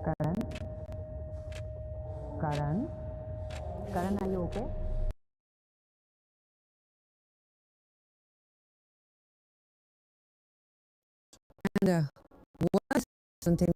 Karan, Karan, Karan, are you okay? And what something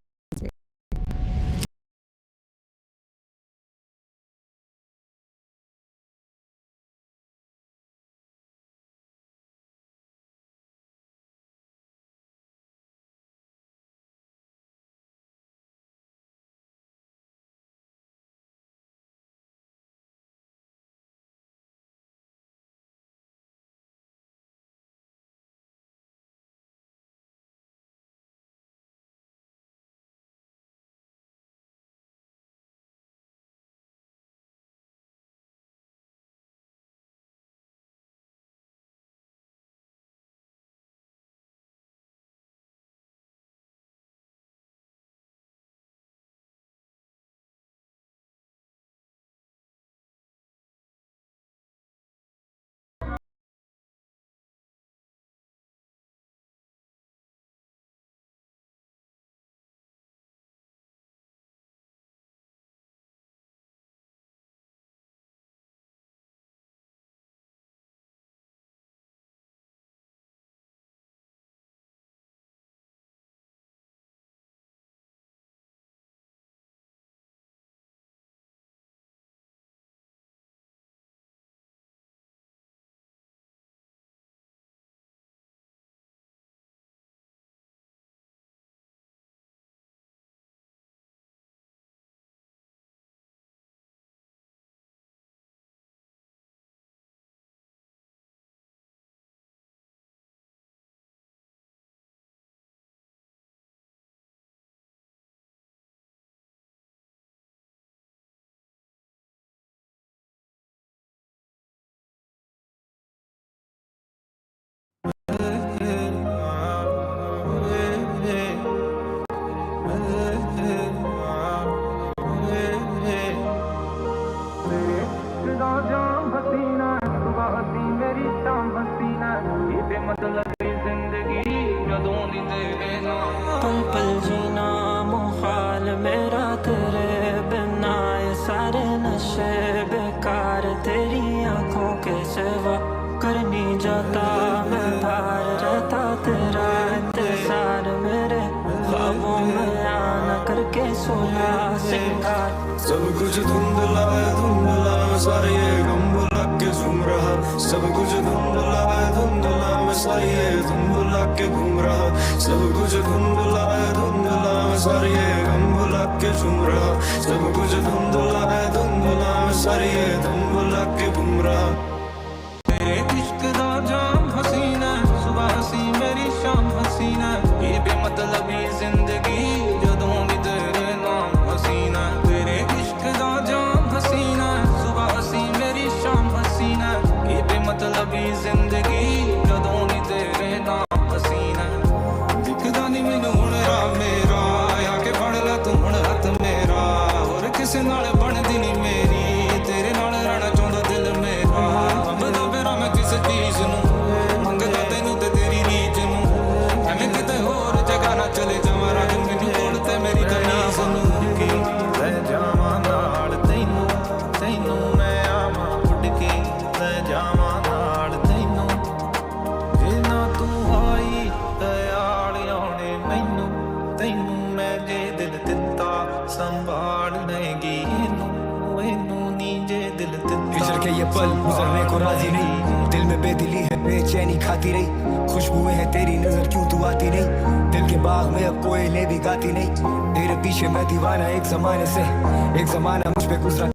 पल पल जीना मुहाल मेरा तेरे बिना, ये सारे नशे बेकार तेरी आंखों के सिवा। करनी जाता मैं पार रहता तेरा इंतजार, मेरे ख्वाबों में आना करके सोया सिंगार। सब कुछ धुंधला है धुंधला, मैं सारे ये गम भुला के झूम रहा। सब कुछ धुंधला है धुंधला, मैं सारे ये धुन भुला के घूम रहा। सब कुछ धुंधला है धुंधला, मैं सारे ये गम भुला के झूम रहा। सब कुछ धुंधला है धुंधला, मैं सारे ये धुन भुला के घूम रहा। तेरे इश्क दा जाम हसीना, सुबह हसी मेरी शाम हसीना, ये बेमतलबी जिंदगी जदों भी तेरे नाम हसीना। तेरे इश्क दा जाम हसीना, सुबह हसी मेरी शाम हसीना, ये बेमतलबी जिंदगी जदों भी तेरे नाम हसीना। दिखदा नहीं मैनू हुण राह मेरा, आके फड़ लै तू हुण हत्थ मेरा। होर किसे नाल बनदी नहीं मेरी, तेरे नाल रहना चाहुंदा दिल मेरा। बंदा मेरा मैं किस चीज नूं मंगदा तैनू ते तेरी रीझ नूं, एवें किते होर जगह ना चले जावां। रख मैनू कोल ते मेरी कमीज नूं, की लै जावां नाल तैनू, तैनू मैं आवां उड़ के लै जावां नाल तैनू। जे ना तू आई दयाल आउणे मैनू, तैनू मैं जे दिल दित्ता संभाल लेंगी इनू, इनू नी जे दिल दित्ता। हिजर के ये पल गुजरने को राजी नहीं, दिल में बेदिली है बेचैनी खाती रही। खुशबुएं हैं तेरी नजर क्यों तू आती नहीं, दिल के बाग में अब कोयले भी गाती नहीं। तेरे पीछे मैं दीवाना एक जमाने से, एक जमाना मुझ पे गुजरा।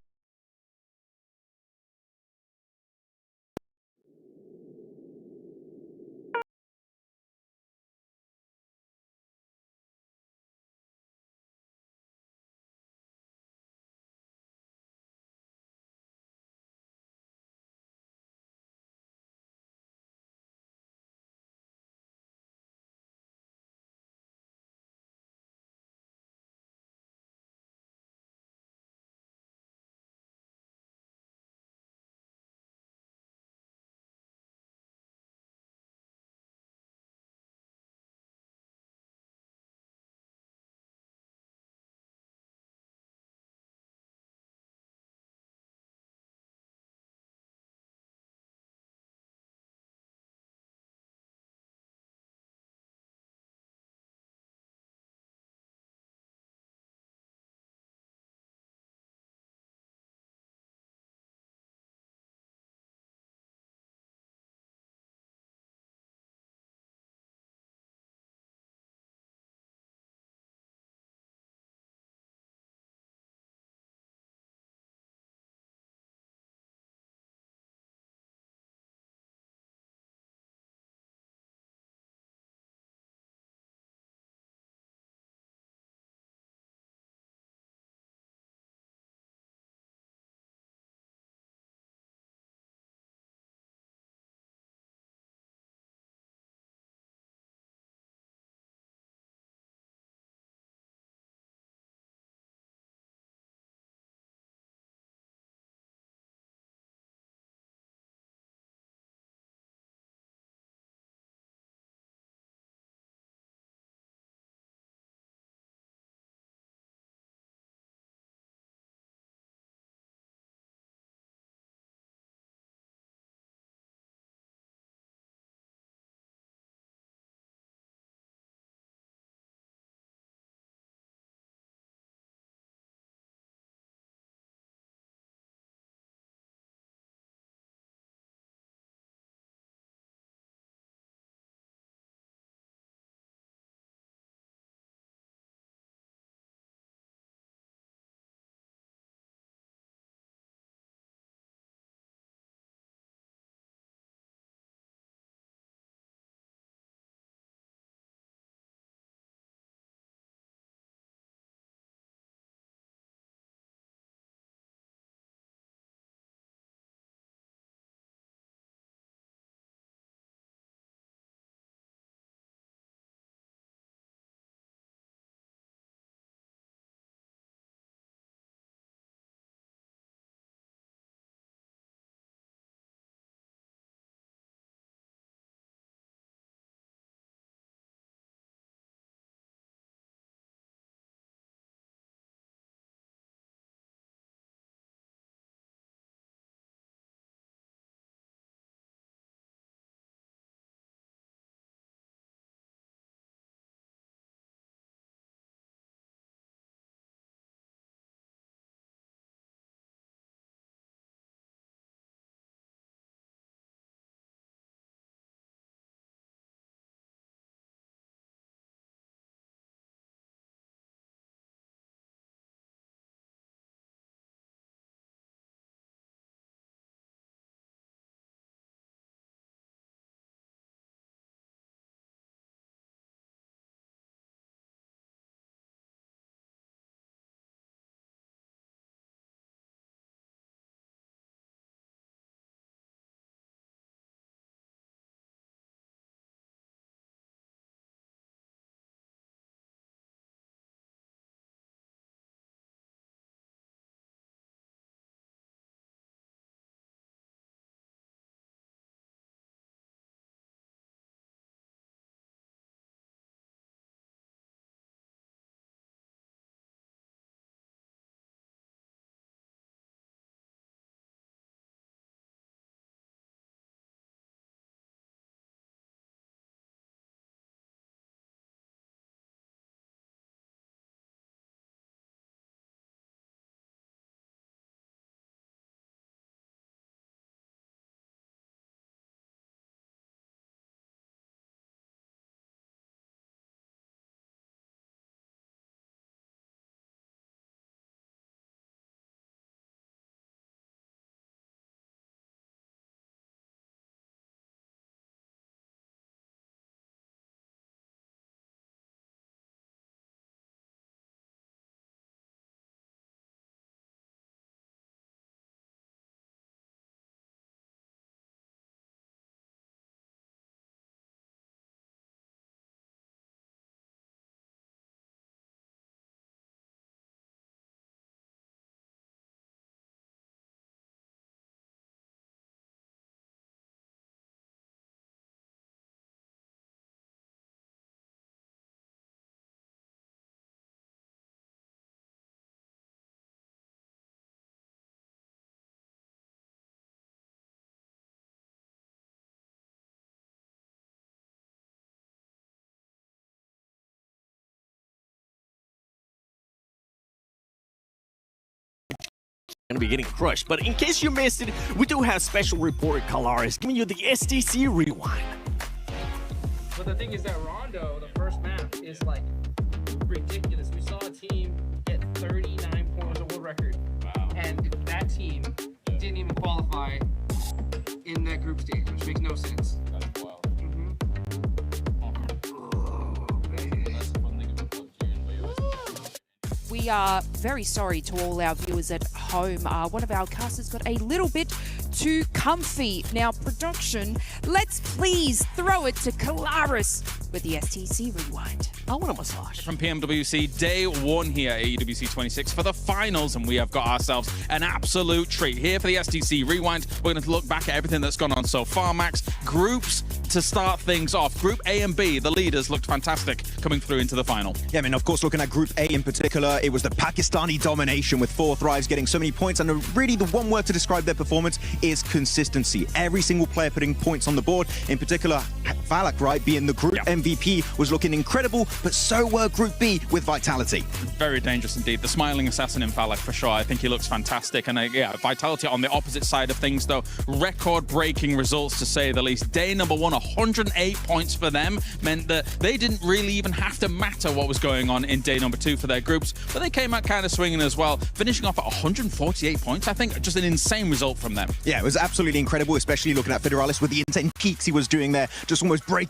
going to be getting crushed. But in case you missed it, we do have special reporter Kalaris giving you the STC rewind. But the thing is that Rondo, the first map, is like ridiculous. We saw a team get 39 points, a world record. Wow. And that team didn't even qualify in that group stage, which makes no sense. That's wild. We are very sorry to all our viewers at home. One of our casters got a little bit too comfy. Now, production, let's please throw it to Kalaris with the STC rewind. I want a massage. From PMWC, day one here at AWC 26 for the finals, and we have got ourselves an absolute treat. Here for the STC rewind, we're going to look back at everything that's gone on so far, Max. Groups to start things off. Group A and B, the leaders looked fantastic coming through into the final. Yeah, I mean, of course, looking at Group A in particular, it was the Pakistani domination with 4 thrives getting so many points, and really the one word to describe their performance is consistency. Every single player putting points on the board. In particular, Valak, right, being the group MVP, was looking incredible, but so were Group B with Vitality. Very dangerous indeed. The smiling assassin in Valak for sure. I think he looks fantastic. And yeah, Vitality on the opposite side of things though. Record-breaking results to say the least. Day number 1, 108 points for them meant that they didn't really even have to matter what was going on in day number 2 for their groups, but they came out kind of swinging as well, finishing off at 148 points. I think just an insane result from them. Yeah, it was absolutely incredible, especially looking at Federalis with the insane peaks he was doing there, just almost breaking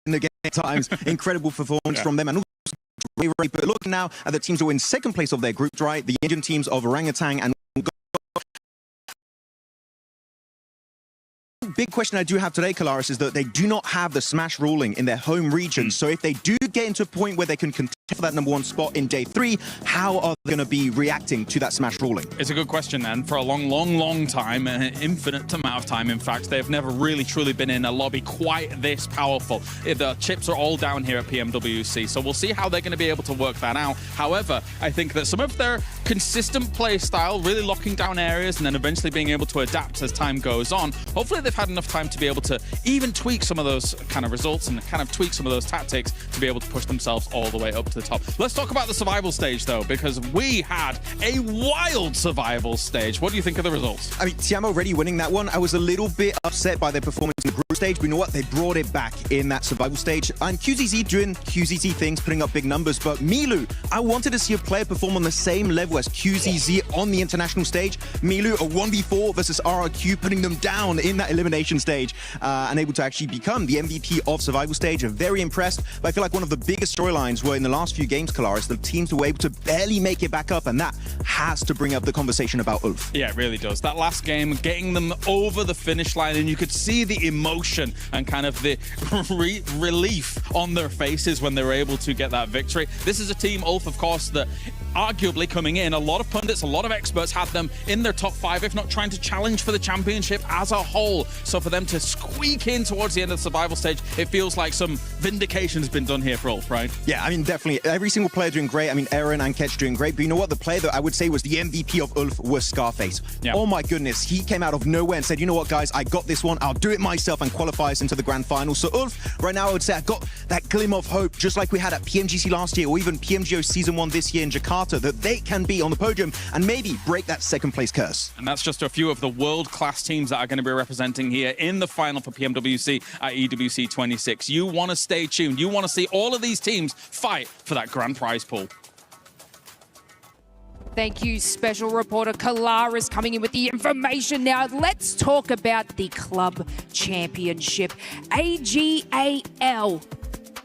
in the game times. Incredible performance from them. And but look now at the teams who are in second place of their groups, right? The Indian teams of Orangutan and big question I do have today, Kalaris, is that they do not have the smash ruling in their home region. So if they do get into a point where they can contest for that number 1 spot in day 3, how are they going to be reacting to that smash ruling? It's a good question, and for a long time, an infinite amount of time, in fact, they've never really truly been in a lobby quite this powerful. The chips are all down here at PMWC, so we'll see how they're going to be able to work that out. However, I think that some of their consistent play style, really locking down areas and then eventually being able to adapt as time goes on, hopefully they've had enough time to be able to even tweak some of those kind of results and kind of tweak some of those tactics to be able to push themselves all the way up to the top. Let's talk about the survival stage though, because we had a wild survival stage. What do you think of the results? I mean, Tiamo already winning that one. I was a little bit upset by their performance in the group stage, but you know what? They brought it back in that survival stage. And QZZ doing QZZ things, putting up big numbers. But Milu, I wanted to see a player perform on the same level as QZZ on the international stage. Milu, a 1v4 versus RRQ, putting them down in that elimination stage and able to actually become the MVP of survival stage. I'm very impressed. But I feel like one of the biggest storylines were in the last few games, Kalaris, the teams were able to barely make it back up, and that has to bring up the conversation about Ulf. Yeah, it really does. That last game, getting them over the finish line, and you could see the emotion and kind of the relief on their faces when they were able to get that victory. This is a team, Ulf, of course, that arguably coming in, a lot of pundits, a lot of experts had them in their top 5, if not trying to challenge for the championship as a whole. So for them to squeak in towards the end of the survival stage, it feels like some vindication has been done here for Ulf, right? Yeah, I mean, definitely. Every single player doing great. I mean, Aaron and Ketch doing great. But you know what? The player that I would say was the MVP of Ulf was Scarface. Yeah. Oh my goodness. He came out of nowhere and said, you know what, guys, I got this one. I'll do it myself, and qualifies into the grand final. So Ulf, right now, I would say I got that glimmer of hope, just like we had at PMGC last year, or even PMGO Season 1 this year in Jakarta, that they can be on the podium and maybe break that second place curse. And that's just a few of the world-class teams that are going to be representing here in the final for PMWC at EWC 26. You want to stay tuned. You want to see all of these teams fight for that grand prize pool. Thank you, special reporter Kalaris, coming in with the information. Now, let's talk about the club championship. AGAL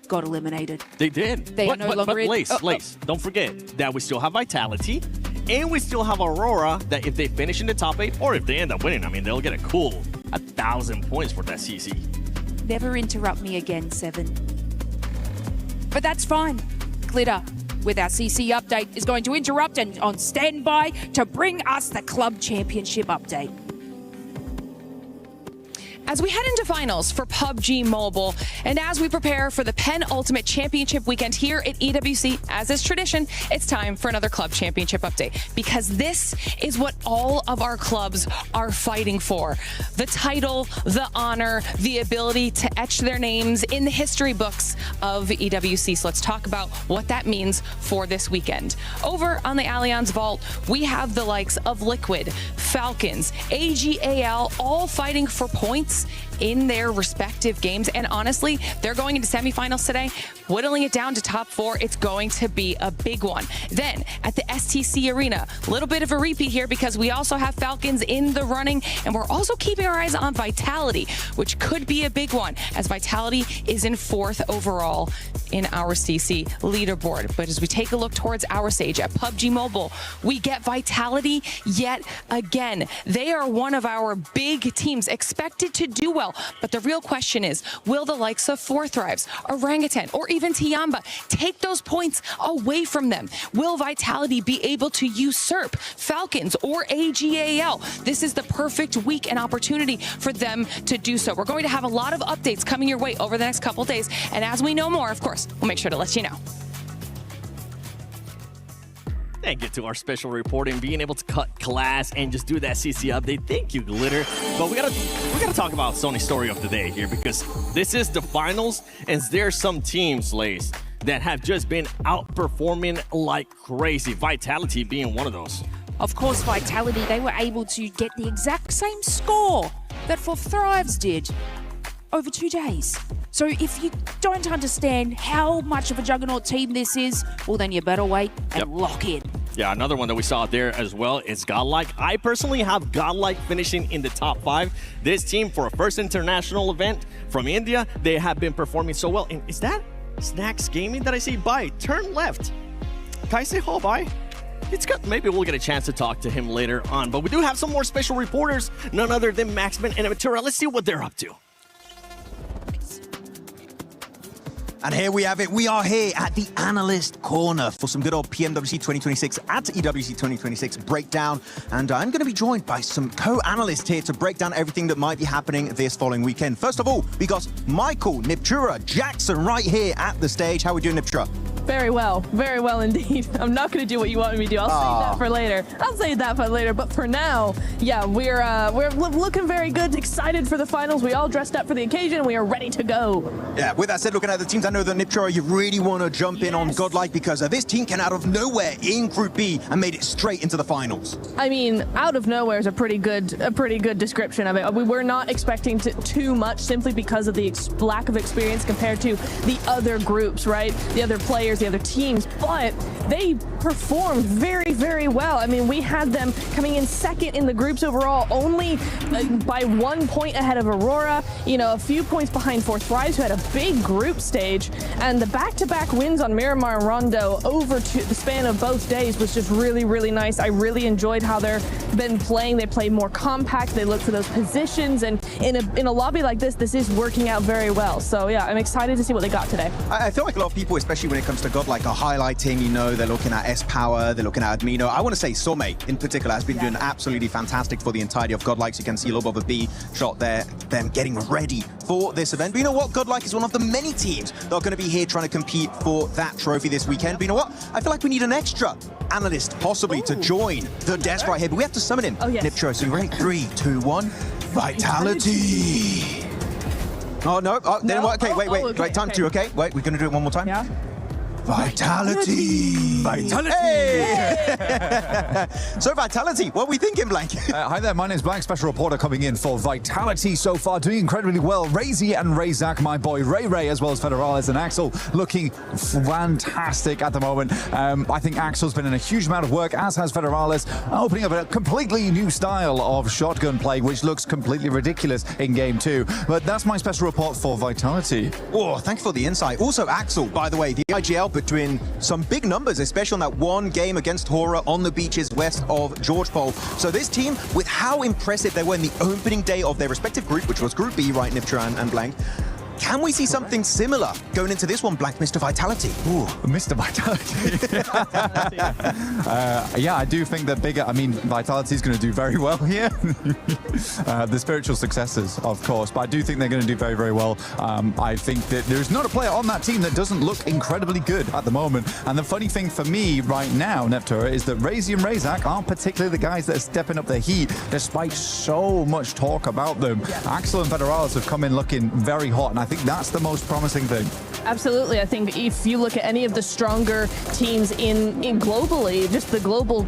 got eliminated. They did. They are no longer in. Lace, don't forget that we still have Vitality, and we still have Aurora, that if they finish in the top 8, or if they end up winning, I mean, they'll get a cool 1,000 points for that CC. Never interrupt me again, Seven. But that's fine. Glitter, with our CC update, is going to interrupt and on standby to bring us the club championship update. As we head into finals for PUBG Mobile, and as we prepare for the penultimate championship weekend here at EWC, as is tradition, it's time for another club championship update, because this is what all of our clubs are fighting for. The title, the honor, the ability to etch their names in the history books of EWC. So let's talk about what that means for this weekend. Over on the Allianz Vault, we have the likes of Liquid, Falcons, AGAL, all fighting for points in their respective games. And honestly, they're going into semifinals today, whittling it down to top 4. It's going to be a big one. Then at the STC Arena, a little bit of a repeat here because we also have Falcons in the running, and we're also keeping our eyes on Vitality, which could be a big one, as Vitality is in 4th overall in our CC leaderboard. But as we take a look towards our stage at PUBG Mobile, we get Vitality yet again. They are one of our big teams, expected to do well. But the real question is, will the likes of Four Thrives, Orangutan, or even Tiamba take those points away from them? Will Vitality be able to usurp Falcons or AGAL? This is the perfect week and opportunity for them to do so. We're going to have a lot of updates coming your way over the next couple days. And as we know more, of course, we'll make sure to let you know. Thank you to our special reporting, being able to cut class and just do that CC update. Thank you, Glitter. But we gotta talk about Sony's story of the day here, because this is the finals, and there's some teams, Lace, that have just been outperforming like crazy. Vitality being one of those. Of course, Vitality, they were able to get the exact same score that Four Thrives did over 2 days. So if you don't understand how much of a juggernaut team this is, well, then you better wait and lock in. Yeah, another one that we saw there as well is GodLike. I personally have GodLike finishing in the top 5. This team, for a first international event from India, they have been performing so well. And is that Snacks Gaming that I see? Bye. Turn left. Can I say hello? Bye. It's good. Maybe we'll get a chance to talk to him later on. But we do have some more special reporters, none other than Maxman and Amatura. Let's see what they're up to. And here we have it. We are here at the Analyst Corner for some good old PMWC 2026 at EWC 2026 breakdown. And I'm going to be joined by some co-analysts here to break down everything that might be happening this following weekend. First of all, we got Michael, Niptura, Jackson right here at the stage. How are we doing, Niptura? Very well indeed. I'm not going to do what you want me to do. I'll save that for later. But for now, yeah, we're looking very good, excited for the finals. We all dressed up for the occasion. We are ready to go. Yeah, with that said, looking at the teams, I know that Niptura, you really want to jump in on GodLike, because this team came out of nowhere in Group B and made it straight into the finals. I mean, out of nowhere is a pretty good description of it. We were not expecting too much, simply because of the lack of experience compared to the other groups, right? The other players, the other teams, but they performed very, very well. I mean, we had them coming in 2nd in the groups overall, only by 1 point ahead of Aurora, you know, a few points behind Four Thrives, who had a big group stage, and the back-to-back wins on Miramar and Rondo over the span of both days was just really, really nice. I really enjoyed how they've been playing. They play more compact, they look for those positions, and in a lobby like this is working out very well. So yeah, I'm excited to see what they got today. I feel like a lot of people, especially when it comes to GodLike, are highlighting, you know, they're looking at S-Power, they're looking at Admino. I want to say Some in particular has been doing absolutely fantastic for the entirety of GodLike. So you can see a little bit of a B shot there, them getting ready for this event. But you know what? GodLike is one of the many teams that are going to be here trying to compete for that trophy this weekend. But you know what? I feel like we need an extra analyst possibly to join the desk right here, but we have to summon him. Oh, yes. Niptro, so you ready? 3, 2, 1. Vitality! Oh, no. Oh, no. Okay, wait. Okay, Time to, okay? Wait, we're going to do it one more time. Yeah. Vitality! Hey! So Vitality, what are we thinking, Blank? Hi there, my name's Blank, special reporter coming in for Vitality so far, doing incredibly well. Razy and Razak, my boy Ray, as well as Federales and Axel, looking fantastic at the moment. I think Axel's been in a huge amount of work, as has Federales, opening up a completely new style of shotgun play, which looks completely ridiculous in Game 2. But that's my special report for Vitality. Oh, thank you for the insight. Also, Axel, by the way, the IGL between some big numbers, especially on that one game against Hora on the beaches west of George Pole. So this team, with how impressive they were in the opening day of their respective group, which was Group B, right, Niptra and Blank, Can we see something similar going into this one, Black Mr. Vitality? Ooh, Mr. Vitality. Yeah, I do think that bigger, Vitality is going to do very well here. The spiritual successors, of course, but I do think they're going to do very, very well. I think that there's not a player on that team that doesn't look incredibly good at the moment. And the funny thing for me right now, Neptura, is that raze and raze aren't particularly the guys that are stepping up their heat, despite so much talk about them. Axel and Federales have come in looking very hot, and I think that's the most promising thing. Absolutely. I think if you look at any of the stronger teams in globally, just the global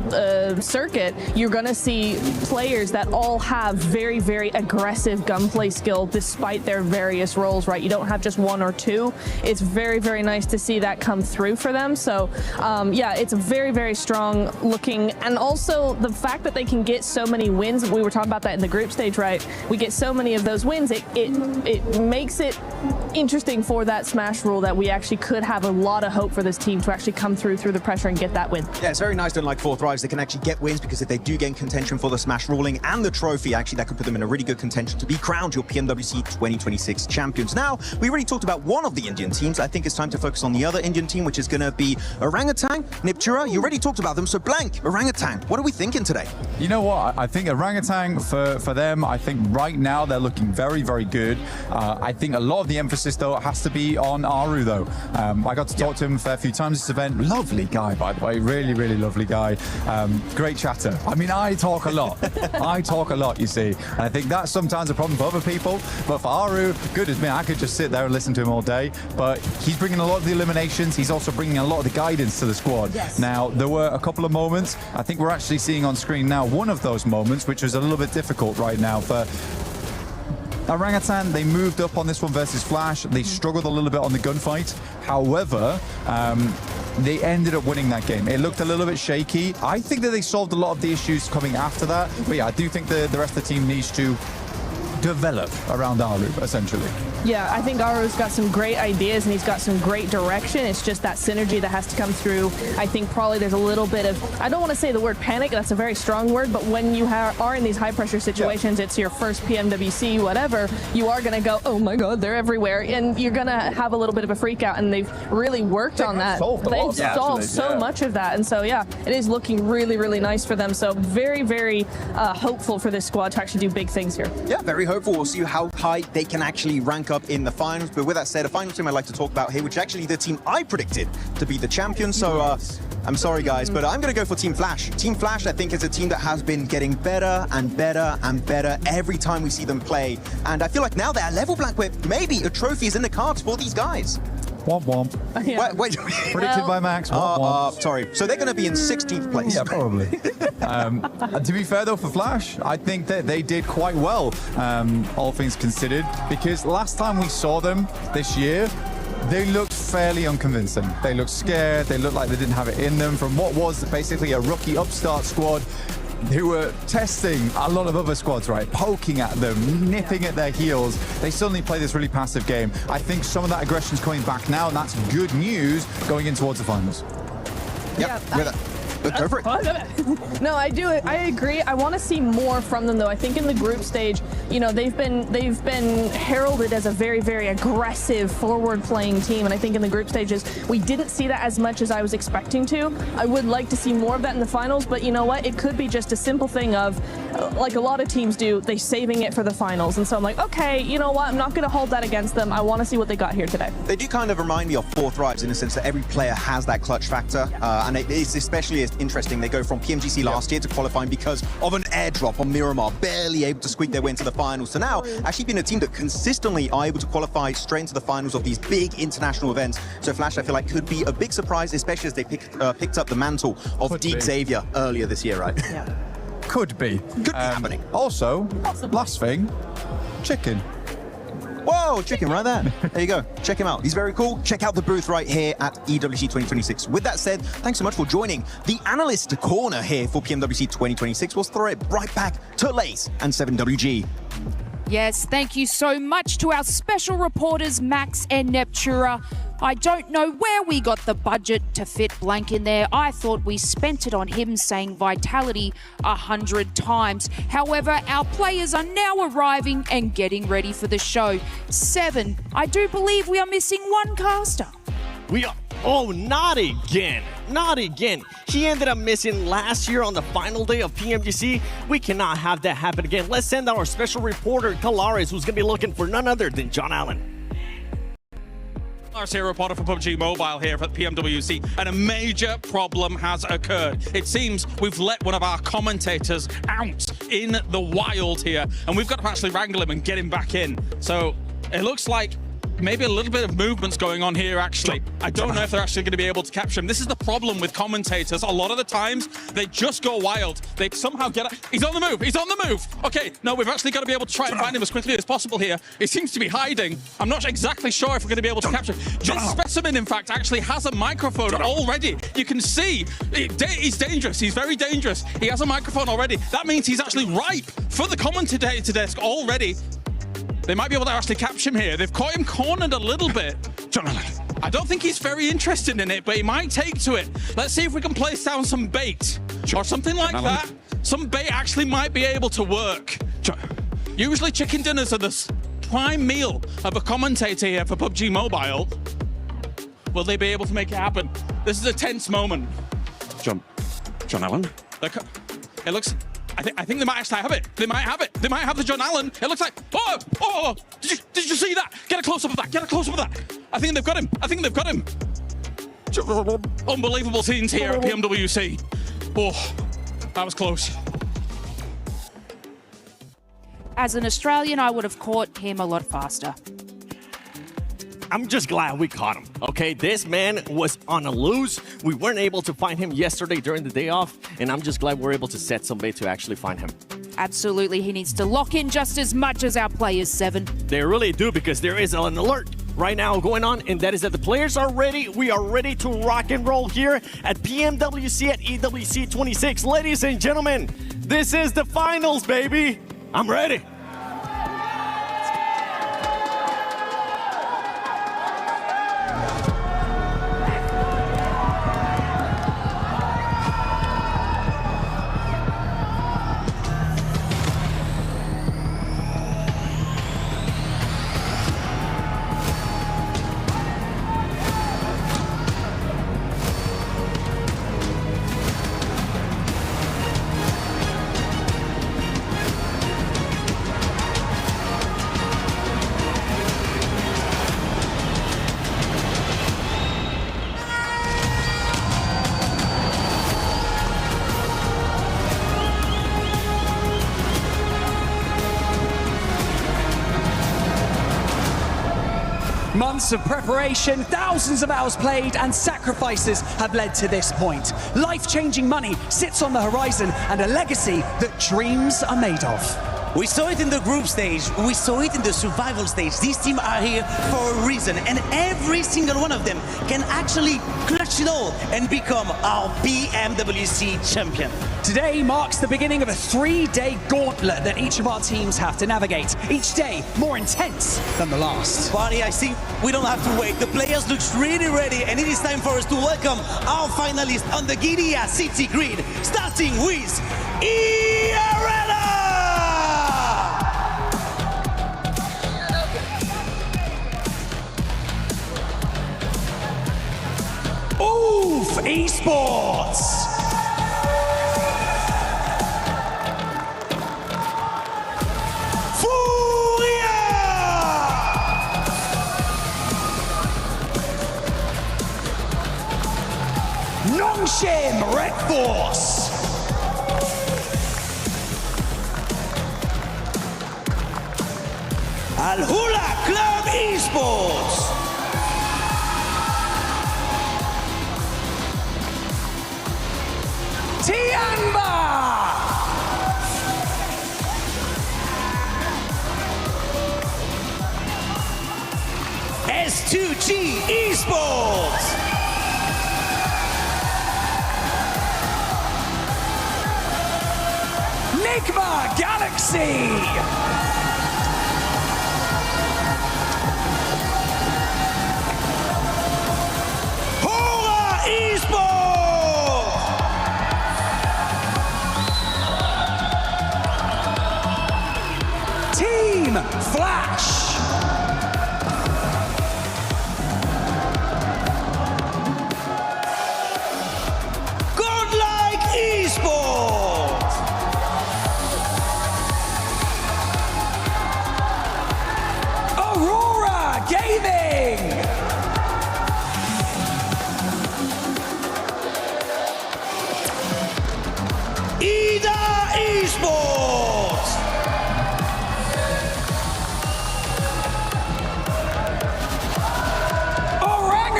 circuit, you're going to see players that all have very, very aggressive gunplay skill despite their various roles, right? You don't have just one or two. It's very, very nice to see that come through for them. So, yeah, it's very, very strong looking. And also the fact that they can get so many wins, we were talking about that in the group stage, right? We get so many of those wins, it makes it interesting for that smash rule that we actually could have a lot of hope for this team to actually come through the pressure and get that win. Yeah, it's very nice that like Four Thrives, they can actually get wins, because if they do gain contention for the smash ruling and the trophy, actually that could put them in a really good contention to be crowned your PMWC 2026 champions. Now, we already talked about one of the Indian teams. I think it's time to focus on the other Indian team, which is going to be Orangutan. Neptura, you already talked about them, so Blank, Orangutan, what are we thinking today? You know what? I think Orangutan, for them, I think right now they're looking very, very good. I think a lot of the emphasis, though, has to be on Aru, though. I got to talk to him a fair few times this event. Lovely guy, by the way. Really, really lovely guy. Great chatter. I talk a lot. I talk a lot, you see. And I think that's sometimes a problem for other people. But for Aru, good as me. I could just sit there and listen to him all day. But he's bringing a lot of the eliminations. He's also bringing a lot of the guidance to the squad. Yes. Now, there were a couple of moments. I think we're actually seeing on screen now one of those moments, which was a little bit difficult right now for Orangutan. They moved up on this one versus Flash. They struggled a little bit on the gunfight. However, they ended up winning that game. It looked a little bit shaky. I think that they solved a lot of the issues coming after that. But yeah, I do think the rest of the team needs to develop around Aru, essentially. Yeah, I think Aru's got some great ideas and he's got some great direction. It's just that synergy that has to come through. I think probably there's a little bit of, I don't want to say the word panic, that's a very strong word, but when you are in these high pressure situations, it's your first PMWC, whatever, you are going to go, oh my God, they're everywhere. And you're going to have a little bit of a freak out, and they've really worked on that. They've solved so much of that. And so, yeah, it is looking really, really nice for them. So very, very hopeful for this squad to actually do big things here. Yeah, very hopeful. We'll see how high they can actually rank up in the finals. But with that said, a final team I'd like to talk about here, which is actually the team I predicted to be the champion. So I'm sorry, guys, but I'm going to go for Team Flash. Team Flash, I think, is a team that has been getting better and better and better every time we see them play. And I feel like now they're at level, Black, where maybe a trophy is in the cards for these guys. Womp womp. Yeah. Wait. Predicted by Max. Womp womp. Sorry. So they're going to be in 16th place. Yeah, probably. To be fair, though, for Flash, I think that they did quite well, all things considered, because last time we saw them this year, they looked fairly unconvincing. They looked scared. They looked like they didn't have it in them from what was basically a rookie upstart squad who were testing a lot of other squads, right? Poking at them, nipping at their heels. They suddenly play this really passive game. I think some of that aggression's coming back now, and that's good news going in towards the finals. Yep. Go for it. No, I do. I agree. I want to see more from them, though. I think in the group stage, you know, they've been heralded as a very, very aggressive, forward-playing team, and I think in the group stages we didn't see that as much as I was expecting to. I would like to see more of that in the finals, but you know what? It could be just a simple thing of, like a lot of teams do, they saving it for the finals, and so I'm like, okay, you know what? I'm not going to hold that against them. I want to see what they got here today. They do kind of remind me of Four Thrives in the sense that every player has that clutch factor, and it's especially interesting. They go from PMGC last year to qualifying because of an airdrop on Miramar, barely able to squeak their way into the finals. So now, actually being a team that consistently are able to qualify straight into the finals of these big international events. So Flash, I feel like, could be a big surprise, especially as they picked up the mantle of dekh Xavier earlier this year, right? Yeah. Could be. Could be happening. Also, last thing, chicken. Whoa, chicken right there. There you go. Check him out. He's very cool. Check out the booth right here at EWC 2026. With that said, thanks so much for joining the analyst corner here for PMWC 2026. We'll throw it right back to Lace and 7WG. Yes, thank you so much to our special reporters, Max and Neptura. I don't know where we got the budget to fit Blank in there. I thought we spent it on him saying Vitality 100 times. However, our players are now arriving and getting ready for the show. 7, I do believe we are missing one caster. We are, oh, not again. Not again. He ended up missing last year on the final day of PMWC. We cannot have that happen again. Let's send our special reporter, Kalaris, who's going to be looking for none other than John Allen. Our senior reporter for PUBG Mobile here at PMWC, and a major problem has occurred. It seems we've let one of our commentators out in the wild here, and we've got to actually wrangle him and get him back in. So it looks like maybe a little bit of movement's going on here, actually. I don't know if they're actually going to be able to capture him. This is the problem with commentators. A lot of the times, they just go wild. They somehow get... He's on the move. He's on the move. Okay, no, we've actually got to be able to try and find him as quickly as possible here. He seems to be hiding. I'm not exactly sure if we're going to be able to capture him. This specimen, in fact, actually has a microphone already. You can see he's dangerous. He's very dangerous. He has a microphone already. That means he's actually ripe for the commentator desk already. They might be able to actually capture him here. They've caught him cornered a little bit. I don't think he's very interested in it, but he might take to it. Let's see if we can place down some bait or something like that. Some bait actually might be able to work. Usually chicken dinners are the prime meal of a commentator here for PUBG Mobile. Will they be able to make it happen? This is a tense moment. John Allen? It looks... I think they might actually have it. They might have it. They might have the John Allen. It looks like... Oh! Did you see that? Get a close-up of that. Get a close-up of that. I think they've got him. I think they've got him. Unbelievable scenes here at PMWC. Oh, that was close. As an Australian, I would have caught him a lot faster. I'm just glad we caught him, okay? This man was on a loose. We weren't able to find him yesterday during the day off, and I'm just glad we're able to set some bait to actually find him. Absolutely, he needs to lock in just as much as our players, 7. They really do, because there is an alert right now going on, and that is that the players are ready. We are ready to rock and roll here at PMWC at EWC 26. Ladies and gentlemen, this is the finals, baby. I'm ready. Months of preparation, thousands of hours played, and sacrifices have led to this point. Life-changing money sits on the horizon, and a legacy that dreams are made of. We saw it in the group stage, we saw it in the survival stage. These teams are here for a reason, and every single one of them can actually clutch it all and become our PMWC champion. Today marks the beginning of a 3-day gauntlet that each of our teams have to navigate. Each day more intense than the last. Buddy, I think we don't have to wait. The players look really ready, and it is time for us to welcome our finalists on the Gidia City grid, starting with Arena! Esports! Nongshim Red Force! Al Hula Club Esports! Tianba! S2G Esports! Nigma Galaxy!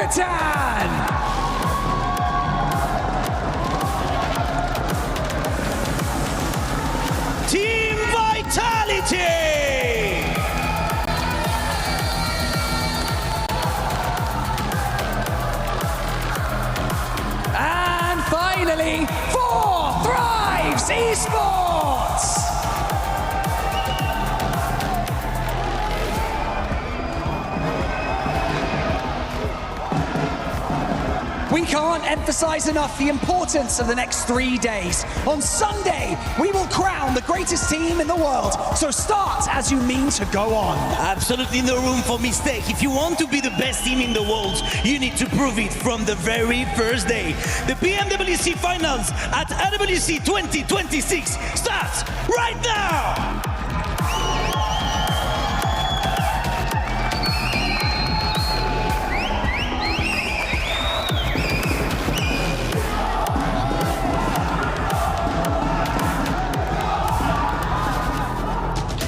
Orangutan! Team Vitality! And finally, for Thrives Esports! We can't emphasize enough the importance of the next 3 days. On Sunday, we will crown the greatest team in the world. So start as you mean to go on. Absolutely no room for mistake. If you want to be the best team in the world, you need to prove it from the very first day. The PMWC Finals at AWC 2026 starts right now!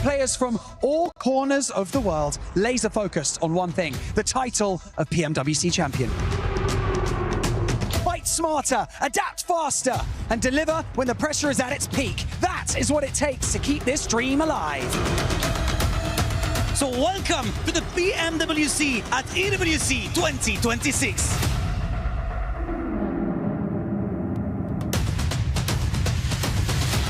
Players from all corners of the world laser focused on one thing, the title of PMWC champion. Fight smarter, adapt faster, and deliver when the pressure is at its peak. That is what it takes to keep this dream alive. So welcome to the PMWC at EWC 2026.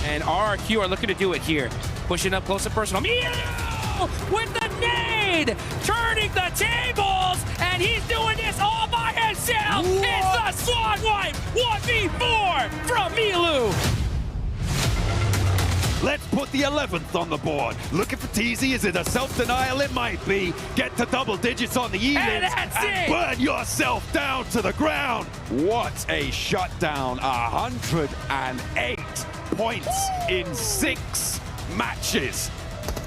And RRQ are looking to do it here. Pushing up close and personal. With the nade! Turning the tables! And he's doing this all by himself! What? It's the squad wipe! 1v4 from Milu! Let's put the 11th on the board. Looking for TZ, is it a self-denial? It might be. Get to double digits on the elims and burn yourself down to the ground. What a shutdown. 108 points in 6 matches.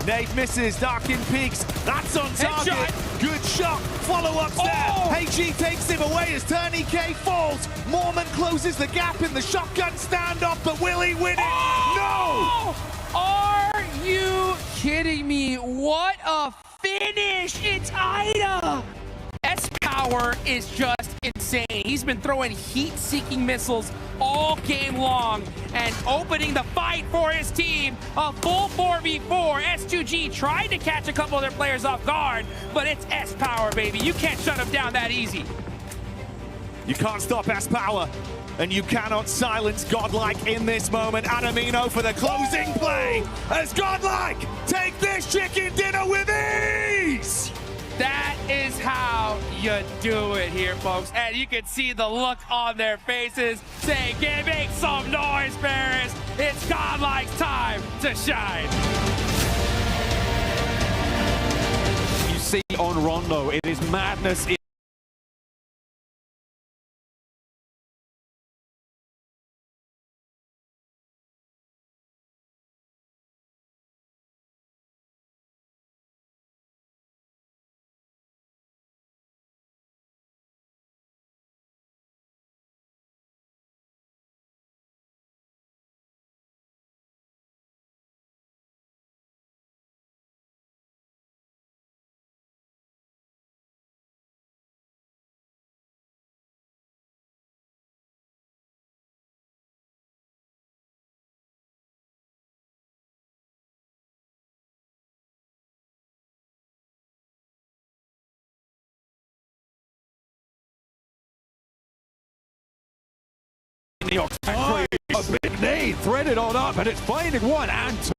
Nate misses, Darkin peaks. That's on target. Headshot. Good shot. Follow-up there. HG takes him away as Tourniquet falls. Mormon closes the gap in the shotgun standoff, but will he win it? No! Are you kidding me? What a finish! It's Ida! S-Power is just insane. He's been throwing heat-seeking missiles all game long and opening the fight for his team. A full 4v4. S2G tried to catch a couple of their players off guard, but it's S-Power, baby. You can't shut him down that easy. You can't stop S-Power, and you cannot silence GodLike in this moment. Adamino for the closing play as GodLike take this chicken dinner with ease! That is how you do it here, folks. And you can see the look on their faces saying, make some noise, Paris. It's GodLike's time to shine. You see on Rondo, it is madness. A big nade threaded on up, and it's finding one and two.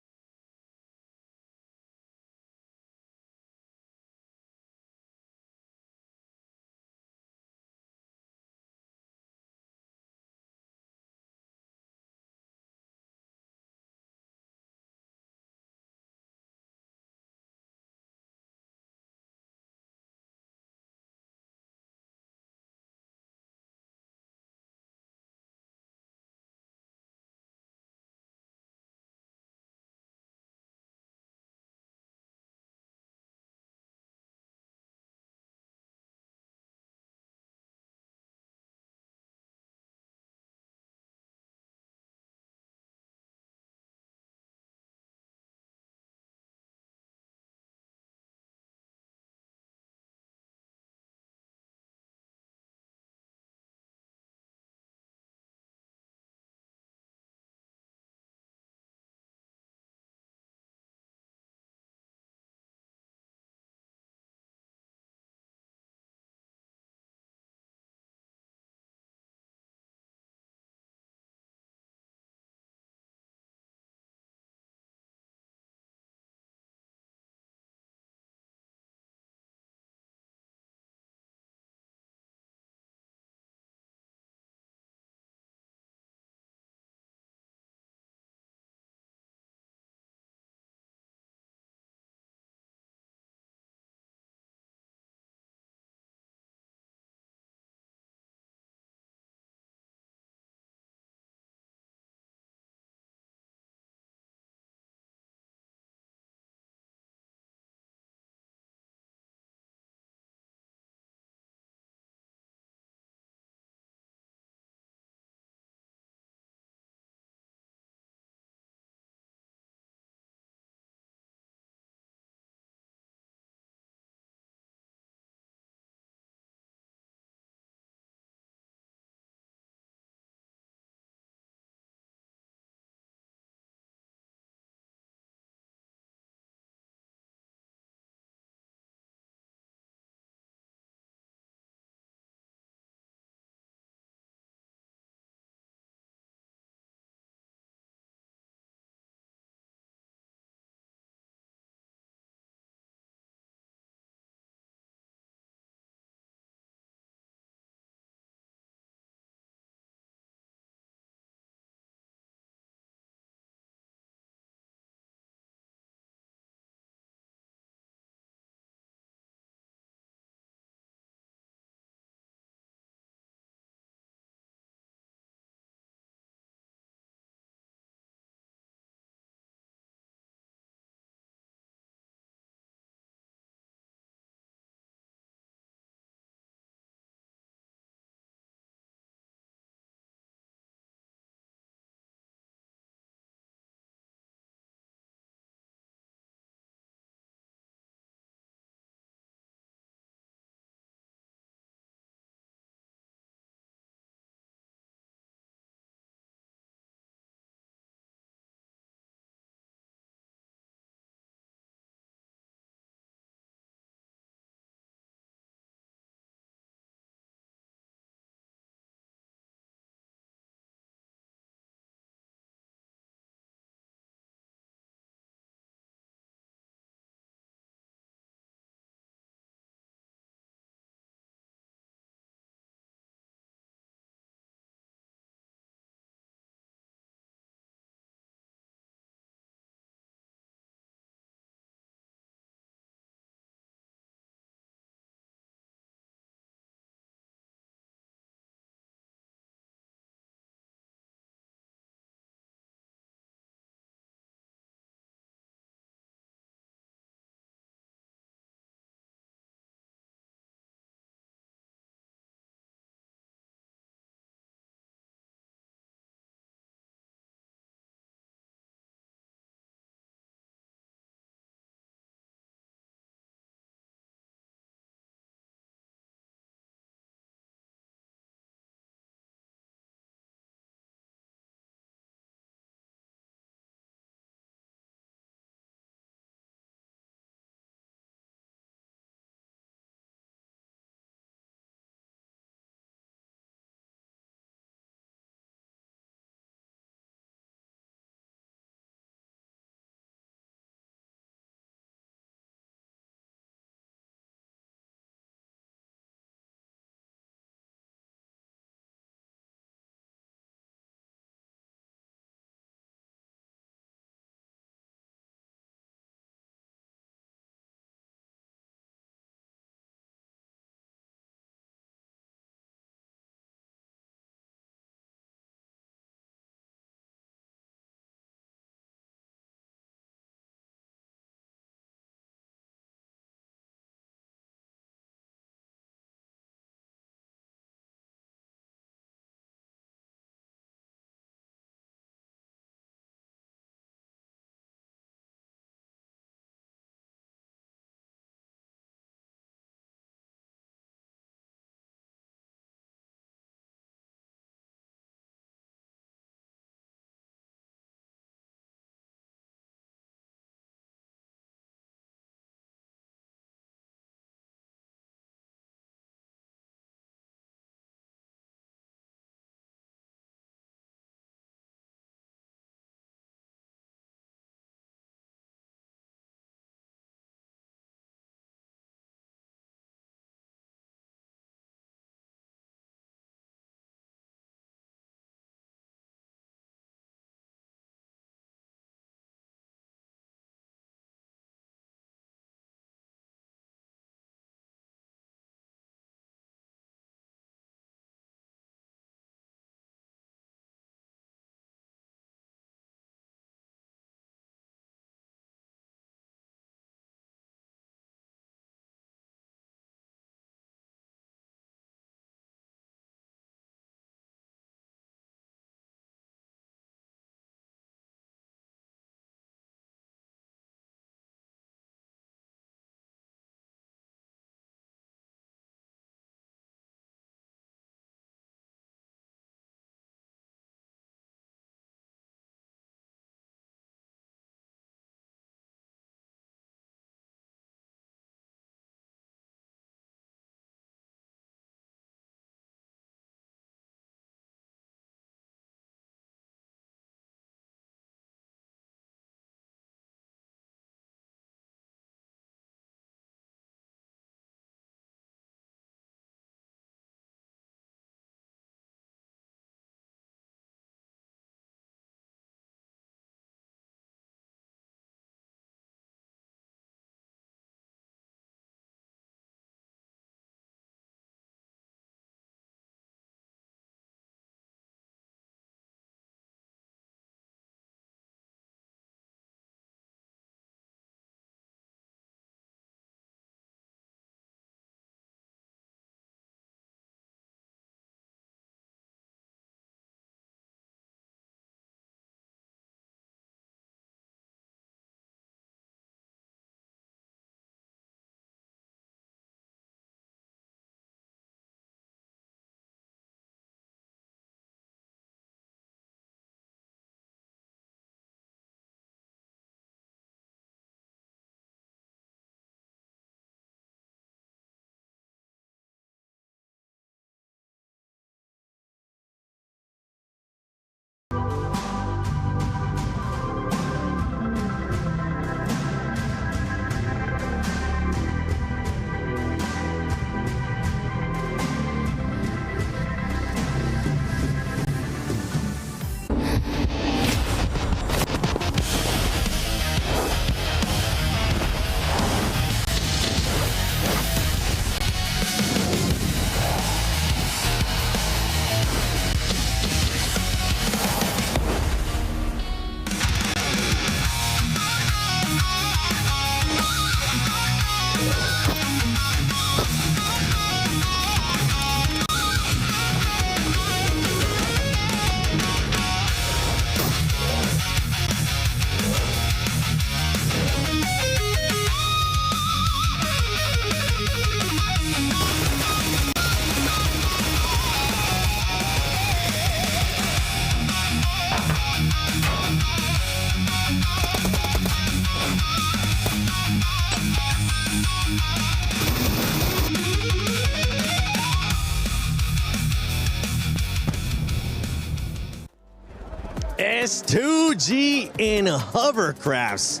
S2G in hovercrafts.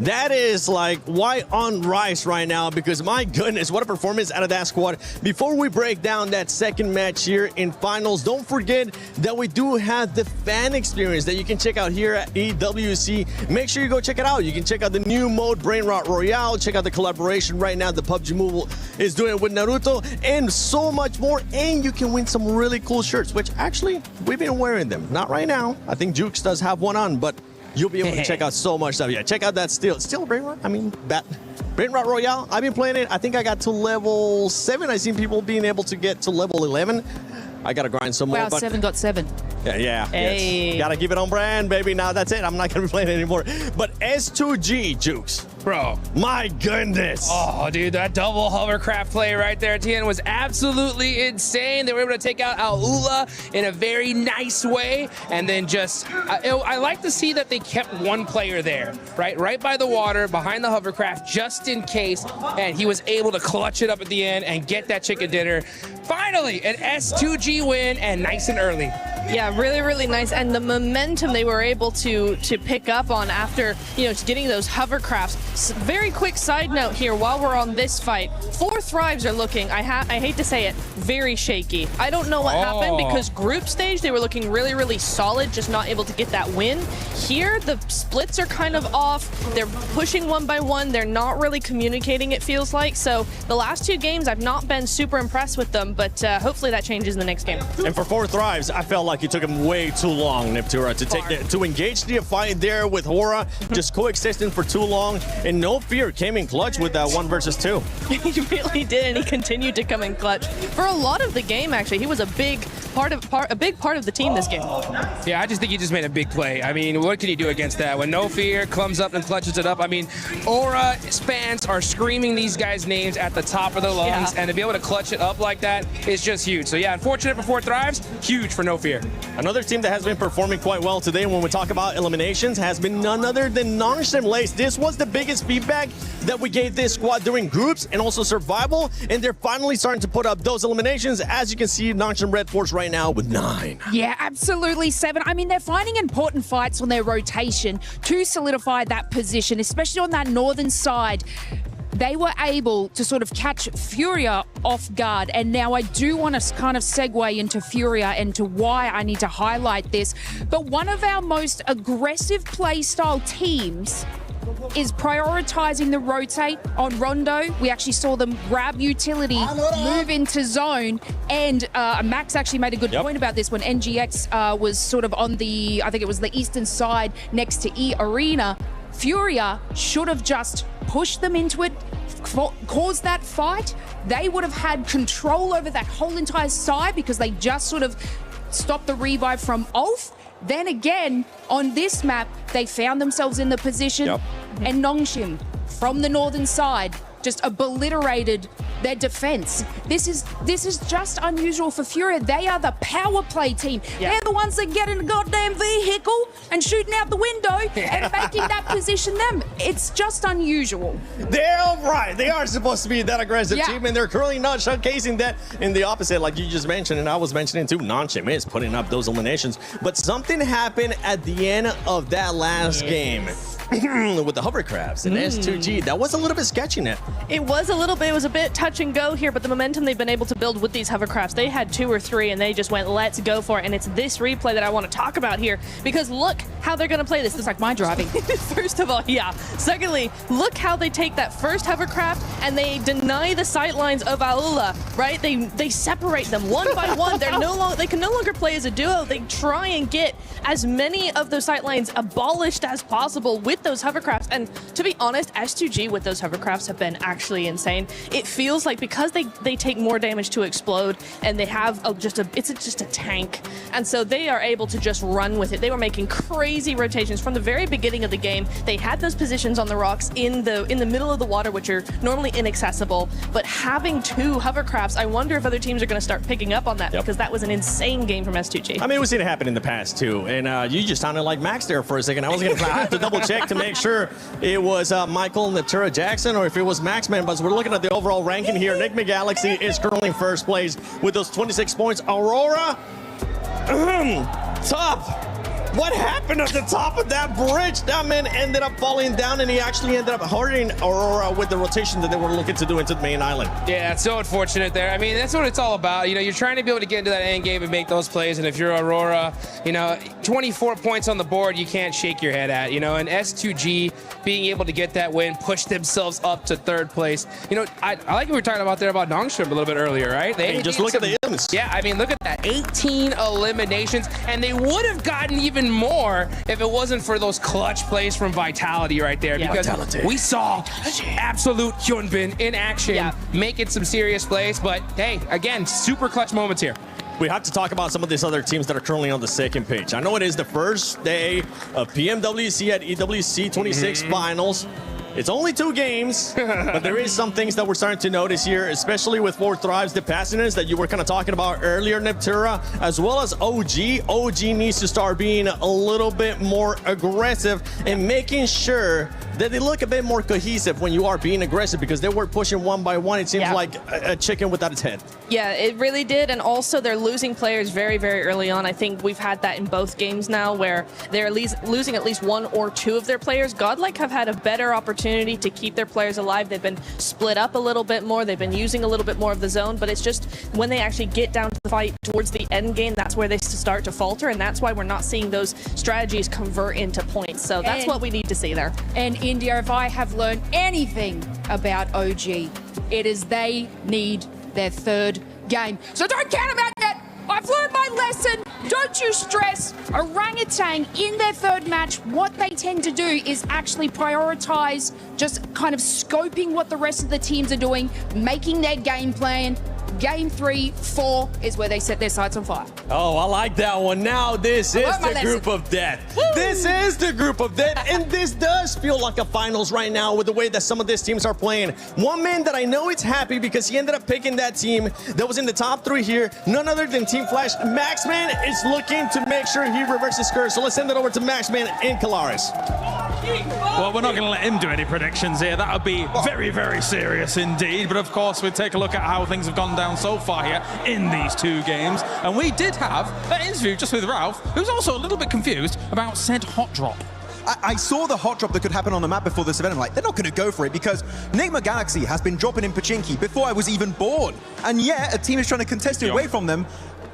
That is like white on rice right now, because my goodness, what a performance out of that squad. Before we break down that second match here in finals, don't forget that we do have the fan experience that you can check out here at EWC. Make sure you go check it out. You can check out the new mode, Brain Rot Royale. Check out the collaboration right now the PUBG Mobile is doing with Naruto, and so much more. And you can win some really cool shirts, which actually we've been wearing them. Not right now. I think Jukes does have one on, but you'll be able to check out so much stuff. Yeah, check out that still Brain Rot. I mean, Brain Rot Royale. I've been playing it. I think I got to level 7. I've seen people being able to get to level 11. I gotta grind some more. Wow, 7 got 7. Yeah. Hey. Yes. Gotta keep it on brand, baby. Now that's it. I'm not gonna be playing it anymore. But S2G, Jukes. Bro. My goodness. Oh, dude, that double hovercraft play right there at the end was absolutely insane. They were able to take out Alula in a very nice way. And then just, I like to see that they kept one player there, right by the water, behind the hovercraft, just in case. And he was able to clutch it up at the end and get that chicken dinner. Finally, an S2G win, and nice and early. Yeah, really, really nice. And the momentum they were able to pick up on after, getting those hovercrafts. Very quick side note here while we're on this fight. 4 Thrives are looking, I hate to say it, very shaky. I don't know what happened, because group stage, they were looking really, really solid, just not able to get that win. Here, the splits are kind of off. They're pushing one by one. They're not really communicating, it feels like. So the last 2 games, I've not been super impressed with them, but hopefully that changes in the next game. And for 4 Thrives, I felt like it took him way too long, Niptura, to engage the fight there with Hora, just coexisting for too long. And No Fear came in clutch with that 1 versus 2. He really did, and he continued to come in clutch for a lot of the game. Actually, he was a big part of the team this game. Yeah, I just think he just made a big play. I mean, what can you do against that? When No Fear comes up and clutches it up, I mean, Aura fans are screaming these guys' names at the top of their lungs, and to be able to clutch it up like that is just huge. So yeah, unfortunate for 4 Thrives, huge for No Fear. Another team that has been performing quite well today when we talk about eliminations has been none other than Nongshim Lace. This was the biggest feedback that we gave this squad during groups and also survival, and they're finally starting to put up those eliminations. As you can see, Nongshim Red Force right now with 9. Yeah, absolutely 7. I mean, they're finding important fights on their rotation to solidify that position, especially on that northern side. They were able to sort of catch Furia off guard. And now I do want to kind of segue into Furia and to why I need to highlight this. But one of our most aggressive playstyle teams is prioritizing the rotate on Rondo. We actually saw them grab utility, move into zone, and Max actually made a good point about this when NGX was sort of on the, I think it was the eastern side next to E Arena. Furia should have just pushed them into it, caused that fight. They would have had control over that whole entire side because they just sort of stopped the revive from Ulf. Then again, on this map, they found themselves in the position, and Nongshim from the northern side just obliterated their defense. This is just unusual for Furia. They are the power play team. They're the ones that get in a goddamn vehicle and shooting out the window and making that position them. It's just unusual. They're right. They are supposed to be that aggressive team, and they're currently not showcasing that in the opposite, like you just mentioned, and I was mentioning too. Nongshim is putting up those eliminations, but something happened at the end of that last game. With the hovercrafts and S2G, that was a little bit sketchy, Net. It was a little bit. It was a bit touch and go here, but the momentum they've been able to build with these hovercrafts, they had 2 or 3, and they just went, let's go for it. And it's this replay that I want to talk about here, because look how they're going to play this. It's like my driving. First of all, Secondly, look how they take that first hovercraft and they deny the sightlines of Aula, right? They separate them one by one. They can no longer play as a duo. They try and get as many of those sightlines abolished as possible with those hovercrafts. And to be honest, S2G with those hovercrafts have been actually insane. It feels like because they take more damage to explode, and they have it's just a tank, and so they are able to just run with it. They were making crazy rotations from the very beginning of the game. They had those positions on the rocks in the middle of the water, which are normally inaccessible, but having 2 hovercrafts, I wonder if other teams are going to start picking up on that, because that was an insane game from S2G. I mean, we've seen it happen in the past too, and you just sounded like Max there for a second. I have to double check to make sure it was Michael Natura Jackson or if it was Maxman, but we're looking at the overall ranking here. Nick McGalaxy is currently in first place with those 26 points. Aurora, top What happened at the top of that bridge? That man ended up falling down, and he actually ended up hurting Aurora with the rotation that they were looking to do into the main island. Yeah, it's so unfortunate there. I mean, that's what it's all about. You know, you're trying to be able to get into that end game and make those plays, and if you're Aurora, you know, 24 points on the board, you can't shake your head at, you know, and S2G being able to get that win, push themselves up to 3rd place. You know, I like what we were talking about there about Nongshim a little bit earlier, right? Hey, just look at the items. Yeah, I mean, look at that. 18 eliminations, and they would have gotten even more if it wasn't for those clutch plays from Vitality right there. Yeah. Because Vitality. we saw absolute Hyunbin in action, making some serious plays. But hey, again, super clutch moments here. We have to talk about some of these other teams that are currently on the 2nd page. I know it is the first day of PMWC at EWC 26 Finals. It's only 2 games, but there is some things that we're starting to notice here, especially with 4 Thrives, the passionate that you were kind of talking about earlier, Neptura, as well as OG. OG needs to start being a little bit more aggressive and making sure that they look a bit more cohesive when you are being aggressive, because they were pushing one by one. It seems like a chicken without its head. Yeah, it really did. And also they're losing players very, very early on. I think we've had that in both games now where they're at least losing at least 1 or 2 of their players. GodLike have had a better opportunity to keep their players alive. They've been split up a little bit more. They've been using a little bit more of the zone, but it's just when they actually get down to the fight towards the end game, that's where they start to falter, and that's why we're not seeing those strategies convert into points. So that's what we need to see there. And India, if I have learned anything about OG, it is they need their 3rd game. So don't count them out yet. I've learned my lesson. Don't you stress. Orangutan in their 3rd match, what they tend to do is actually prioritize just kind of scoping what the rest of the teams are doing, making their game plan. Game 3, 4 is where they set their sights on fire. Oh, I like that one. Now this is the group of death. Woo! This is the group of death, and this does feel like a finals right now with the way that some of these teams are playing. One man that I know is happy because he ended up picking that team that was in the top 3 here, none other than Team Flash. Maxman is looking to make sure he reverses curse. So let's send it over to Maxman in Calaris. Well, we're not going to let him do any predictions here. That would be very, very serious indeed. But of course, we take a look at how things have gone down so far here in these 2 games. And we did have an interview just with Ralph, who's also a little bit confused about said hot drop. I saw the hot drop that could happen on the map before this event. I'm like, they're not going to go for it because Nigma Galaxy has been dropping in Pachinki before I was even born. And yet, a team is trying to contest it away from them.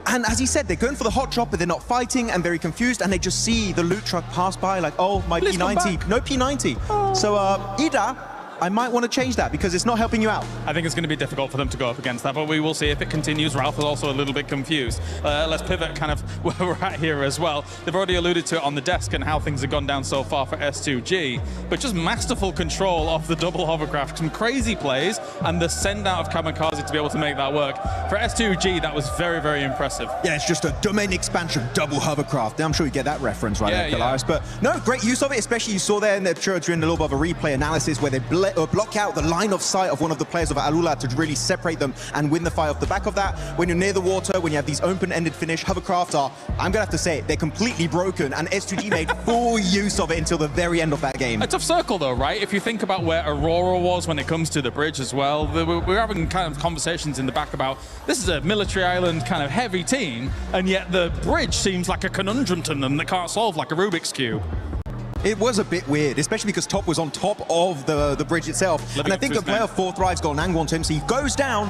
And as he said, they're going for the hot drop, but they're not fighting and very confused. And they just see the loot truck pass by like, oh, my P90. No P90. Oh. So, Ida, I might want to change that because it's not helping you out. I think it's going to be difficult for them to go up against that, but we will see if it continues. Ralph is also a little bit confused. Let's pivot kind of where we're at here as well. They've already alluded to it on the desk and how things have gone down so far for S2G, but just masterful control of the double hovercraft, some crazy plays, and the send out of Kamikaze to be able to make that work. For S2G, that was very, very impressive. Yeah, it's just a domain expansion double hovercraft. I'm sure you get that reference right there, Calaris. But no, great use of it, especially you saw there in the during a little bit of a replay analysis where they block out the line of sight of one of the players of Alula to really separate them and win the fight off the back of that. When you're near the water, when you have these open-ended finish, hovercraft are, I'm gonna have to say it, they're completely broken, and S2G made full use of it until the very end of that game. A tough circle though, right? If you think about where Aurora was when it comes to the bridge as well, we're having kind of conversations in the back about this is a military island kind of heavy team, and yet the bridge seems like a conundrum to them that can't solve like a Rubik's Cube. It was a bit weird, especially because Top was on top of the bridge itself. And I think the player 4 Thrives got an angle onto him, so he goes down,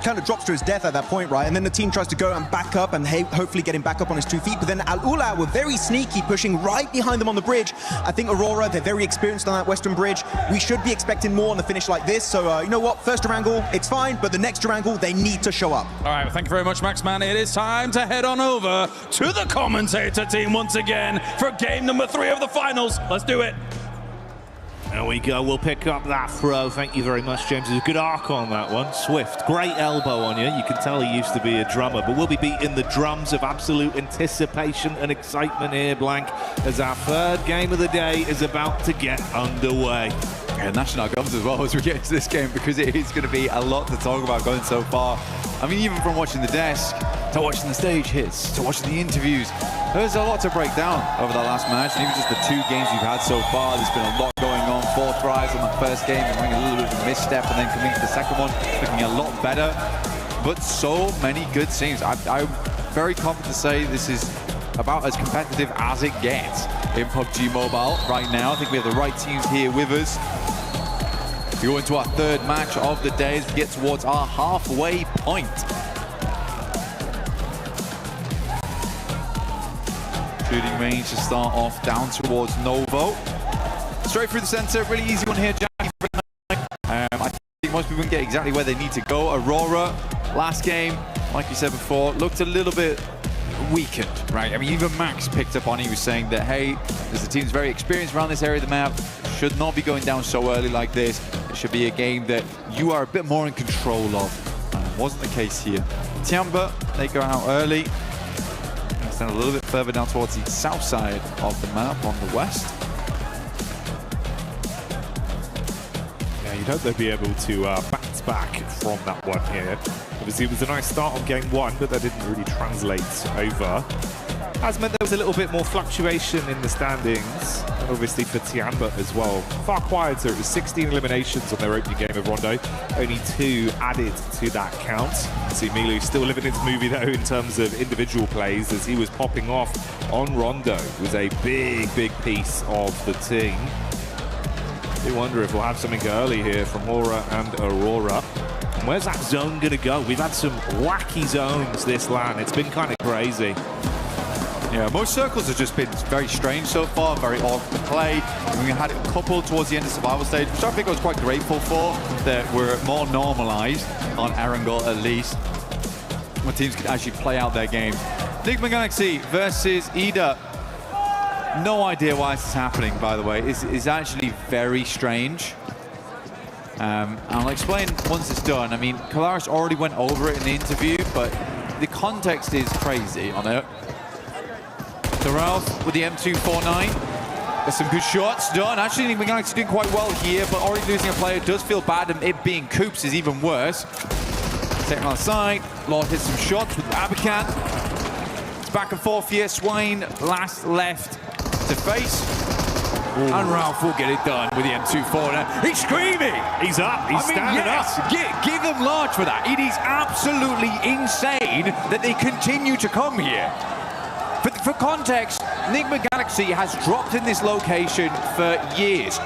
kind of drops to his death at that point, right? And then the team tries to go and back up and hopefully get him back up on his 2 feet. But then Al-Ula were very sneaky, pushing right behind them on the bridge. I think Aurora, they're very experienced on that western bridge. We should be expecting more on the finish like this. So, you know what? First Orangle, it's fine. But the next Orangle, they need to show up. All right, well, thank you very much, Maxman. It is time to head on over to the commentator team once again for game number 3 of the finals. Let's do it. There we go, we'll pick up that throw. Thank you very much, James. There's a good arc on that one. Swift, great elbow on you. You can tell he used to be a drummer, but we'll be beating the drums of absolute anticipation and excitement here, Blank, as our 3rd game of the day is about to get underway. Yeah, national guns as well as we get into this game, because it is going to be a lot to talk about going so far. I mean, even from watching the desk, to watching the stage hits, to watching the interviews, there's a lot to break down over the last match, and even just the 2 games we've had so far, there's been a lot going on. 4 Thrives on the first game, and having a little bit of a misstep, and then coming to the second one, looking a lot better. But so many good scenes. I'm very confident to say this is about as competitive as it gets in PUBG Mobile right now. I think we have the right teams here with us. We go into our third match of the day as we get towards our halfway point. Shooting range to start off down towards Novo. Straight through the center, really easy one here, Jackie. I think most people can get exactly where they need to go. Aurora, last game, like you said before, looked a little bit weakened, right? I mean, even Max picked up on it. He was saying that, hey, as the team's very experienced around this area of the map, should not be going down so early like this. It should be a game that you are a bit more in control of. And it wasn't the case here. Tiamba, they go out early. Extend a little bit further down towards the south side of the map on the west. Yeah, you'd hope they'd be able to bounce back from that one here. Obviously, it was a nice start on game one, but that didn't really translate over. Has meant there was a little bit more fluctuation in the standings, and obviously for Tiamba as well. Far quieter, it was 16 eliminations on their opening game of Rondo, only 2 added to that count. See Milu still living his movie though in terms of individual plays, as he was popping off on Rondo. It was a big piece of the team. I do wonder if we'll have something early here from Aura and Aurora. And where's that zone gonna go? We've had some wacky zones this LAN. It's been kind of crazy. Yeah, most circles have just been very strange so far, very odd to play. We had a couple towards the end of survival stage, which I think I was quite grateful for, that were more normalized on Erangel at least, where teams could actually play out their game. Enigma Galaxy versus Ida. No idea why this is happening, by the way. It's actually very strange. I'll explain once it's done. I mean, Kalaris already went over it in the interview, but the context is crazy on it. So Ralph with the M249. There's some good shots done. Actually, Enigma Galaxy doing quite well here, but already losing a player does feel bad, and it being Coops is even worse. Taking on the side. Lord hits some shots with Abacan. It's back and forth here. Swain last left to face. Ooh. And Ralph will get it done with the M249. He's screaming! He's up, he's standing up. Give them large for that. It is absolutely insane that they continue to come here. For context, Enigma Galaxy has dropped in this location for years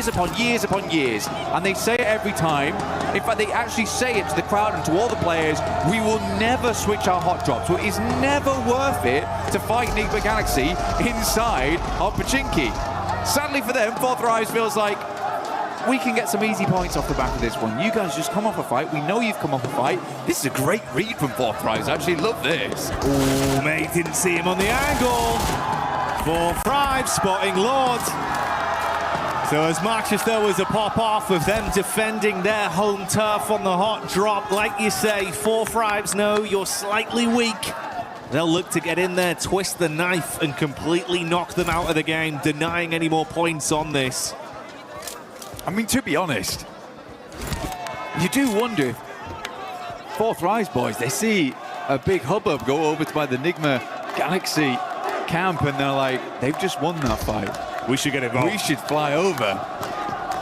upon years upon years, and they say it every time. In fact, they actually say it to the crowd and to all the players, we will never switch our hot drop, so it is never worth it to fight Enigma Galaxy inside of Pachinki. Sadly for them, Fourth Rise feels like we can get some easy points off the back of this one. You guys just come off a fight. We know you've come off a fight. This is a great read from Fourth Rise. I actually love this. Oh, mate, didn't see him on the angle. Fourth Rise spotting Lord. So as much as there was a pop-off of them defending their home turf on the hot drop, like you say, Fourth Rise know you're slightly weak. They'll look to get in there, twist the knife, and completely knock them out of the game, denying any more points on this. I mean, to be honest, you do wonder if Fourth Rise boys, they see a big hubbub go over to by the Enigma Galaxy camp, and they're like, they've just won that fight. We should get involved. We should fly over.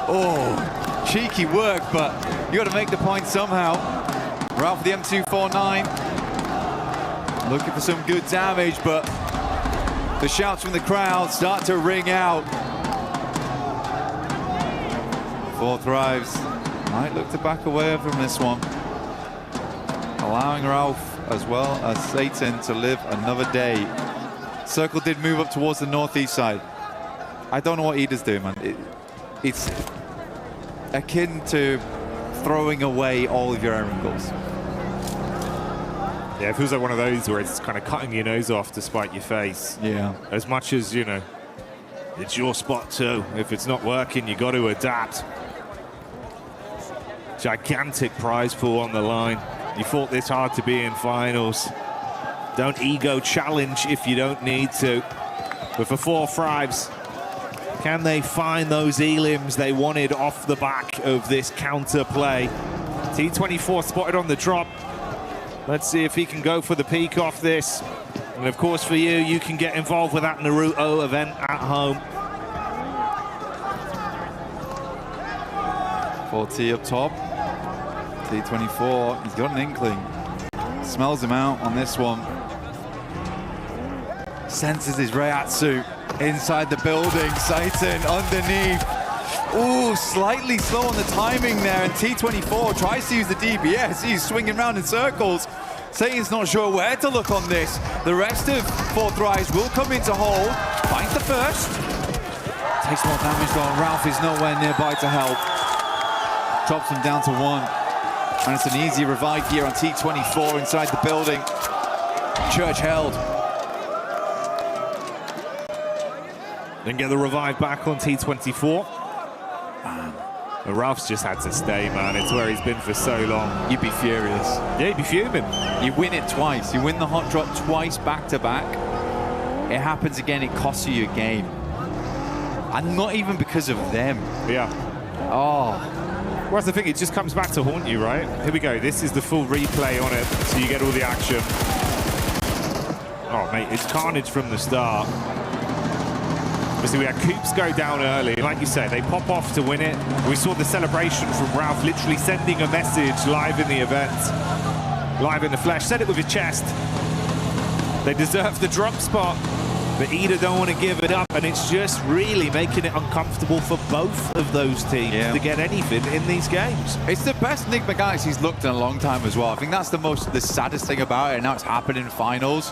Oh, cheeky work, but you got to make the point somehow. Ralph the M249. Looking for some good damage, but the shouts from the crowd start to ring out. Fourth Rise might look to back away from this one, allowing Ralph as well as Satan to live another day. Circle did move up towards the northeast side. I don't know what Ida's doing, man. It's akin to throwing away all of your Erangels. Yeah, it feels like one of those where it's kind of cutting your nose off to spite your face. Yeah. As much as, you know, it's your spot too. If it's not working, you got to adapt. Gigantic prize pool on the line. You fought this hard to be in finals. Don't ego challenge if you don't need to. But for Fourth Rise, can they find those elims they wanted off the back of this counter play? T24 spotted on the drop. Let's see if he can go for the peak off this. And of course for you, you can get involved with that Naruto event at home. 4T up top. T24, he's got an inkling. Smells him out on this one. senses his Reiatsu inside the building. Satan underneath. Ooh, slightly slow on the timing there, and T24 tries to use the DBS. He's swinging around in circles. Satan's not sure where to look on this. The rest of Fourth Rise will come into hold. Finds the first. Takes more damage though, and Ralph is nowhere nearby to help. Drops him down to 1. And it's an easy revive here on T24 inside the building. Church held. Then get the revive back on T24. And Ralph's just had to stay, man. It's where he's been for so long. You'd be furious. Yeah, you'd be fuming. You win it twice. You win the hot drop twice back to back. It happens again, it costs you your game. And not even because of them. Yeah. Oh. Well, that's the thing, it just comes back to haunt you, right? Here we go, this is the full replay on it, so you get all the action. Oh, mate, it's carnage from the start. Obviously, we had Coops go down early. Like you say, they pop off to win it. We saw the celebration from Ralph literally sending a message live in the event. Live in the flesh. Said it with his chest. They deserve the drop spot. But Ida don't want to give it up, and it's just really making it uncomfortable for both of those teams to get anything in these games. It's the best Nick McGalaxy's looked in a long time as well. I think that's the saddest thing about it, and now it's happened in finals.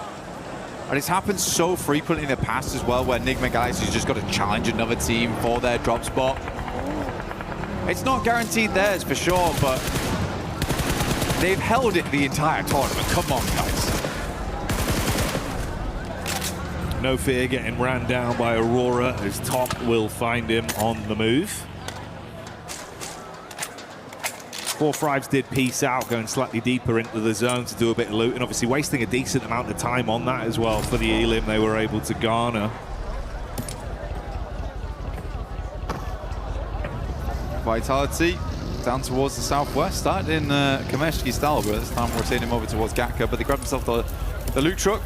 And it's happened so frequently in the past as well, where Nick McGalaxy's just got to challenge another team for their drop spot. It's not guaranteed theirs for sure, but they've held it the entire tournament. Come on, guys. No fear getting ran down by Aurora, as Top will find him on the move. Fourth Rives did peace out, going slightly deeper into the zone to do a bit of loot, and obviously wasting a decent amount of time on that as well for the elim they were able to garner. Vitality down towards the southwest, started in Kameshki style, but this time we're seeing him over towards Gatka, but they grabbed themselves the loot truck.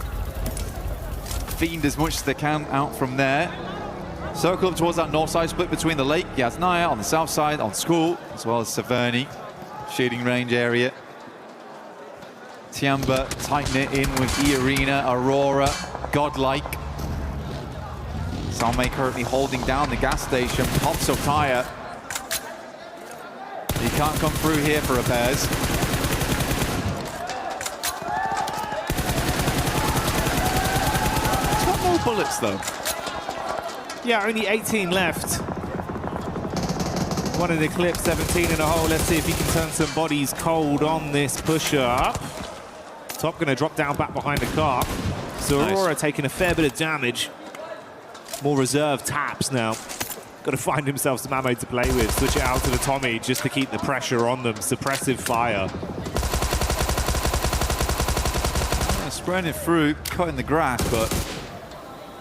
Fiend as much as they can out from there. Circle up towards that north side, split between the lake, Yasnaya on the south side, on School, as well as Severny, shooting range area. Tiamba tighten it in with E-Arena, Aurora, GodLike. Salme currently holding down the gas station, pops up tire. He can't come through here for repairs. No bullets though. Yeah, only 18 left. One in the clip, 17 in a hole. Let's see if he can turn some bodies cold on this push-up. Top going to drop down back behind the car. So Aurora taking a fair bit of damage. More reserve taps now. Got to find himself some ammo to play with. Switch it out to the Tommy just to keep the pressure on them. Suppressive fire. Spraying it through, cutting the grass, but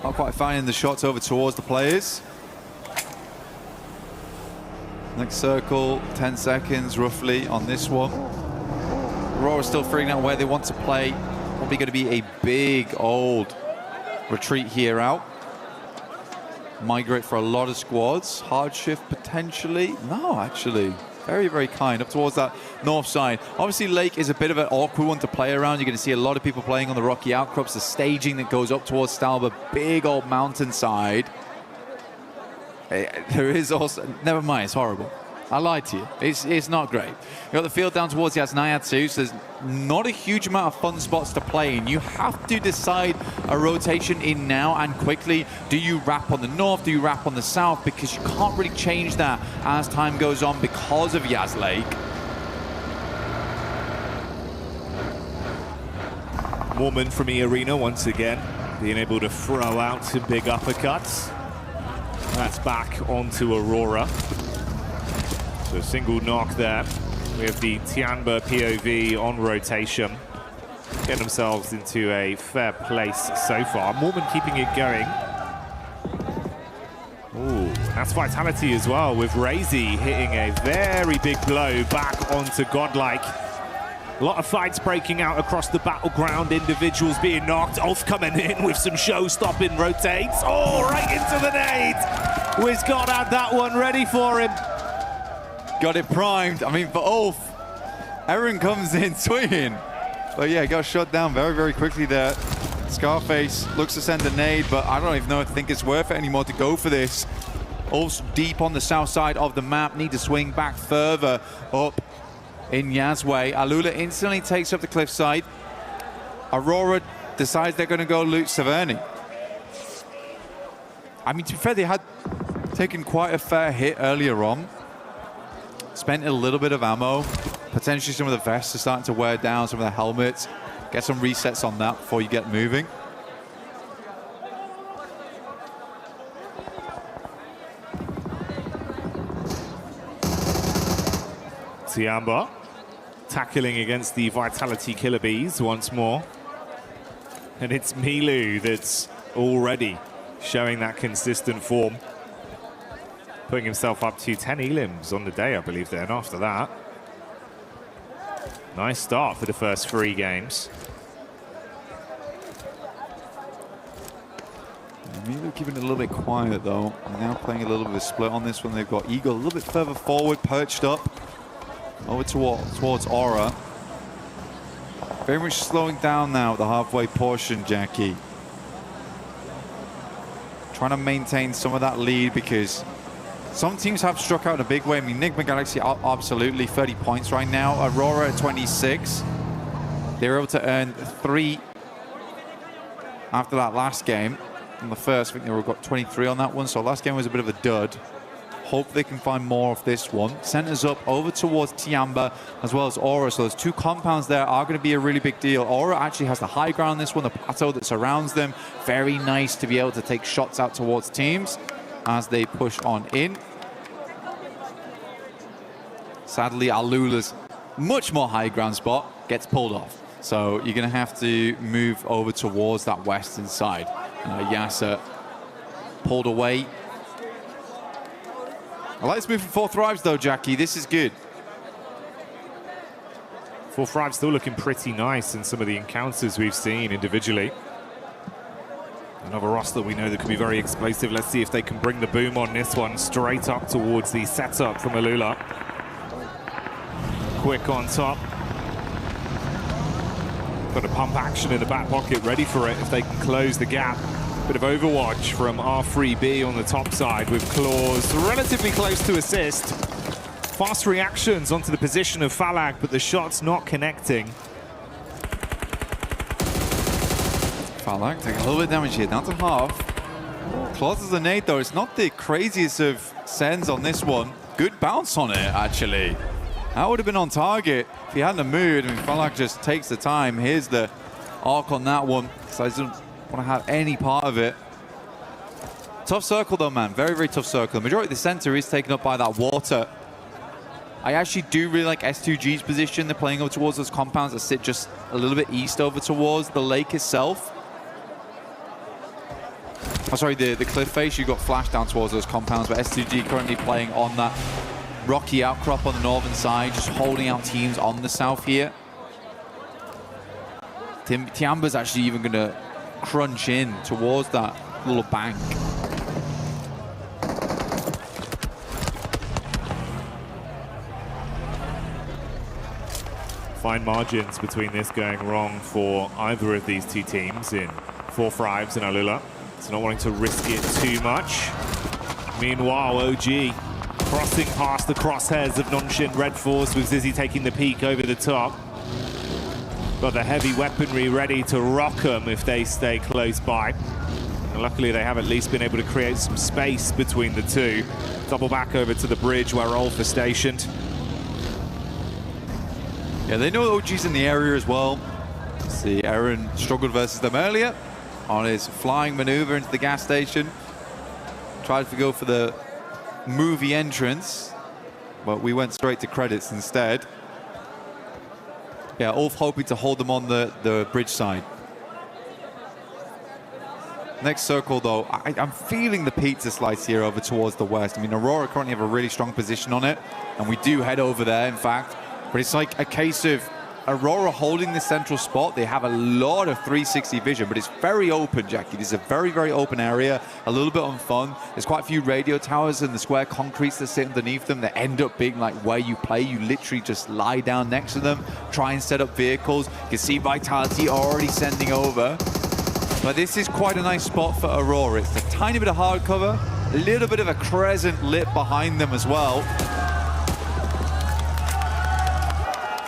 not quite finding the shots over towards the players. Next circle, 10 seconds roughly on this one. Aurora still figuring out where they want to play. Probably going to be a big old retreat here out. Migrate for a lot of squads. Hard shift potentially. No, actually. Very, very kind. Up towards that north side. Obviously, Lake is a bit of an awkward one to play around. You're going to see a lot of people playing on the rocky outcrops. The staging that goes up towards Stalba. Big old mountainside. There is also... Never mind, it's horrible. I lied to you. It's not great. You got the field down towards Yasnaya too, so there's not a huge amount of fun spots to play in. You have to decide a rotation in now and quickly. Do you wrap on the north? Do you wrap on the south? Because you can't really change that as time goes on because of Yas Lake. Mormon from E-Arena once again, being able to throw out some big uppercuts. That's back onto Aurora. So a single knock there. We have the Tianba POV on rotation. Getting themselves into a fair place so far. Mormon keeping it going. Ooh, that's Vitality as well, with Razy hitting a very big blow back onto GodLike. A lot of fights breaking out across the battleground. Individuals being knocked. Ulf coming in with some show-stopping rotates. Oh, right into the nade. WizGod had that one ready for him. Got it primed. I mean, for Ulf, Aaron comes in swinging. But yeah, got shot down very, very quickly there. Scarface looks to send a nade, but I don't even think it's worth it anymore to go for this. Also deep on the south side of the map, need to swing back further up in Yazway. Alula instantly takes up the cliffside. Aurora decides they're going to go loot Severny. I mean, to be fair, they had taken quite a fair hit earlier on. Spent a little bit of ammo. Potentially some of the vests are starting to wear down, some of the helmets. Get some resets on that before you get moving. Tiamba tackling against the Vitality Killer Bees once more. And it's Milu that's already showing that consistent form. Putting himself up to 10 elims on the day, I believe, then after that. Nice start for the first 3 games. Milu keeping it a little bit quiet, though. Now playing a little bit of a split on this one. They've got Eagle a little bit further forward, perched up. Over towards Aura. Very much slowing down now at the halfway portion, Jackie. Trying to maintain some of that lead because some teams have struck out in a big way. I mean, Enigma Galaxy absolutely 30 points right now. Aurora at 26. They were able to earn 3 after that last game. In the first, I think they got 23 on that one. So last game was a bit of a dud. Hope they can find more of this one. Centers up over towards Tiamba as well as Aura. So those 2 compounds there are going to be a really big deal. Aura actually has the high ground on this one, the plateau that surrounds them. Very nice to be able to take shots out towards teams as they push on in. Sadly, Alula's much more high ground spot gets pulled off. So you're going to have to move over towards that western side. Yasser pulled away. I like this move from 4 Thrives though, Jackie. This is good. 4 Thrives still looking pretty nice in some of the encounters we've seen individually. Another roster we know that could be very explosive. Let's see if they can bring the boom on this one straight up towards the setup from Alula. Quick on top. Got a pump action in the back pocket ready for it if they can close the gap. Bit of overwatch from R3B on the top side with Claws relatively close to assist. Fast reactions onto the position of Falag, but the shot's not connecting. Falag taking a little bit of damage here, down to half. Claws as a nade though, it's not the craziest of sends on this one. Good bounce on it, actually. That would have been on target if he hadn't moved. I mean, Falag just takes the time. Here's the arc on that one. So he doesn't want to have any part of it. Tough circle though, man. Very, very tough circle. The majority of the center is taken up by that water. I actually do really like S2G's position. They're playing over towards those compounds that sit just a little bit east over towards the lake itself. Oh, sorry, the cliff face. You got flashed down towards those compounds, but S2G currently playing on that rocky outcrop on the northern side, just holding out teams on the south here. Tiamba's actually even going to crunch in towards that little bank. Fine margins between this going wrong for either of these 2 teams in 4 Thrives and Alula. So not wanting to risk it too much. Meanwhile, OG crossing past the crosshairs of Nonshin Red Force with Zizzy taking the peak over the top. Got the heavy weaponry ready to rock them if they stay close by. And luckily they have at least been able to create some space between the 2. Double back over to the bridge where Rolf is stationed. Yeah, they know OG's in the area as well. See, Aaron struggled versus them earlier on his flying maneuver into the gas station. Tried to go for the movie entrance, but we went straight to credits instead. Yeah, Ulf hoping to hold them on the bridge side. Next circle, though, I'm feeling the pizza slice here over towards the west. I mean, Aurora currently have a really strong position on it, and we do head over there, in fact. But it's like a case of Aurora holding the central spot. They have a lot of 360 vision, but it's very open, Jackie. This is a very, very open area, a little bit unfun. There's quite a few radio towers and the square concretes that sit underneath them that end up being like where you play. You literally just lie down next to them, try and set up vehicles. You can see Vitality already sending over But this is quite a nice spot for Aurora. It's a tiny bit of hard cover, a little bit of a crescent lit behind them as well.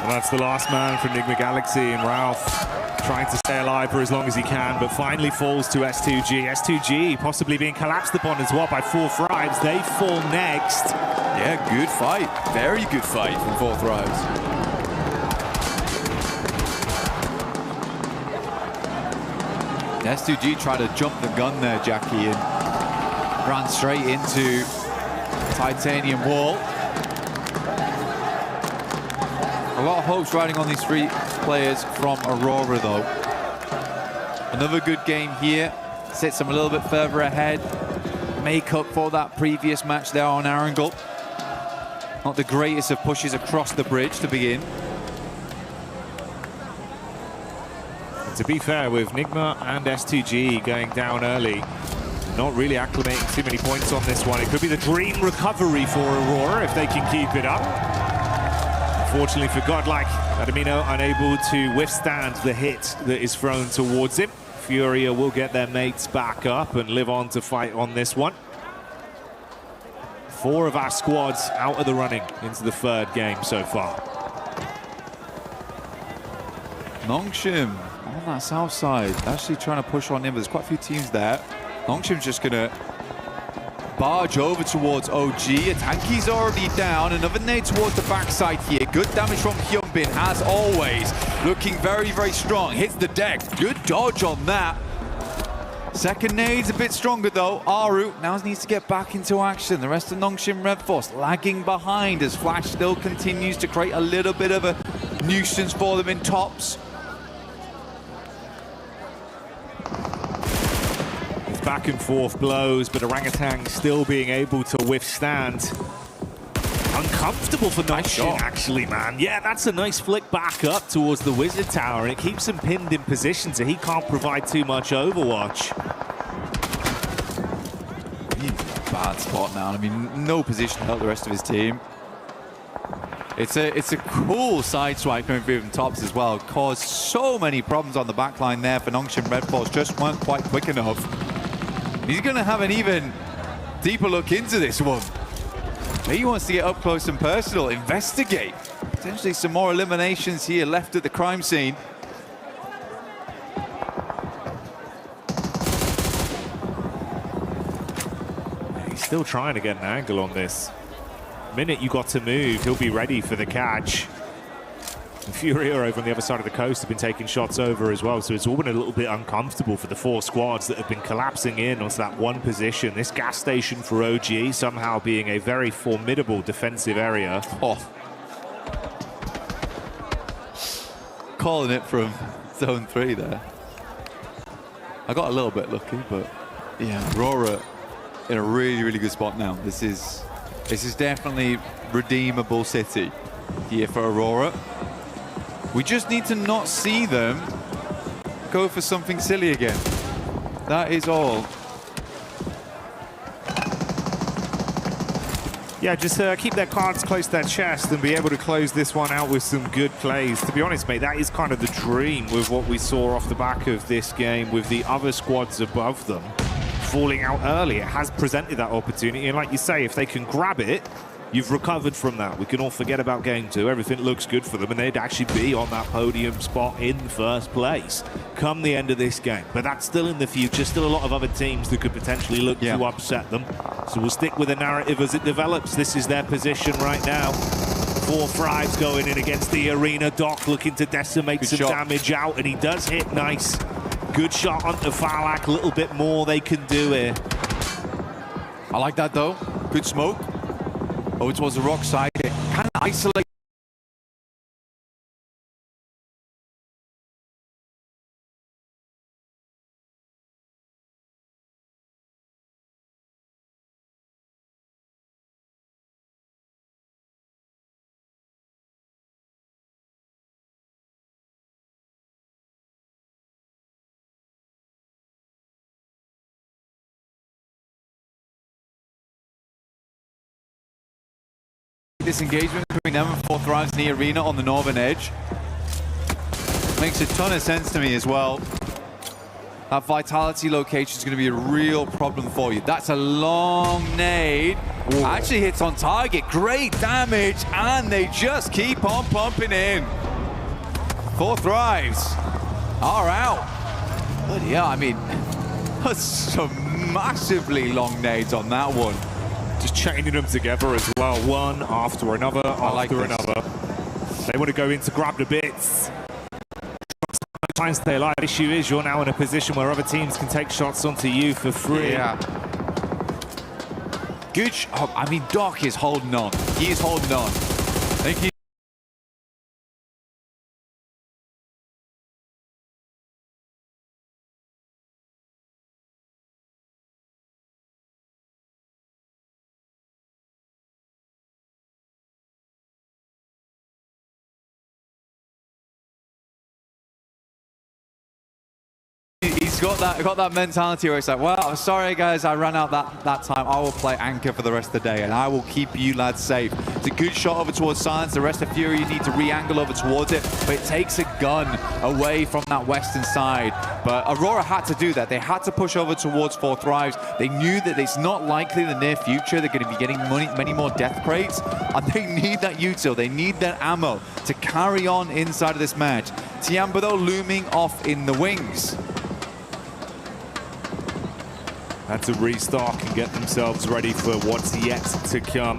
And that's the last man for Enigma Galaxy, and Ralph trying to stay alive for as long as he can, but finally falls to S2G. S2G possibly being collapsed upon as well by 4 Thrives. They fall next. Yeah, good fight. Very good fight from 4 Thrives. S2G tried to jump the gun there, Jackie, and ran straight into titanium wall. A lot of hopes riding on these 3 players from Aurora, though. Another good game here. Sets them a little bit further ahead. Make up for that previous match there on Arangle. Not the greatest of pushes across the bridge to begin. To be fair, with Nigma and S2G going down early, not really acclimating too many points on this one. It could be the dream recovery for Aurora if they can keep it up. Unfortunately for GodLike, Adamino unable to withstand the hit that is thrown towards him. Furia will get their mates back up and live on to fight on this one. 4 of our squads out of the running into the 3rd game so far. Nongshim on that south side, actually trying to push on in, but there's quite a few teams there. Nongshim's just going to barge over towards OG. Tanky's already down. Another nade towards the backside here. Good damage from Hyunbin, as always. Looking very, very strong. Hits the deck. Good dodge on that. Second nade's a bit stronger, though. Aru now needs to get back into action. The rest of Nongshim Red Force lagging behind as Flash still continues to create a little bit of a nuisance for them in tops. Back and forth blows, but Orangutan still being able to withstand. Uncomfortable for Nongshim, actually, man. Yeah, that's a nice flick back up towards the Wizard Tower, and it keeps him pinned in position so he can't provide too much overwatch. Bad spot now. I mean, no position to help the rest of his team. It's a cool side swipe coming through from tops as well. Caused so many problems on the back line there for Nongshim Red Force. Just weren't quite quick enough. He's going to have an even deeper look into this one. He wants to get up close and personal, investigate. Potentially some more eliminations here left at the crime scene. He's still trying to get an angle on this. The minute you got to move, he'll be ready for the catch. And Furia over on the other side of the coast have been taking shots over as well, so it's all been a little bit uncomfortable for the 4 squads that have been collapsing in onto that one position. This gas station for OG somehow being a very formidable defensive area. Oh. Calling it from zone 3 there. I got a little bit lucky, but yeah, Aurora in a really, really good spot now. This is definitely redeemable city here for Aurora. We just need to not see them go for something silly again. That is all. Yeah, just keep their cards close to their chest and be able to close this one out with some good plays. To be honest, mate, that is kind of the dream with what we saw off the back of this game with the other squads above them falling out early. It has presented that opportunity, and like you say, if they can grab it, you've recovered from that. We can all forget about game 2. Everything looks good for them, and they'd actually be on that podium spot in first place come the end of this game. But that's still in the future. Still a lot of other teams that could potentially look to upset them. So we'll stick with the narrative as it develops. This is their position right now. 4 Thrives going in against the arena. Doc looking to decimate some damage out, and he does hit nice. Good shot onto Falak. A little bit more they can do here. I like that, though. Good smoke. Oh, towards the rock side. Kind of isolate. This engagement between them and 4 Thrives in the arena on the northern edge makes a ton of sense to me as well. that Vitality location is going to be a real problem for you. That's a long nade. Ooh. Actually hits on target. Great damage, and they just keep on pumping in. 4 Thrives are out. But yeah, I mean, that's some massively long nades on that one. Just chaining them together as well, one after another, after another. They want to go in to grab the bits. Try and stay alive. The issue is you're now in a position where other teams can take shots onto you for free. Yeah. Good. I mean, Doc is holding on. He is holding on. I think he got that mentality where it's like, well, I'm sorry guys, I ran out that time. I will play anchor for the rest of the day and I will keep you lads safe. It's a good shot over towards Silence. The rest of Fury, you need to re-angle over towards it, but it takes a gun away from that western side. But Aurora had to do that. They had to push over towards 4 Thrives. They knew that it's not likely in the near future they're going to be getting many more death crates, and they need that util. They need that ammo to carry on inside of this match. Tiamba though looming off in the wings. Had to restock and get themselves ready for what's yet to come.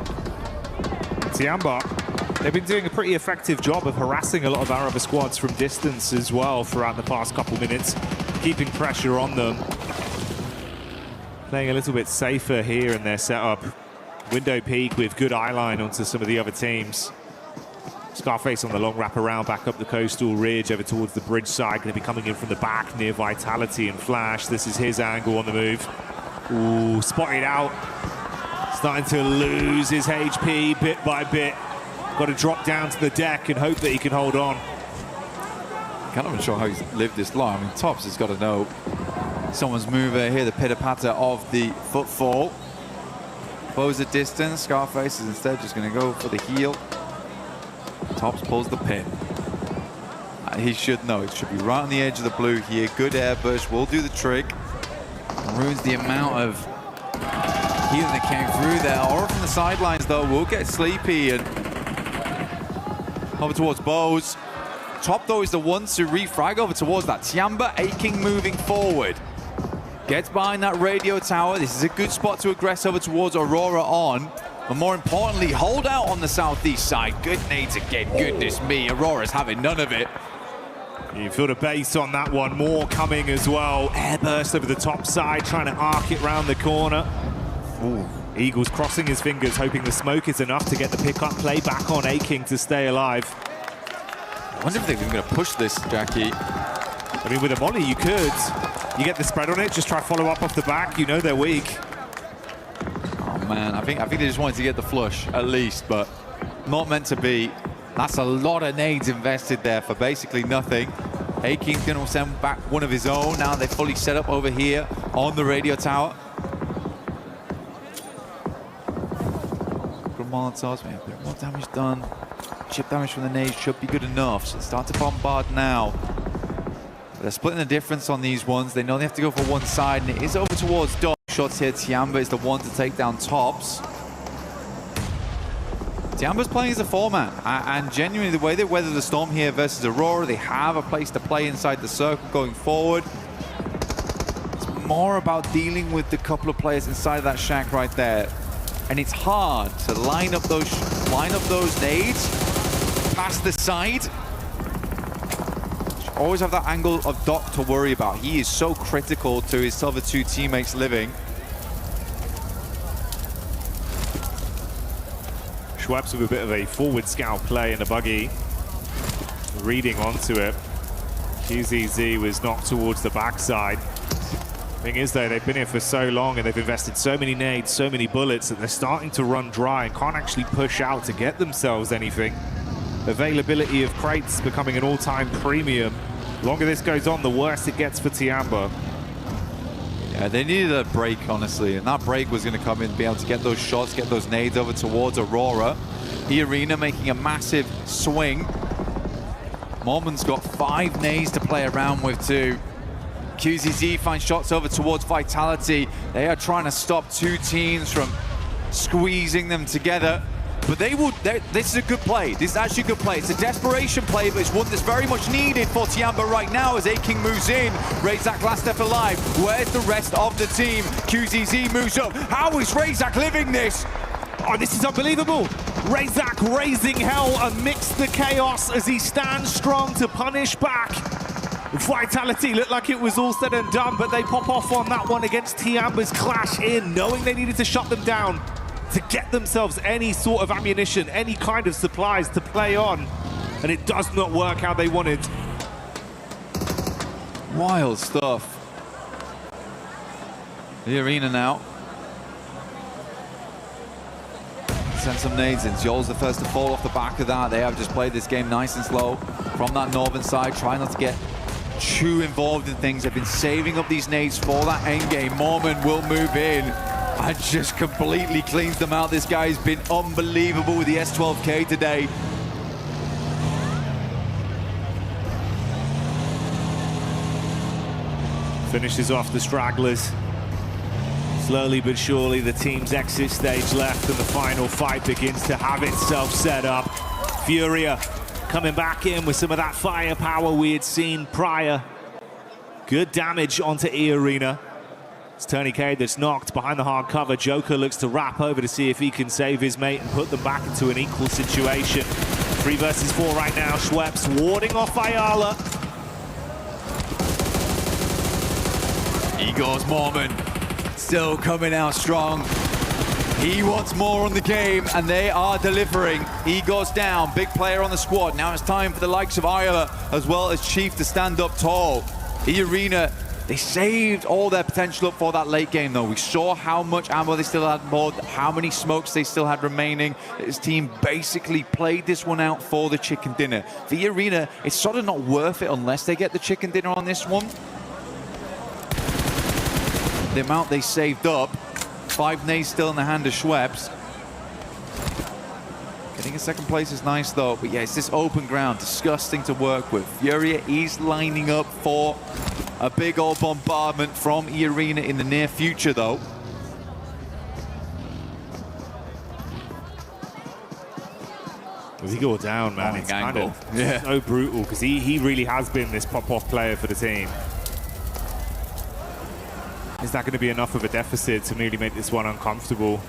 Tiamba, they've been doing a pretty effective job of harassing a lot of our other squads from distance as well throughout the past couple minutes, keeping pressure on them. Playing a little bit safer here in their setup. Window peek with good eye line onto some of the other teams. Scarface on the long wrap around back up the coastal ridge over towards the bridge side, going to be coming in from the back near Vitality and Flash. This is his angle on the move. Ooh, spotted out. Starting to lose his HP bit by bit. Got to drop down to the deck and hope that he can hold on. Kind of unsure how he's lived this long. I mean, Tops has got to know someone's mover here, the pitter-patter of the footfall. Close the distance. Scarface is instead just going to go for the heel. Tops pulls the pin. He should know. It should be right on the edge of the blue here. Good airburst will do the trick. Ruins the amount of healing that came through there. Aura from the sidelines, though, will get sleepy and over towards Bose. Top, though, is the one to refrag over towards that. Tiamba aching moving forward. Gets behind that radio tower. This is a good spot to aggress over towards Aurora on. But more importantly, hold out on the southeast side. Good nades again. Goodness me, Aurora's having none of it. You feel the base on that one. More coming as well. Airburst over the top side, trying to arc it round the corner. Ooh. Eagles crossing his fingers, hoping the smoke is enough to get the pick-up play back on Aching to stay alive. I wonder if they're going to push this, Jackie. I mean, with a molly, you could. You get the spread on it, just try follow up off the back. You know they're weak. Oh, man. I think they just wanted to get the flush, at least, but not meant to be. That's a lot of nades invested there for basically nothing. Aking's going to send back one of his own. Now they're fully set up over here on the radio tower. Good Molotovs, maybe a bit more damage done. Chip damage from the nades should be good enough. So start to bombard now. But they're splitting the difference on these ones. They know they have to go for one side, and it is over towards Doc. Shots here. Tiamba is the one to take down Tops. Tiamba's playing as a 4-man, and genuinely the way they weather the storm here versus Aurora, they have a place to play inside the circle going forward. It's more about dealing with the couple of players inside of that shack right there, and it's hard to line up those nades past the side. Always have that angle of Doc to worry about. He is so critical to his other two teammates living. Schweppes with a bit of a forward scout play in the buggy, reading onto it. QZZ was knocked towards the backside. Thing is, though, they've been here for so long and they've invested so many nades, so many bullets, that they're starting to run dry and can't actually push out to get themselves anything. Availability of crates becoming an all-time premium. The longer this goes on, the worse it gets for Tiamba. Yeah, they needed a break, honestly, and that break was going to come in, be able to get those shots, get those nades over towards Aurora. The arena making a massive swing. Mormon's got 5 nades to play around with too. QZZ finds shots over towards Vitality. They are trying to stop two teams from squeezing them together. But this is a good play. This is actually a good play. It's a desperation play, but it's one that's very much needed for Tiamba right now as A-King moves in. rahe last step alive. Where's the rest of the team? QZZ moves up. How is rahe living this? Oh, this is unbelievable. rahe raising hell amidst the chaos as he stands strong to punish back. Vitality looked like it was all said and done, but they pop off on that one against Tiamba's clash in, knowing they needed to shut them down to get themselves any sort of ammunition, any kind of supplies to play on. And it does not work how they wanted. Wild stuff. The arena now. Send some nades in. Yol's the first to fall off the back of that. They have just played this game nice and slow from that northern side, trying not to get too involved in things. They've been saving up these nades for that endgame. Mormon will move in and just completely cleans them out. This guy's been unbelievable with the S12K today. Finishes off the stragglers. Slowly but surely, the team's exit stage left and the final fight begins to have itself set up. Furia coming back in with some of that firepower we had seen prior. Good damage onto E-Arena. It's Tony Cade that's knocked behind the hard cover. Joker looks to wrap over to see if he can save his mate and put them back into an equal situation. 3 versus 4 right now. Schweppes warding off Ayala. Igor's Mormon still coming out strong. He wants more on the game, and they are delivering. Igor's down, big player on the squad. Now it's time for the likes of Ayala as well as Chief to stand up tall. E-Arena, they saved all their potential up for that late game, though. We saw how much ammo they still had, more, how many smokes they still had remaining. This team basically played this one out for the chicken dinner. For E-Arena, it's sort of not worth it unless they get the chicken dinner on this one. The amount they saved up, 5 nades still in the hand of Schweppes. Getting a second place is nice though, but yeah, it's this open ground, disgusting to work with. Furia is lining up for a big old bombardment from E-Arena in the near future though. As he go down, man, it's kind of so brutal because he really has been this pop-off player for the team. Is that going to be enough of a deficit to really make this one uncomfortable?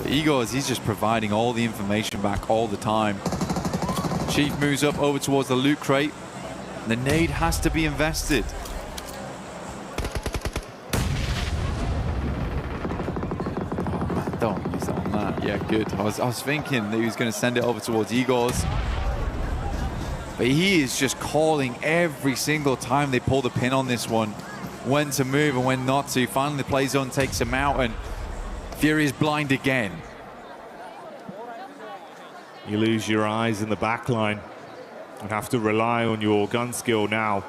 Igor, he's just providing all the information back all the time. Chief moves up over towards the loot crate. The nade has to be invested. Oh man, don't use it on that. Yeah, good. I was thinking that he was going to send it over towards Igor's. But he is just calling every single time they pull the pin on this one, when to move and when not to. Finally, the play zone takes him out, and Fury is blind again. You lose your eyes in the back line and have to rely on your gun skill now.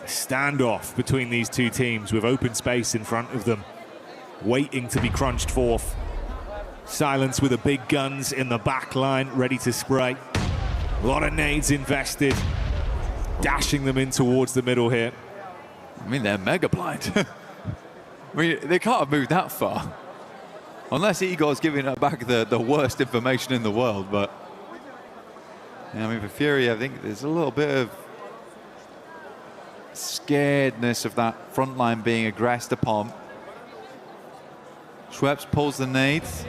A standoff between these two teams with open space in front of them, waiting to be crunched forth. Silence with the big guns in the back line, ready to spray. A lot of nades invested, dashing them in towards the middle here. I mean, they're mega blind. I mean, they can't have moved that far. Unless Igor's giving back the worst information in the world, but... Yeah, I mean, for Fury, I think there's a little bit of scaredness of that front line being aggressed upon. Schweppes pulls the nades.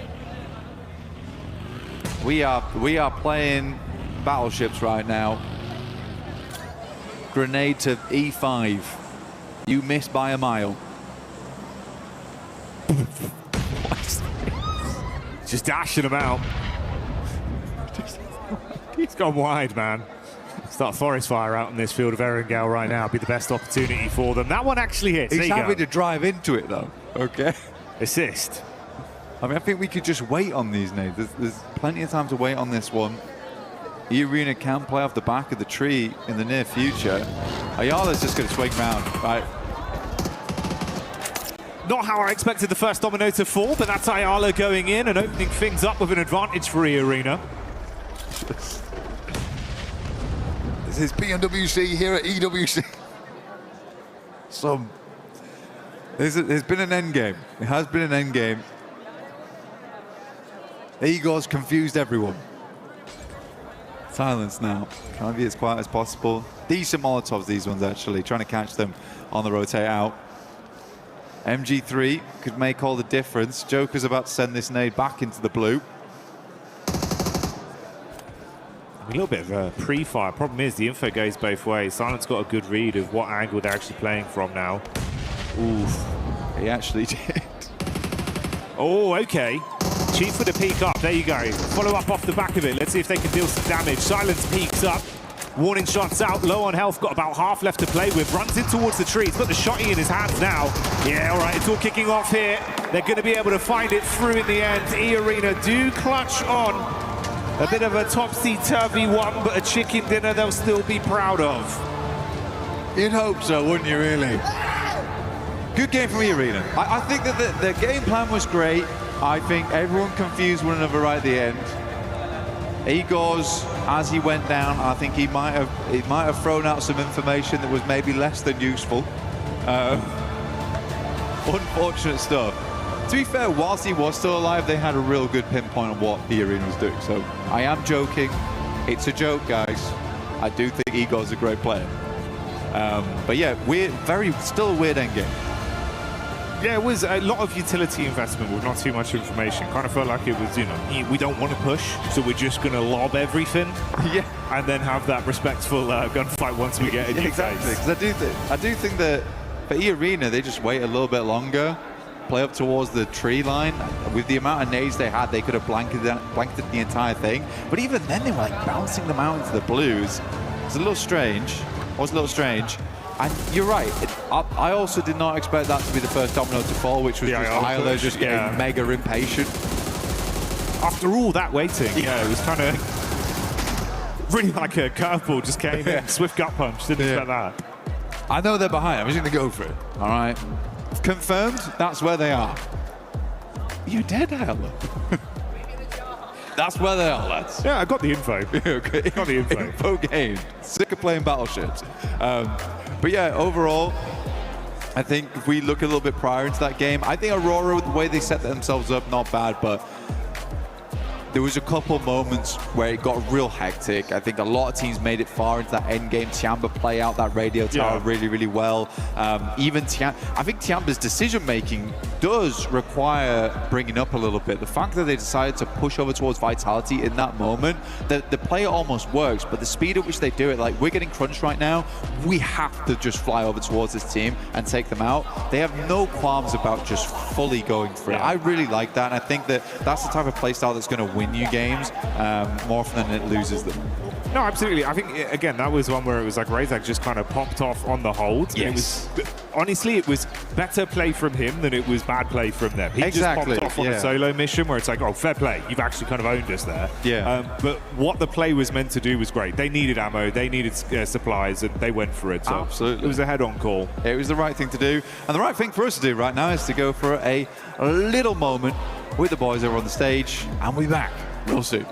We are playing battleships right now. Grenade to E5. You missed by a mile. Just dashing them out. He's gone wide, man. Start a forest fire out in this field of Erangel right now. Be the best opportunity for them. That one actually hits. He's having to drive into it though. Okay. Assist. I mean, I think we could just wait on these nades. There's plenty of time to wait on this one. E-Arena can play off the back of the tree in the near future. Ayala's just going to swing round, right? Not how I expected the first domino to fall, but that's Ayala going in and opening things up with an advantage for E-Arena. delicious. This is PMWC here at EWC. There's been an end game. It has been an end game. Igor's confused everyone. Silence now. Trying to be as quiet as possible. Decent Molotovs, these ones actually. Trying to catch them on the rotate out. MG3 could make all the difference. Joker's about to send this nade back into the blue. A little bit of a pre-fire. Problem is, the info goes both ways. Silent's got a good read of what angle they're actually playing from now. Oof. He actually did. Oh, okay. Chief with a peek up. There you go. Follow up off the back of it. Let's see if they can deal some damage. Silence peeks up. Warning shots out. Low on health. Got about half left to play with. Runs in towards the trees. Got the shotty in his hands now. Yeah, all right. It's all kicking off here. They're going to be able to find it through in the end. E-Arena do clutch on. A bit of a topsy-turvy one, but a chicken dinner they'll still be proud of. You'd hope so, wouldn't you, really? Good game from E-Arena. I think that the game plan was great. I think everyone confused one another right at the end. Igor's, as he went down, I think he might have thrown out some information that was maybe less than useful. Unfortunate stuff. To be fair, whilst he was still alive, they had a real good pinpoint on what E-Arena was doing. So I am joking. It's a joke, guys. I do think Igor's a great player. But yeah, still a weird end game. Yeah, it was a lot of utility investment with not too much information. Kind of felt like it was, you know, we don't want to push, so we're just going to lob everything. Yeah. And then have that respectful gunfight once we get in your Exactly, face. because I do think that for E-Arena, they just wait a little bit longer, play up towards the tree line. With the amount of nades they had, they could have blanketed the entire thing. But even then, they were like bouncing them out into the blues. It's a little strange. It was a little strange. And you're right. I also did not expect that to be the first domino to fall, which was just Isla just getting mega impatient. After all that waiting, yeah, it was kind of really like a curveball just came in. Swift gut punch. Didn't expect that. I know they're behind. I'm just going to go for it. All right. Confirmed, that's where they are. You're dead, Isla. That's where they are, lads. Yeah, I got the info. Okay. Got the info. Info gained. Sick of playing battleships. But yeah, overall, I think if we look a little bit prior into that game, I think Aurora, the way they set themselves up, not bad, but there was a couple moments where it got real hectic. I think a lot of teams made it far into that end game. Tiamba play out that radio tower really, really well. Even I think Tiamba's decision-making does require bringing up a little bit. The fact that they decided to push over towards Vitality in that moment, the play almost works, but the speed at which they do it, like we're getting crunched right now, we have to just fly over towards this team and take them out. They have no qualms about just fully going for it. I really like that, and I think that that's the type of playstyle that's going to win you games more often than it loses them. No, absolutely. I think, again, that was one where it was like Razak just kind of popped off on the hold. Yes. It was, honestly, it was better play from him than it was bad play from them. He just popped off on a solo mission where it's like, oh, fair play. You've actually kind of owned us there. Yeah. But what the play was meant to do was great. They needed ammo, they needed supplies, and they went for it. So absolutely. It was a head-on call. It was the right thing to do. And the right thing for us to do right now is to go for a little moment with the boys over on the stage, and we'll be back real soon.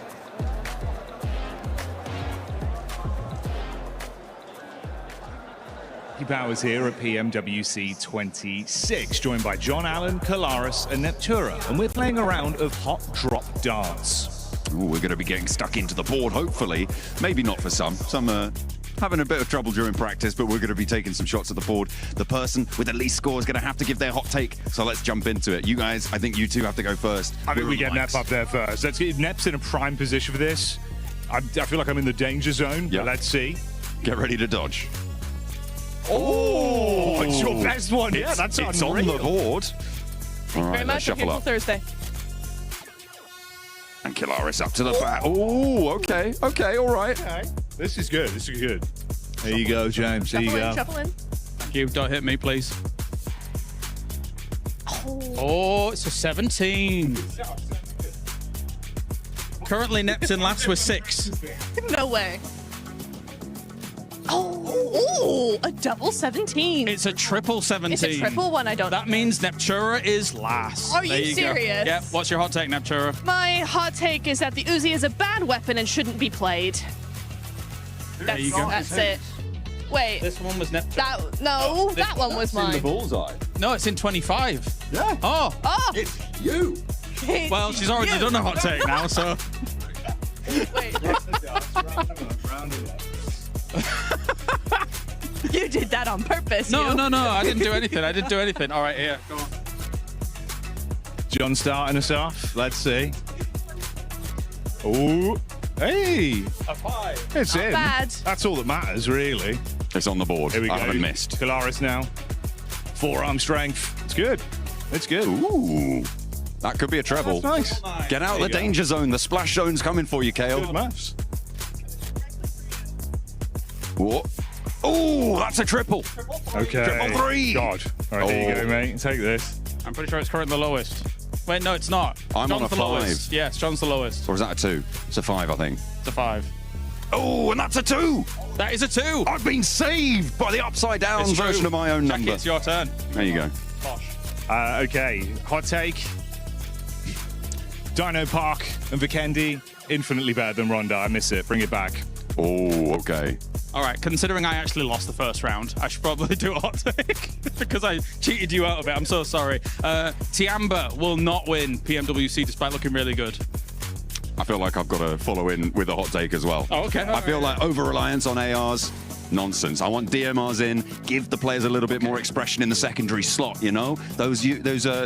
Bowers here at PMWC 26, joined by John Allen, Kalaris and Neptura, and we're playing a round of Hot Drop Darts. Ooh, we're going to be getting stuck into the board, hopefully. Maybe not for some. Some are having a bit of trouble during practice, but we're going to be taking some shots at the board. The person with the least score is going to have to give their hot take, so let's jump into it. You guys, I think you two have to go first. I think we get Nep up there first. Let's get Nep's in a prime position for this. I feel like I'm in the danger zone, but let's see. Get ready to dodge. Oh, it's your best one. Yeah, that's it's on the board. Thank you very much. I'm here till Thursday. And Kalaris up to the bat. Oh, okay, all right. Okay. This is good. This is good. There you go, James. There you go. Shuffle in. Thank you. Don't hit me, please. Oh, it's a 17. Currently, Nep's in last with 6. No way. Oh. Ooh, a double 17. It's a triple 17. It's a triple one, I don't know. That means Neptura is last. Are There you go. serious? Yep. What's your hot take, Neptura? My hot take is that the Uzi is a bad weapon and shouldn't be played. There you go. That's it. Wait. This one was Neptura. That one was mine. bullseye. No, it's in 25. Yeah. Oh. It's you. Well, she's already done a hot take now, so. Wait. You did that on purpose. No, you. no, I didn't do anything. I didn't do anything. All right, here. Go on. John starting us off. Let's see. Oh, hey. A 5. It's Not in. bad. That's all that matters, really. It's on the board. Here we go. I haven't missed. Khilaris now. Forearm strength. It's good. It's good. Ooh. That could be a treble. That's nice. Get out There of the you go. danger zone. The splash zone's coming for you, Kale. Good maths. What? Oh, that's a triple. Okay. Triple 3. God. All right, there you go, mate. Take this. I'm pretty sure it's currently the lowest. Wait, no, it's not. I'm John's on a the 5. lowest. Yes, John's the lowest. Or is that a 2? It's a 5, I think. It's a 5. Oh, and that's a 2. That is a 2. I've been saved by the upside down It's true. version of my own Jackie, number. it's your turn. There you go. Okay. Hot take. Dino Park and Vikendi, infinitely better than Ronda. I miss it. Bring it back. Oh, okay. All right, considering I actually lost the first round, I should probably do a hot take because I cheated you out of it. I'm so sorry. Tiamba will not win PMWC despite looking really good. I feel like I've got to follow in with a hot take as well. Oh, okay. I feel like over-reliance on ARs, nonsense. I want DMRs in, give the players a little bit more expression in the secondary slot, you know? Those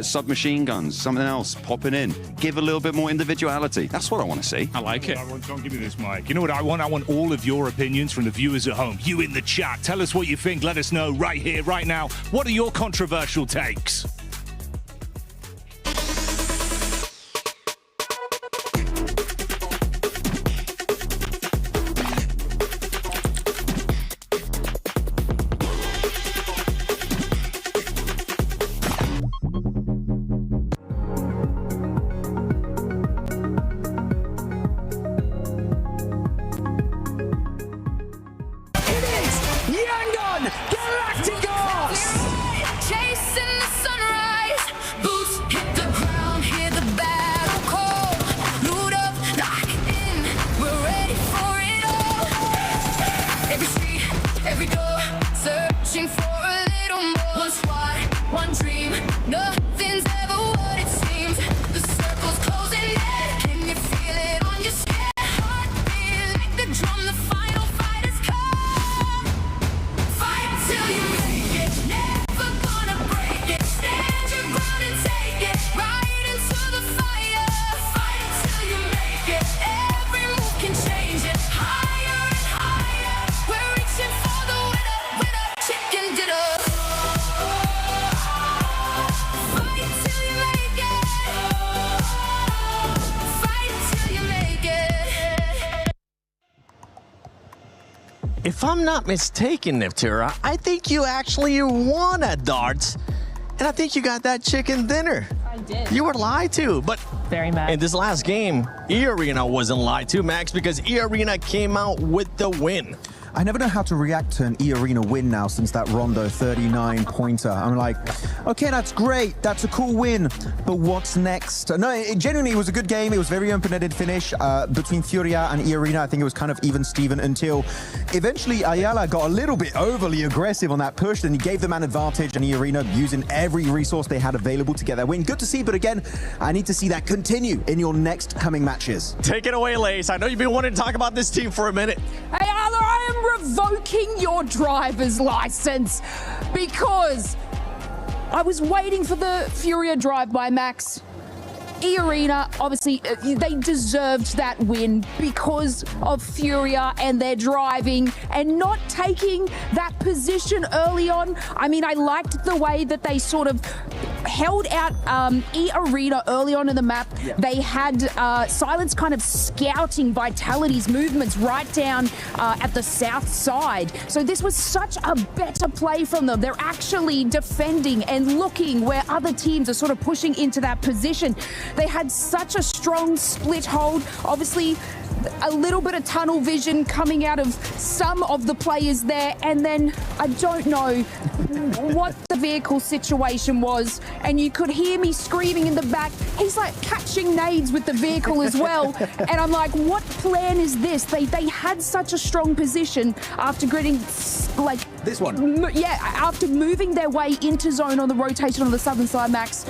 submachine guns, something else popping in. Give a little bit more individuality. That's what I want to see. I like it. Don't give me this mic. You know what I want? I want all of your opinions from the viewers at home. You in the chat. Tell us what you think. Let us know right here, right now. What are your controversial takes? Chasing the sunrise, boots hit the ground, hear the battle call. Loot up, lock in, we're ready for it all. Every street, every door, searching for a little more. One squad, one dream, nothing's ever what it seems. The circle's closing in, can you feel it on your skin? Heartbeat like the drum, the final fight has come. Fight till you make it, never gonna break it. Stand your ground and take it, right into the fire. Fight till you make it, every move can change it. Higher and higher, we're reaching for the winner, winner, chicken dinner. Fight till you make it, fight till you make it. If I'm not mistaken, Neptura, I think you actually won at darts. And I think you got that chicken dinner. I did. You were lied to, but Very mad. in this last game, E-Arena wasn't lied to, Max, because E-Arena came out with the win. I never know how to react to an E-Arena win now since that Rondo 39-pointer. I'm like, okay, that's great. That's a cool win. But what's next? No, it genuinely was a good game. It was very open-ended finish between Furia and E-Arena. I think it was kind of even-Steven until eventually Ayala got a little bit overly aggressive on that push. Then he gave the man advantage, and E-Arena using every resource they had available to get that win. Good to see, but again, I need to see that continue in your next coming matches. Take it away, Lace. I know you've been wanting to talk about this team for a minute. Hey, Arthur, I am revoking your driver's license because I was waiting for the Furia drive by Max. E-Arena, obviously, they deserved that win because of Furia and their driving and not taking that position early on. I mean, I liked the way that they sort of held out E-Arena early on in the map. Yeah. They had Silence kind of scouting Vitality's movements right down at the south side. So this was such a better play from them. They're actually defending and looking where other teams are sort of pushing into that position. They had such a strong split hold. Obviously, a little bit of tunnel vision coming out of some of the players there, and then I don't know what the vehicle situation was, and you could hear me screaming in the back, he's like catching nades with the vehicle as well, and I'm like, what plan is this? They had such a strong position after getting like this one. After moving their way into zone on the rotation on the southern side, Max.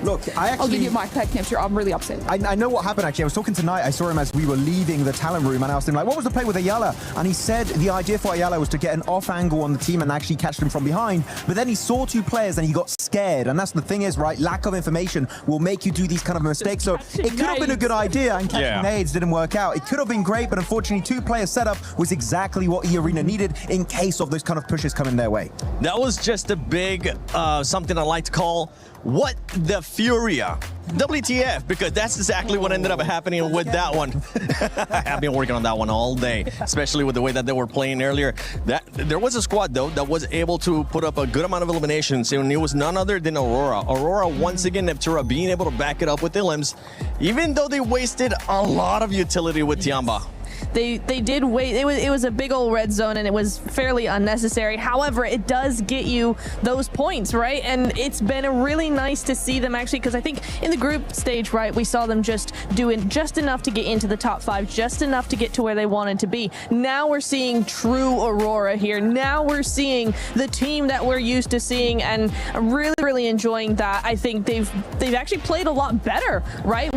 Look, I'll give you my mic back, Neptune. I'm really upset. I know what happened, actually. I was talking tonight. I saw him as we were leaving the talent room, and I asked him, like, what was the play with Ayala? And he said the idea for Ayala was to get an off angle on the team and actually catch them from behind. But then he saw two players and he got scared. And that's the thing is, right, lack of information will make you do these kind of mistakes. So it could have been a good idea, and catching nades didn't work out. It could have been great, but unfortunately, two-player setup was exactly what E-Arena needed in case of those kind of pushes coming their way. That was just a big, something I like to call, what the Furia. WTF, because that's exactly what ended up happening with that one. I've been working on that one all day, especially with the way that they were playing earlier. There was a squad, though, that was able to put up a good amount of eliminations, and it was none other than Aurora. Aurora, once again, Neptura being able to back it up with the limbs, even though they wasted a lot of utility with Tiamba. They did wait. It was a big old red zone, and it was fairly unnecessary. However, it does get you those points, right? And it's been really nice to see them actually, because I think in the group stage, right, we saw them just doing just enough to get into the top 5, just enough to get to where they wanted to be. Now we're seeing true Aurora here. Now we're seeing the team that we're used to seeing, and I'm really enjoying that. I think they've actually played a lot better, right?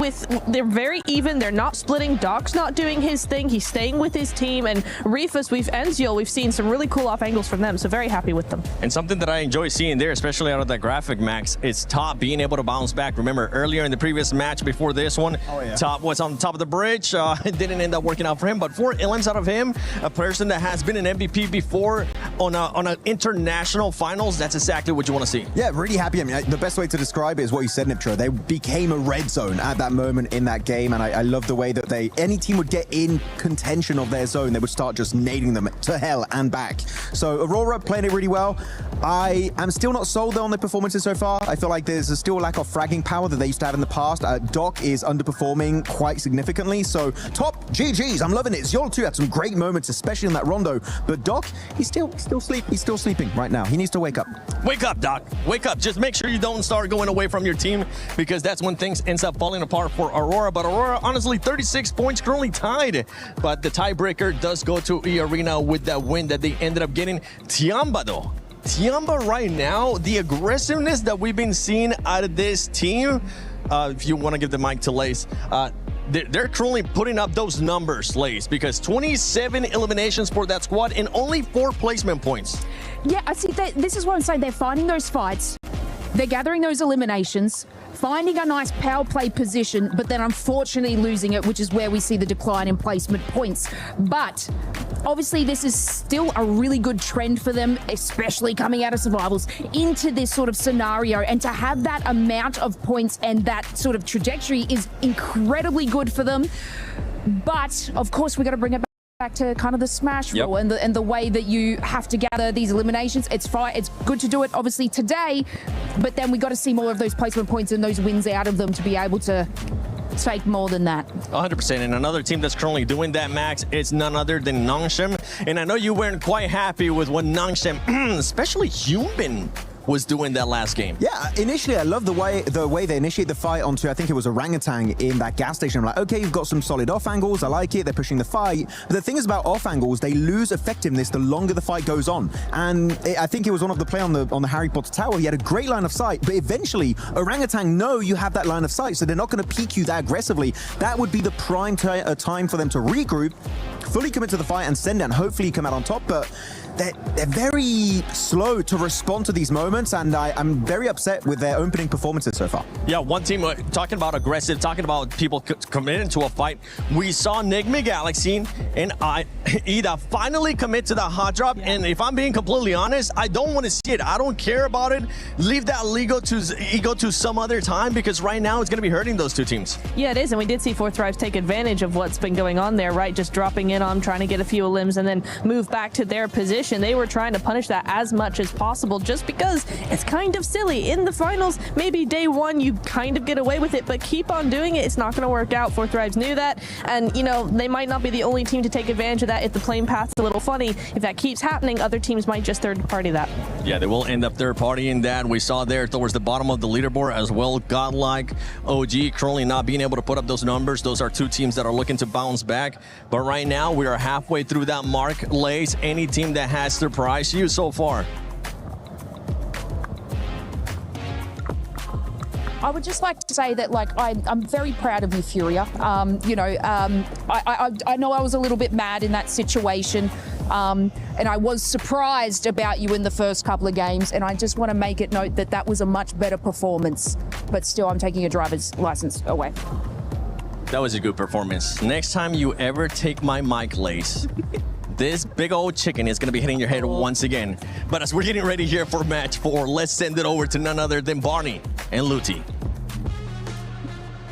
They're very even. They're not splitting. Doc's not doing his thing. He's staying with his team, and Rifus, we've seen some really cool off angles from them, so very happy with them. And something that I enjoy seeing there, especially out of that graphic, Max, is Top being able to bounce back. Remember, earlier in the previous match before this one, Top was on top of the bridge. It didn't end up working out for him, but 4 LMs out of him, a person that has been an MVP before on an international finals, that's exactly what you want to see. Yeah, really happy. I mean, the best way to describe it is what you said, Niptra. They became a red zone at that moment in that game, and I love the way that any team would get in contention of their zone, they would start just nading them to hell and back. So Aurora playing it really well. I am still not sold though on their performances so far. I feel like there's still a lack of fragging power that they used to have in the past. Doc is underperforming quite significantly. So Top, GG's, I'm loving it. Zol too had some great moments, especially in that rondo. But Doc, he's still sleeping right now. He needs to wake up. Wake up, Doc. Wake up. Just make sure you don't start going away from your team, because that's when things ends up falling apart for Aurora. But Aurora, honestly, 36 points, currently tied. But the tiebreaker does go to E-Arena with that win that they ended up getting. Tiamba, though. Tiamba right now, the aggressiveness that we've been seeing out of this team, if you want to give the mic to Lace, they're currently putting up those numbers, Lace, because 27 eliminations for that squad and only 4 placement points. Yeah, I see that. This is what I'm saying. They're finding those fights. They're gathering those eliminations, finding a nice power play position, but then unfortunately losing it, which is where we see the decline in placement points. But obviously this is still a really good trend for them, especially coming out of survivals into this sort of scenario, and to have that amount of points and that sort of trajectory is incredibly good for them. But of course, we got to bring it back to kind of the smash rule and the way that you have to gather these eliminations. It's fine. It's good to do it obviously today, but then we got to see more of those placement points and those wins out of them to be able to take more than that. 100%. And another team that's currently doing that, Max, is none other than Nongshim. And I know you weren't quite happy with what Nongshim, especially Human, was doing that last game. Yeah, initially I love the way they initiate the fight onto, I think it was Orangutan in that gas station. I'm like, okay, you've got some solid off angles, I like it, they're pushing the fight. But the thing is about off angles, they lose effectiveness the longer the fight goes on. And I think it was one of the play on the Harry Potter tower, he had a great line of sight, but eventually Orangutan know you have that line of sight, so they're not going to peek you that aggressively. That would be the prime time for them to regroup, fully commit to the fight and send it, and hopefully come out on top. But they're very slow to respond to these moments, and I'm very upset with their opening performances so far. Yeah, one team talking about aggressive, talking about people committing to a fight. We saw Nigma Galaxy and Ida finally commit to the hot drop, and if I'm being completely honest, I don't want to see it. I don't care about it. Leave that ego to some other time, because right now it's going to be hurting those two teams. Yeah, it is, and we did see Fourth Thrives take advantage of what's been going on there, right? Just dropping in on, trying to get a few limbs and then move back to their position. tradition. They were trying to punish that as much as possible just because it's kind of silly. In the finals, maybe day one you kind of get away with it, but keep on doing it. It's not going to work out. Fourth Thrives knew that, and you know, they might not be the only team to take advantage of that if the playing path's a little funny. If that keeps happening, other teams might just third party that. Yeah, they will end up third partying that. We saw there towards the bottom of the leaderboard as well. Godlike, OG currently not being able to put up those numbers. Those are two teams that are looking to bounce back. But right now, we are halfway through that mark. Lace, any team that has surprised you so far? I would just like to say that, like, I'm very proud of you, Furia. I know I was a little bit mad in that situation, and I was surprised about you in the first couple of games, and I just want to make it note that that was a much better performance. But still, I'm taking a driver's license away. That was a good performance. Next time you ever take my mic, Lace, this big old chicken is going to be hitting your head once again. But as we're getting ready here for match 4, let's send it over to none other than Barney and Luti.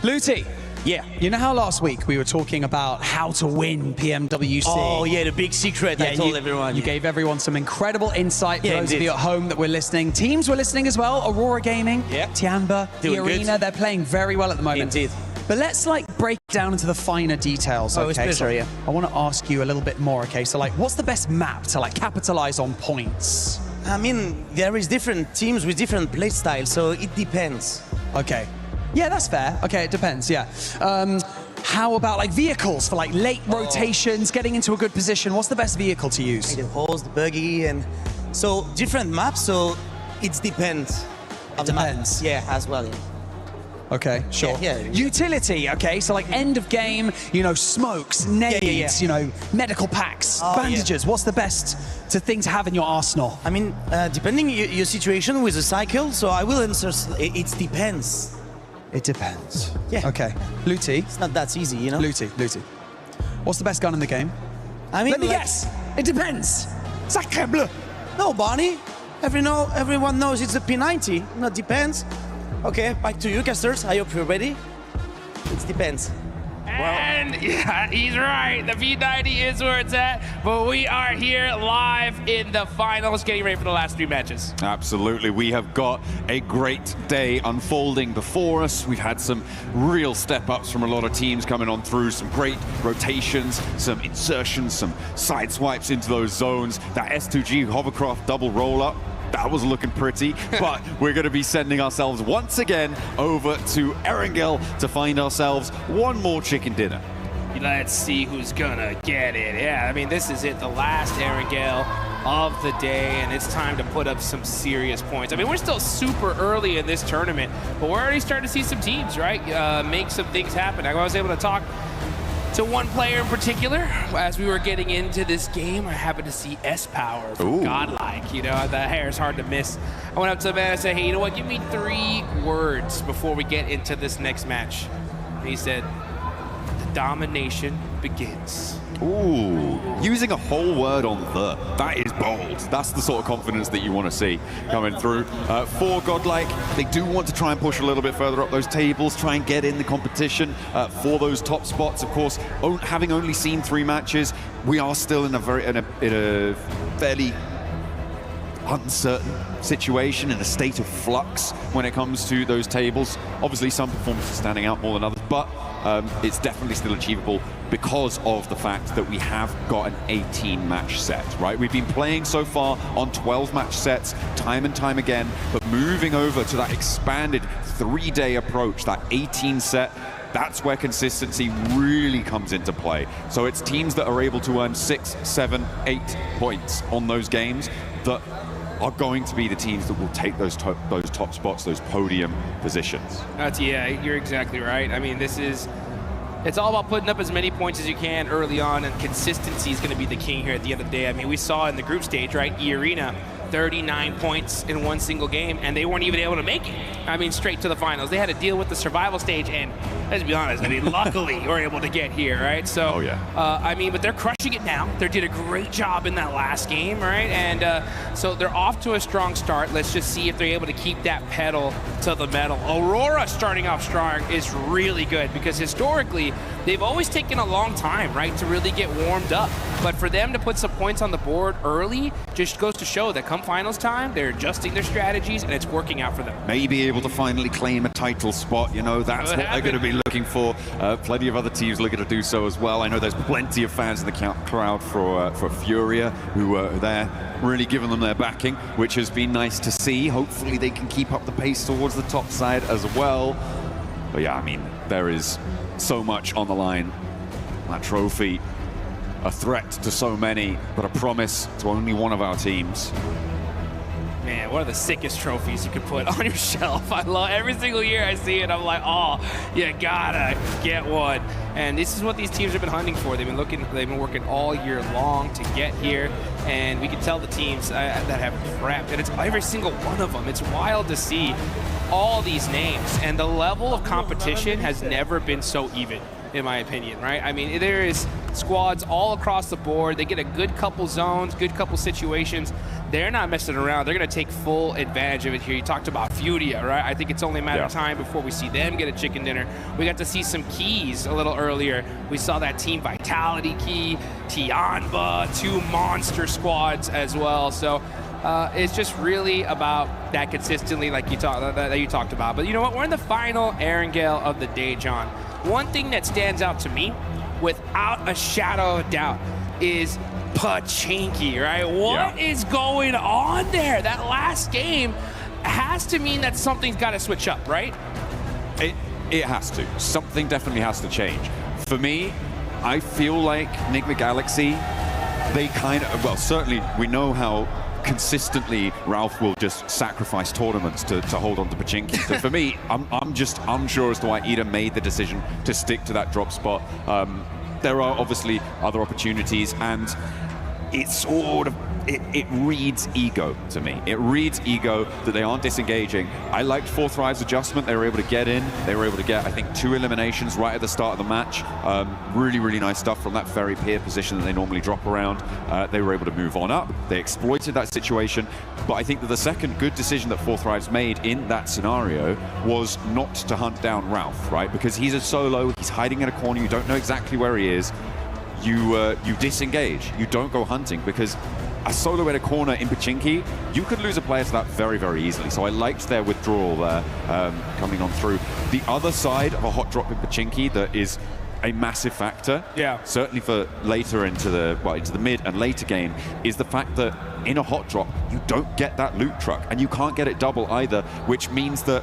Luti, yeah, you know how last week we were talking about how to win PMWC? Oh, yeah, the big secret I told everyone. You gave everyone some incredible insight for Yeah, those indeed. of you at home that were listening. Teams were listening as well. Aurora Gaming, Tiamba, the Doing Arena, good. they're playing very well at the moment. Indeed. But let's break down into the finer details. Oh, it's Okay, pleasure, yeah. I want to ask you a little bit more. Okay, so what's the best map to capitalize on points? I mean, there is different teams with different play styles, so it depends. Okay, yeah, that's fair. Okay, it depends. Yeah. How about vehicles for late rotations, getting into a good position? What's the best vehicle to use? The horse, the buggy, and so different maps. So it depends. It depends. Yeah, as well. Yeah. Okay, sure. Yeah. Utility, okay, so end of game, smokes, nades, medical packs, bandages. What's the best thing to have in your arsenal? I mean, depending your situation with the cycle, so I will answer, it depends. It depends. Yeah. Okay. Luti. It's not that easy, Luti. What's the best gun in the game? I mean, let me guess. It depends. Sacre bleu. No, Barney. Everyone knows it's a P90. No, depends. Okay, back to you, casters. I hope you're ready. It depends. And yeah, he's right. The P90 is where it's at. But we are here live in the finals, getting ready for the last 3 matches. Absolutely. We have got a great day unfolding before us. We've had some real step-ups from a lot of teams coming on through, some great rotations, some insertions, some side swipes into those zones. That S2G hovercraft double roll-up, that was looking pretty, but we're going to be sending ourselves once again over to Erangel to find ourselves one more chicken dinner. Let's see who's gonna get it. Yeah, I mean, this is it, the last Erangel of the day, and it's time to put up some serious points. I mean, we're still super early in this tournament, but we're already starting to see some teams, right, make some things happen. I was able to talk to one player in particular. As we were getting into this game, I happened to see S-Power from Godlike. The hair is hard to miss. I went up to the man and said, hey, you know what, give me 3 words before we get into this next match. And he said, the domination begins. Ooh, using a whole word on the. That is bold. That's the sort of confidence that you want to see coming through. For Godlike, they do want to try and push a little bit further up those tables, try and get in the competition for those top spots. Of course, having only seen 3 matches, we are still in a fairly uncertain situation, in a state of flux when it comes to those tables. Obviously, some performances standing out more than others, but it's definitely still achievable because of the fact that we have got an 18-match set, right? We've been playing so far on 12-match sets time and time again, but moving over to that expanded 3-day approach, that 18 set, that's where consistency really comes into play. So it's teams that are able to earn 6, 7, 8 points on those games that are going to be the teams that will take those top spots, those podium positions. Yeah, you're exactly right. I mean, it's all about putting up as many points as you can early on, and consistency is going to be the king here at the end of the day. I mean, we saw in the group stage, right, E-Arena, 39 points in one single game, and they weren't even able to make it. I mean, straight to the finals. They had to deal with the survival stage, and let's be honest. I mean, luckily we're able to get here, right? So, I mean, but they're crushing it now. They did a great job in that last game, right? And so they're off to a strong start. Let's just see if they're able to keep that pedal to the metal. Aurora starting off strong is really good because historically they've always taken a long time, right, to really get warmed up. But for them to put some points on the board early just goes to show that come finals time, they're adjusting their strategies and it's working out for them. Maybe able to finally claim a title spot, you know, that's what they're going to be looking for. Plenty of other teams looking to do so as well. I know there's plenty of fans in the crowd for Furia who are there, really giving them their backing, which has been nice to see. Hopefully they can keep up the pace towards the top side as well. But yeah, I mean, there is so much on the line. That trophy, a threat to so many, but a promise to only one of our teams. Man, one of the sickest trophies you could put on your shelf. I love every single year I see it. I'm like, oh, you gotta get one. And this is what these teams have been hunting for. They've been working all year long to get here. And we can tell the teams that have prepped, and it's every single one of them. It's wild to see all these names, and the level of competition has never been so even, in my opinion, right? I mean, there is squads all across the board. They get a good couple zones, good couple situations. They're not messing around. They're going to take full advantage of it here. You talked about Furia, right? I think it's only a matter of time before we see them get a chicken dinner. We got to see some keys a little earlier. We saw that Team Vitality key, Tianba, 2 monster squads as well. So it's just really about that consistently, like you talked about. But you know what? We're in the final Erangel of the day, John. One thing that stands out to me, without a shadow of doubt, is Pachinki, right? What is going on there? That last game has to mean that something's got to switch up, right? It has to. Something definitely has to change. For me, I feel like Enigma Galaxy, they kind of, well, certainly we know how consistently Ralph will just sacrifice tournaments to hold on to Pachinki. So for me, I'm just unsure as to why Ida made the decision to stick to that drop spot. There are obviously other opportunities, and it's sort of, it reads ego to me. It reads ego that they aren't disengaging. I liked 4th Thrive's adjustment. They were able to get in. They were able to get, I think, 2 eliminations right at the start of the match. Really, really nice stuff from that very peer position that they normally drop around. They were able to move on up. They exploited that situation. But I think that the second good decision that 4th Thrive's made in that scenario was not to hunt down Ralph, right? Because he's a solo. He's hiding in a corner. You don't know exactly where he is. You disengage. You don't go hunting, because a solo in a corner in Pachinki, you could lose a player to that very, very easily. So I liked their withdrawal there coming on through. The other side of a hot drop in Pachinki that is a massive factor, certainly for later into the mid and later game, is the fact that in a hot drop, you don't get that loot truck, and you can't get it double either, which means that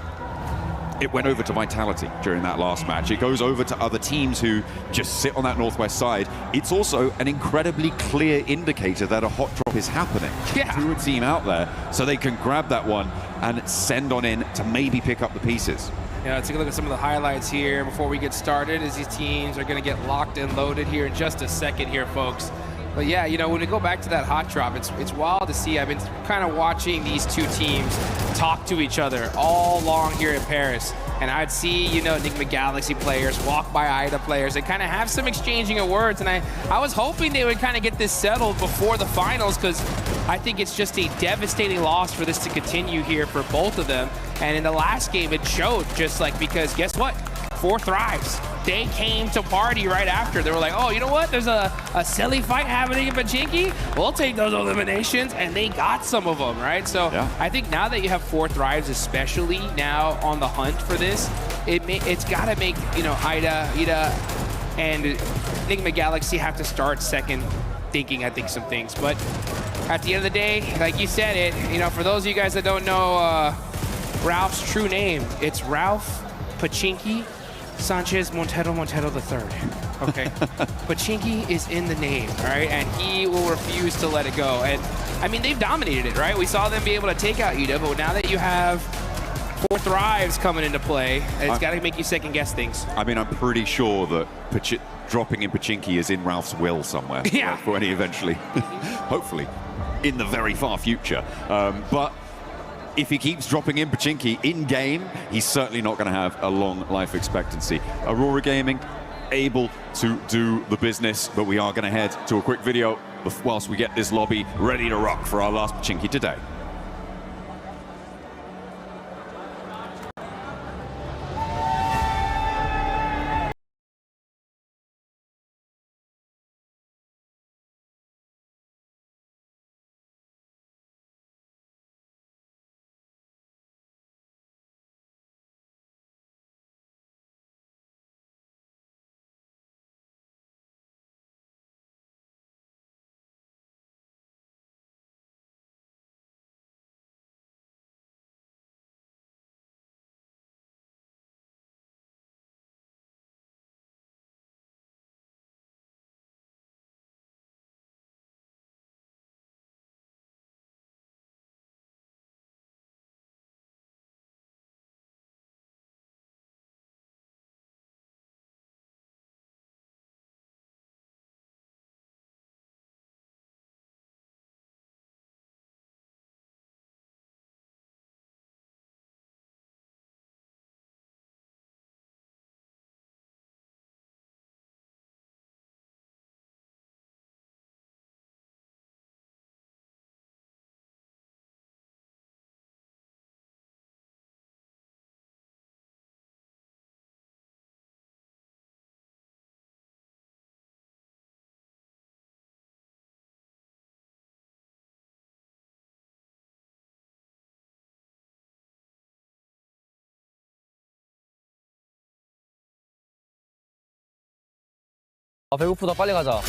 it went over to Vitality during that last match. It goes over to other teams who just sit on that northwest side. It's also an incredibly clear indicator that a hot drop is happening to a team out there, so they can grab that one and send on in to maybe pick up the pieces. Yeah, let's take a look at some of the highlights here before we get started, as these teams are going to get locked and loaded here in just a second here, folks. But yeah, you know, when we go back to that hot drop, it's wild to see. I've been kind of watching these two teams talk to each other all along here in Paris. And I'd see, you know, Enigma Galaxy players walk by Ida players and kind of have some exchanging of words. And I was hoping they would kind of get this settled before the finals, because I think it's just a devastating loss for this to continue here for both of them. And in the last game, it showed, just like, because guess what? 4th Thrives. They came to party right after. They were like, oh, you know what? There's a silly fight happening in Pachinki. We'll take those eliminations, and they got some of them, right? So I think now that you have 4th Thrives, especially now on the hunt for this, it's got to make, you know, Ida, and Enigma Galaxy have to start second thinking, I think, some things. But at the end of the day, like you said it, you know, for those of you guys that don't know Ralph's true name, it's Ralph Pachinki Sanchez Montero III. Okay. Pachinki is in the name, all right? And he will refuse to let it go. And I mean, they've dominated it, right? We saw them be able to take out Ida, but now that you have 4th Thrives coming into play, it's got to make you second guess things. I mean, I'm pretty sure that dropping in Pachinki is in Ralph's will somewhere. For any eventually, hopefully, in the very far future. But if he keeps dropping in Pachinki in-game, he's certainly not going to have a long life expectancy. Aurora Gaming able to do the business, but we are going to head to a quick video whilst we get this lobby ready to rock for our last Pachinki today. 아 배고프다 빨리 가자.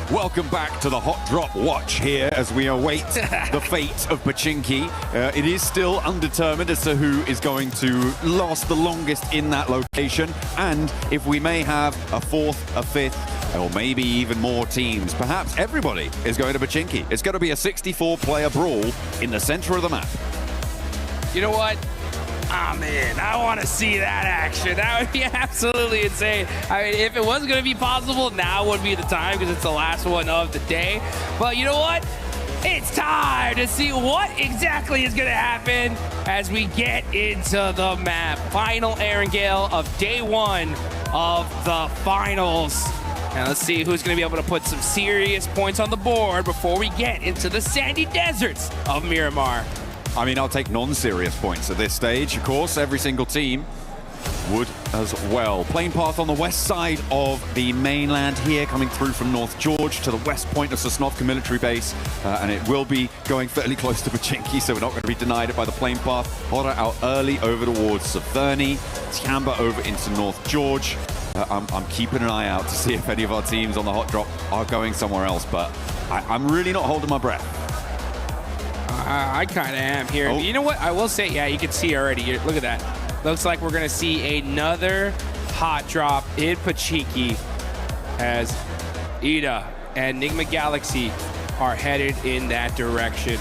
Welcome back to the Hot Drop Watch here as we await the fate of Pachinki. It is still undetermined as to who is going to last the longest in that location, and if we may have a fourth, a fifth, or maybe even more teams. Perhaps everybody is going to Pachinki. It's going to be a 64-player brawl in the center of the map. You know what? I'm in. I want to see that action. That would be absolutely insane. I mean, if it was going to be possible, now would be the time because it's the last one of the day. But you know what? It's time to see what exactly is going to happen as we get into the map. Final Erangel of day one of the finals. Now let's see who's going to be able to put some serious points on the board before we get into the sandy deserts of Miramar. I mean, I'll take non-serious points at this stage. Of course, every single team would as well. Plane path on the west side of the mainland here, coming through from North George to the west point of Sosnovka military base. And it will be going fairly close to Pachinki, so we're not going to be denied it by the plane path. Hora out early over towards Saverny. Tiamba over into North George. I'm keeping an eye out to see if any of our teams on the hot drop are going somewhere else, but I'm really not holding my breath. I kind of am here. Oh. You know what? I will say, yeah, you can see already. Look at that. Looks like we're going to see another hot drop in Pachinki as Ida and Enigma Galaxy are headed in that direction.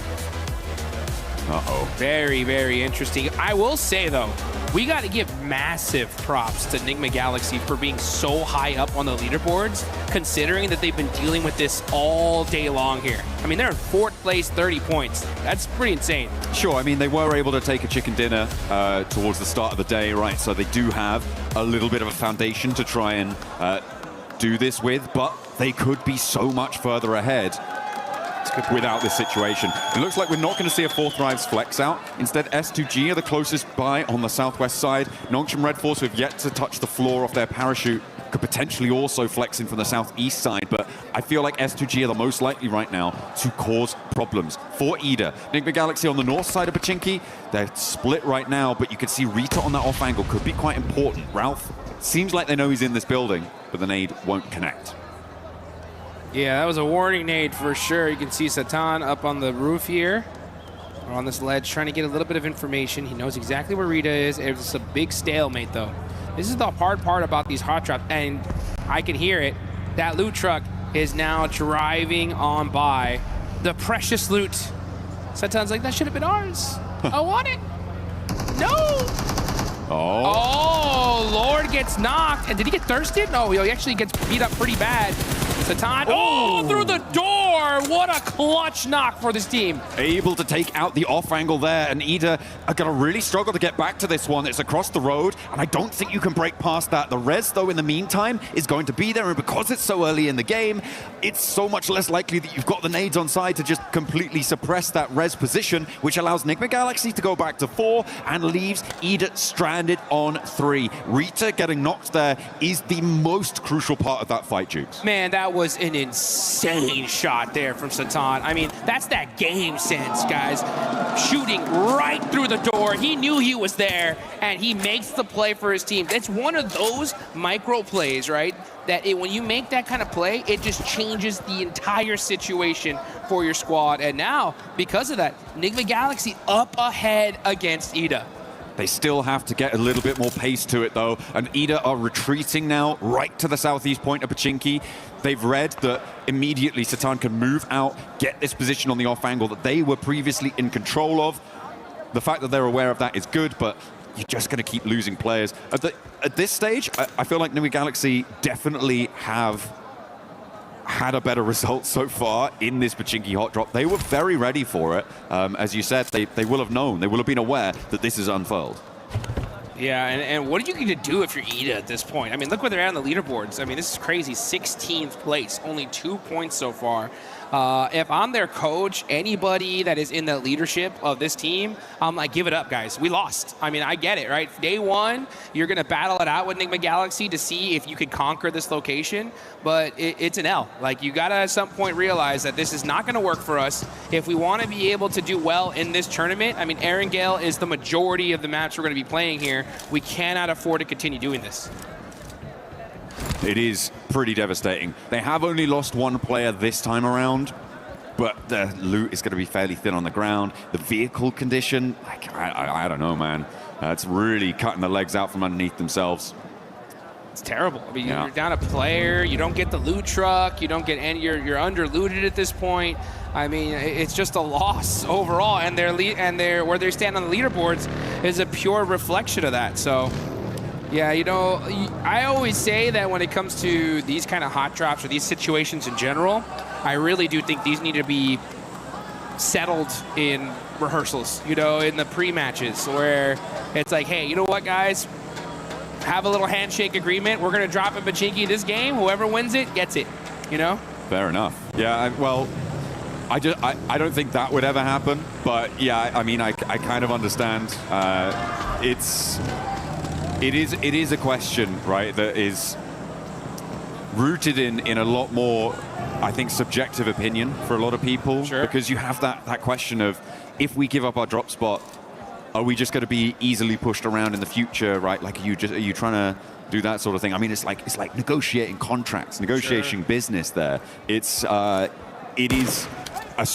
Uh-oh. Very, very interesting. I will say, though, we got to give massive props to Enigma Galaxy for being so high up on the leaderboards, considering that they've been dealing with this all day long here. I mean, they're in 4th place, 30 points. That's pretty insane. Sure, I mean, they were able to take a chicken dinner towards the start of the day, right? So they do have a little bit of a foundation to try and do this with, but they could be so much further ahead without this situation. It looks like we're not going to see a 4th Rives flex out. Instead, S2G are the closest by on the southwest side. Nongshim Red Force, who have yet to touch the floor of their parachute, could potentially also flex in from the southeast side, but I feel like S2G are the most likely right now to cause problems for Ida. Enigma Galaxy on the north side of Pachinki, they're split right now, but you can see Rita on that off angle could be quite important. Ralph, seems like they know he's in this building, but the nade won't connect. Yeah, that was a warning nade for sure. You can see Satan up on the roof here, or on this ledge, trying to get a little bit of information. He knows exactly where Rita is. It's a big stalemate, though. This is the hard part about these hot drops, and I can hear it. That loot truck is now driving on by. The precious loot. Satan's like, that should have been ours. I want it. No! Oh, Lord gets knocked. And did he get thirsted? No, he actually gets beat up pretty bad. Satan, through the door. What a clutch knock for this team. Able to take out the off angle there, and Ida are going to really struggle to get back to this one. It's across the road, and I don't think you can break past that. The res, though, in the meantime, is going to be there, and because it's so early in the game, it's so much less likely that you've got the nades on side to just completely suppress that res position, which allows Nigma Galaxy to go back to 4 and leaves Ida stranded on 3. Rita getting knocked there is the most crucial part of that fight, Jukes. Man, that was an insane shot there from Satan. I mean, that's that game sense, guys. Shooting right through the door. He knew he was there, and he makes the play for his team. It's one of those micro plays, right? That when you make that kind of play, it just changes the entire situation for your squad. And now, because of that, Nigma Galaxy up ahead against Ida. They still have to get a little bit more pace to it, though, and Ida are retreating now right to the southeast point of Pachinki. They've read that immediately Satan can move out, get this position on the off angle that they were previously in control of. The fact that they're aware of that is good, but you're just going to keep losing players. At this stage, I feel like Nigma Galaxy definitely have had a better result so far in this Pachinki hot drop. They were very ready for it. As you said, they will have known, they will have been aware that this is unfurled. Yeah, and what are you going to do if you're Ida at this point? I mean, look where they're at on the leaderboards. I mean, this is crazy. 16th place, only 2 points so far. If I'm their coach, anybody that is in the leadership of this team, I'm like, give it up, guys. We lost. I mean, I get it, right? Day one, you're going to battle it out with Nigma Galaxy to see if you could conquer this location, but it's an L. Like, you got to at some point realize that this is not going to work for us. If we want to be able to do well in this tournament, I mean, Erangel is the majority of the maps we're going to be playing here. We cannot afford to continue doing this. It is pretty devastating. They have only lost one player this time around, but the loot is going to be fairly thin on the ground. The vehicle condition, like, I don't know, man. It's really cutting the legs out from underneath themselves. It's terrible. I mean, you're down a player, you don't get the loot truck, you don't get any, you're under looted at this point. I mean, it's just a loss overall, and where they stand on the leaderboards is a pure reflection of that. So, yeah, you know, I always say that when it comes to these kind of hot drops or these situations in general, I really do think these need to be settled in rehearsals, you know, in the pre-matches, where it's like, hey, you know what, guys? Have a little handshake agreement. We're going to drop in Pachinki this game. Whoever wins it, gets it, you know? Fair enough. Yeah, well, I don't think that would ever happen, but yeah, I mean, I kind of understand. It is a question, right, that is rooted in a lot more, I think, subjective opinion for a lot of people. Sure. Because you have that question of, if we give up our drop spot, are we just going to be easily pushed around in the future, right? Like, are you trying to do that sort of thing? I mean, it's like negotiating contracts, negotiating business there. It is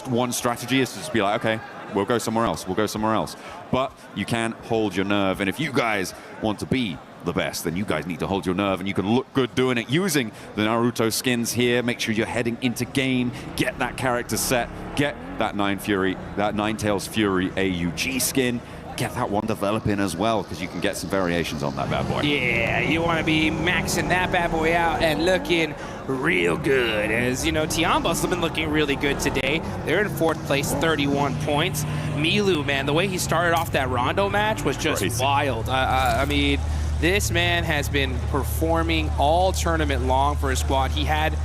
one strategy is to just be like, okay, we'll go somewhere else. We'll go somewhere else. But you can hold your nerve. And if you guys want to be the best, then you guys need to hold your nerve, and you can look good doing it using the Naruto skins here. Make sure you're heading into game, get that character set, get that Ninetales Fury AUG skin. Get that one developing as well, because you can get some variations on that bad boy. Yeah, you want to be maxing that bad boy out and looking real good. As you know, Tiambas have been looking really good today. They're in 4th place, 31 points. Milu, man, the way he started off that Rondo match was just crazy. Wild. I mean, this man has been performing all tournament long for his squad. He had,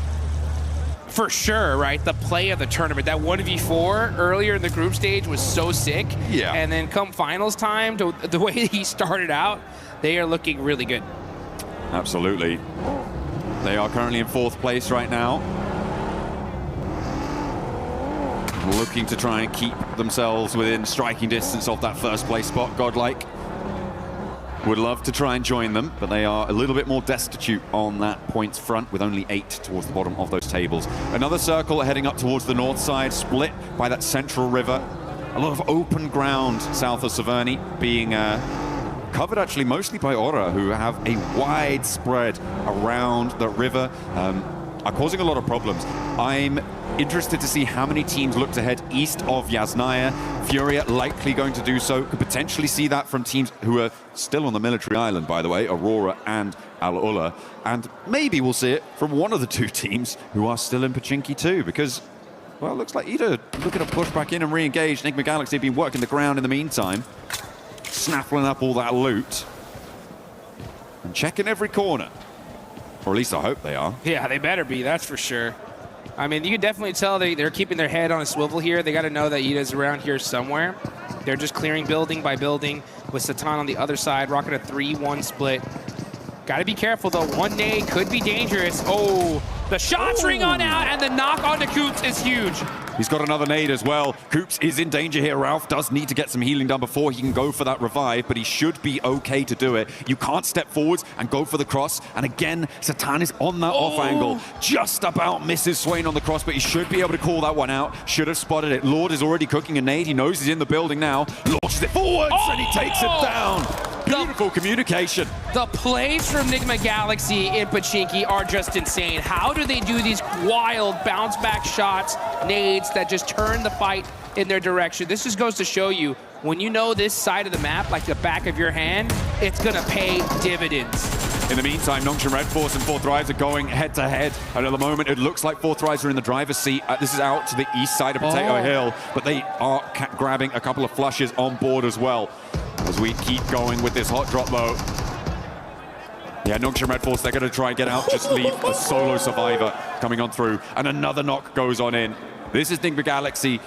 for sure, right, the play of the tournament. That 1v4 earlier in the group stage was so sick. Yeah. And then come finals time, the way he started out, they are looking really good. Absolutely. They are currently in 4th place right now. Looking to try and keep themselves within striking distance of that 1st place spot. GodLike would love to try and join them, but they are a little bit more destitute on that points front, with only 8 towards the bottom of those tables. Another circle heading up towards the north side, split by that central river. A lot of open ground south of Severny, being covered actually mostly by Aura, who have a wide spread around the river, are causing a lot of problems. I'm Interested to see how many teams look to head east of Yasnaya. Furia likely going to do so. Could potentially see that from teams who are still on the military island, by the way, Aurora and Al-Ula. And maybe we'll see it from one of the two teams who are still in Pochinki too, because, well, it looks like either looking to push back in and re-engage. Enigma Galaxy have been working the ground in the meantime, snaffling up all that loot and checking every corner. Or at least I hope they are. Yeah, they better be, that's for sure. I mean, you can definitely tell they're keeping their head on a swivel here. They got to know that Ida's around here somewhere. They're just clearing building by building with Satan on the other side, rocking a 3-1 split. Got to be careful, though. One nade could be dangerous. Oh, the shots ring on out, and the knock onto Coops is huge. He's got another nade as well. Coops is in danger here. Ralph does need to get some healing done before he can go for that revive, but he should be okay to do it. You can't step forwards and go for the cross. And again, Satan is on that off angle. Just about misses Swain on the cross, but he should be able to call that one out. Should have spotted it. Lord is already cooking a nade. He knows he's in the building now. Launches it forwards and he takes it down. Beautiful communication. The plays from Enigma Galaxy in Pochinki are just insane. How do they do these wild bounce back shots, nades that just turn the fight in their direction? This just goes to show you, when you know this side of the map like the back of your hand, it's gonna pay dividends. In the meantime, Nongshim Red Force and Four Thrives are going head-to-head. And at the moment, it looks like Four Thrives are in the driver's seat. This is out to the east side of Potato Hill, but they are grabbing a couple of flushes on board as well. As we keep going with this hot drop, though. Yeah, Nongshim Red Force, they're going to try and get out, just leave a solo survivor coming on through. And another knock goes on in. This is Enigma Galaxy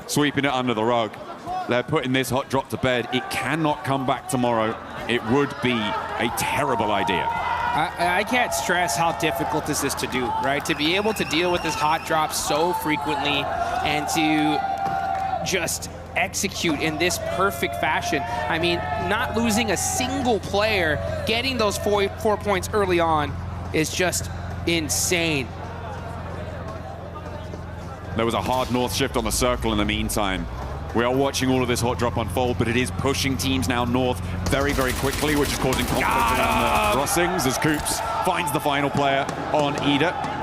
sweeping it under the rug. They're putting this hot drop to bed. It cannot come back tomorrow. It would be a terrible idea. I can't stress how difficult this is to do, right? To be able to deal with this hot drop so frequently and to just execute in this perfect fashion. I mean, not losing a single player, getting those four points early on is just insane. There was a hard north shift on the circle in the meantime. We are watching all of this hot drop unfold, but it is pushing teams now north very, very quickly, which is causing conflict around the crossings as Coops finds the final player on Ida.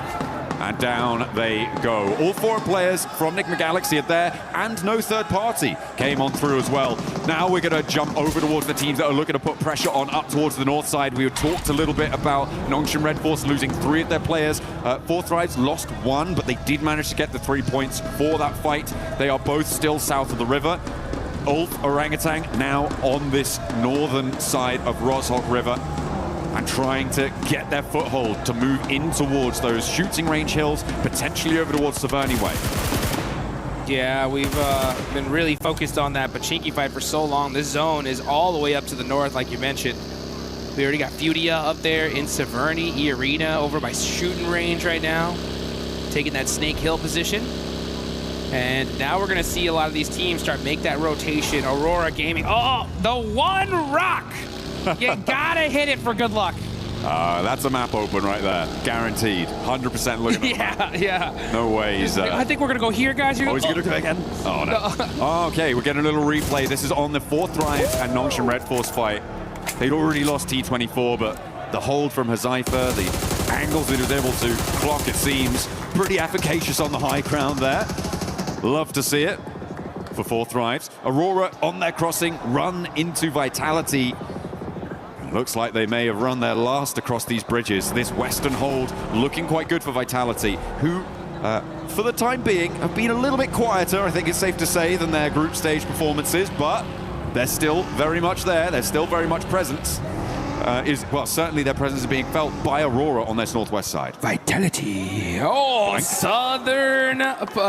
And down they go. All four players from Enigma Galaxy are there, and no third party came on through as well. Now we're going to jump over towards the teams that are looking to put pressure on up towards the north side. We talked a little bit about Nongshim Red Force losing 3 of their players. Four Thrives lost 1, but they did manage to get the 3 points for that fight. They are both still south of the river. Ulf, Orangutan now on this northern side of Roshok River, and trying to get their foothold to move in towards those shooting range hills, potentially over towards Saverny Way. Yeah, we've been really focused on that Pochinki fight for so long. This zone is all the way up to the north, like you mentioned. We already got Fudia up there in Saverny, E-Arena over by shooting range right now, taking that Snake Hill position. And now we're gonna see a lot of these teams start make that rotation. Aurora Gaming, oh, the one rock! You gotta hit it for good luck. That's a map open right there. Guaranteed. 100% looking at Yeah. No ways. I think we're gonna go here, guys. He's gonna go again? Oh, no. Okay, we're getting a little replay. This is on the Four Thrives and Nongshim Red Force fight. They'd already lost T24, but the hold from Hazaifa, the angles that he was able to clock, it seems, pretty efficacious on the high ground there. Love to see it for Four Thrives. Aurora on their crossing, run into Vitality. Looks like they may have run their last across these bridges. This western hold looking quite good for Vitality, who, for the time being, have been a little bit quieter, I think it's safe to say, than their group stage performances, but they're still very much there. They're still very much present. Well, certainly their presence is being felt by Aurora on this northwest side. Vitality. Oh, southern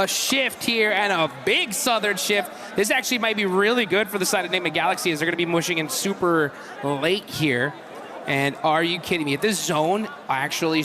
shift here, and a big southern shift. This actually might be really good for the side of Enigma Galaxy, as they're going to be mushing in super late here. And are you kidding me? If this zone actually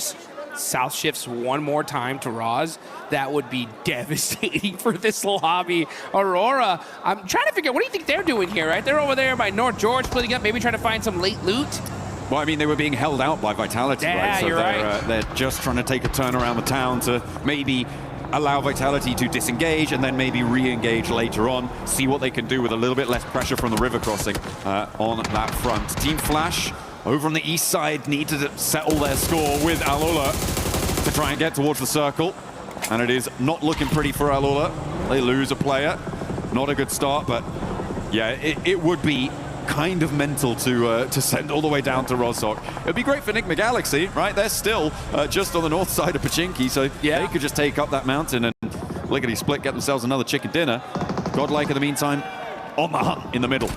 south shifts one more time to Roz, that would be devastating for this lobby. Aurora, I'm trying to figure out, what do you think they're doing here, right? They're over there by North George splitting up, maybe trying to find some late loot. Well, I mean, they were being held out by Vitality, right? So they're just trying to take a turn around the town to maybe allow Vitality to disengage and then maybe re-engage later on, see what they can do with a little bit less pressure from the river crossing on that front. Team Flash over on the east side need to settle their score with Al-Ula to try and get towards the circle. And it is not looking pretty for Alula. They lose a player. Not a good start, but yeah, it would be kind of mental to send all the way down to Rozhok. It'd be great for Nick McGalaxy, right? They're still just on the north side of Pachinki, so they could just take up that mountain and lickety-split, get themselves another chicken dinner. GodLike, in the meantime, on the hunt in the middle.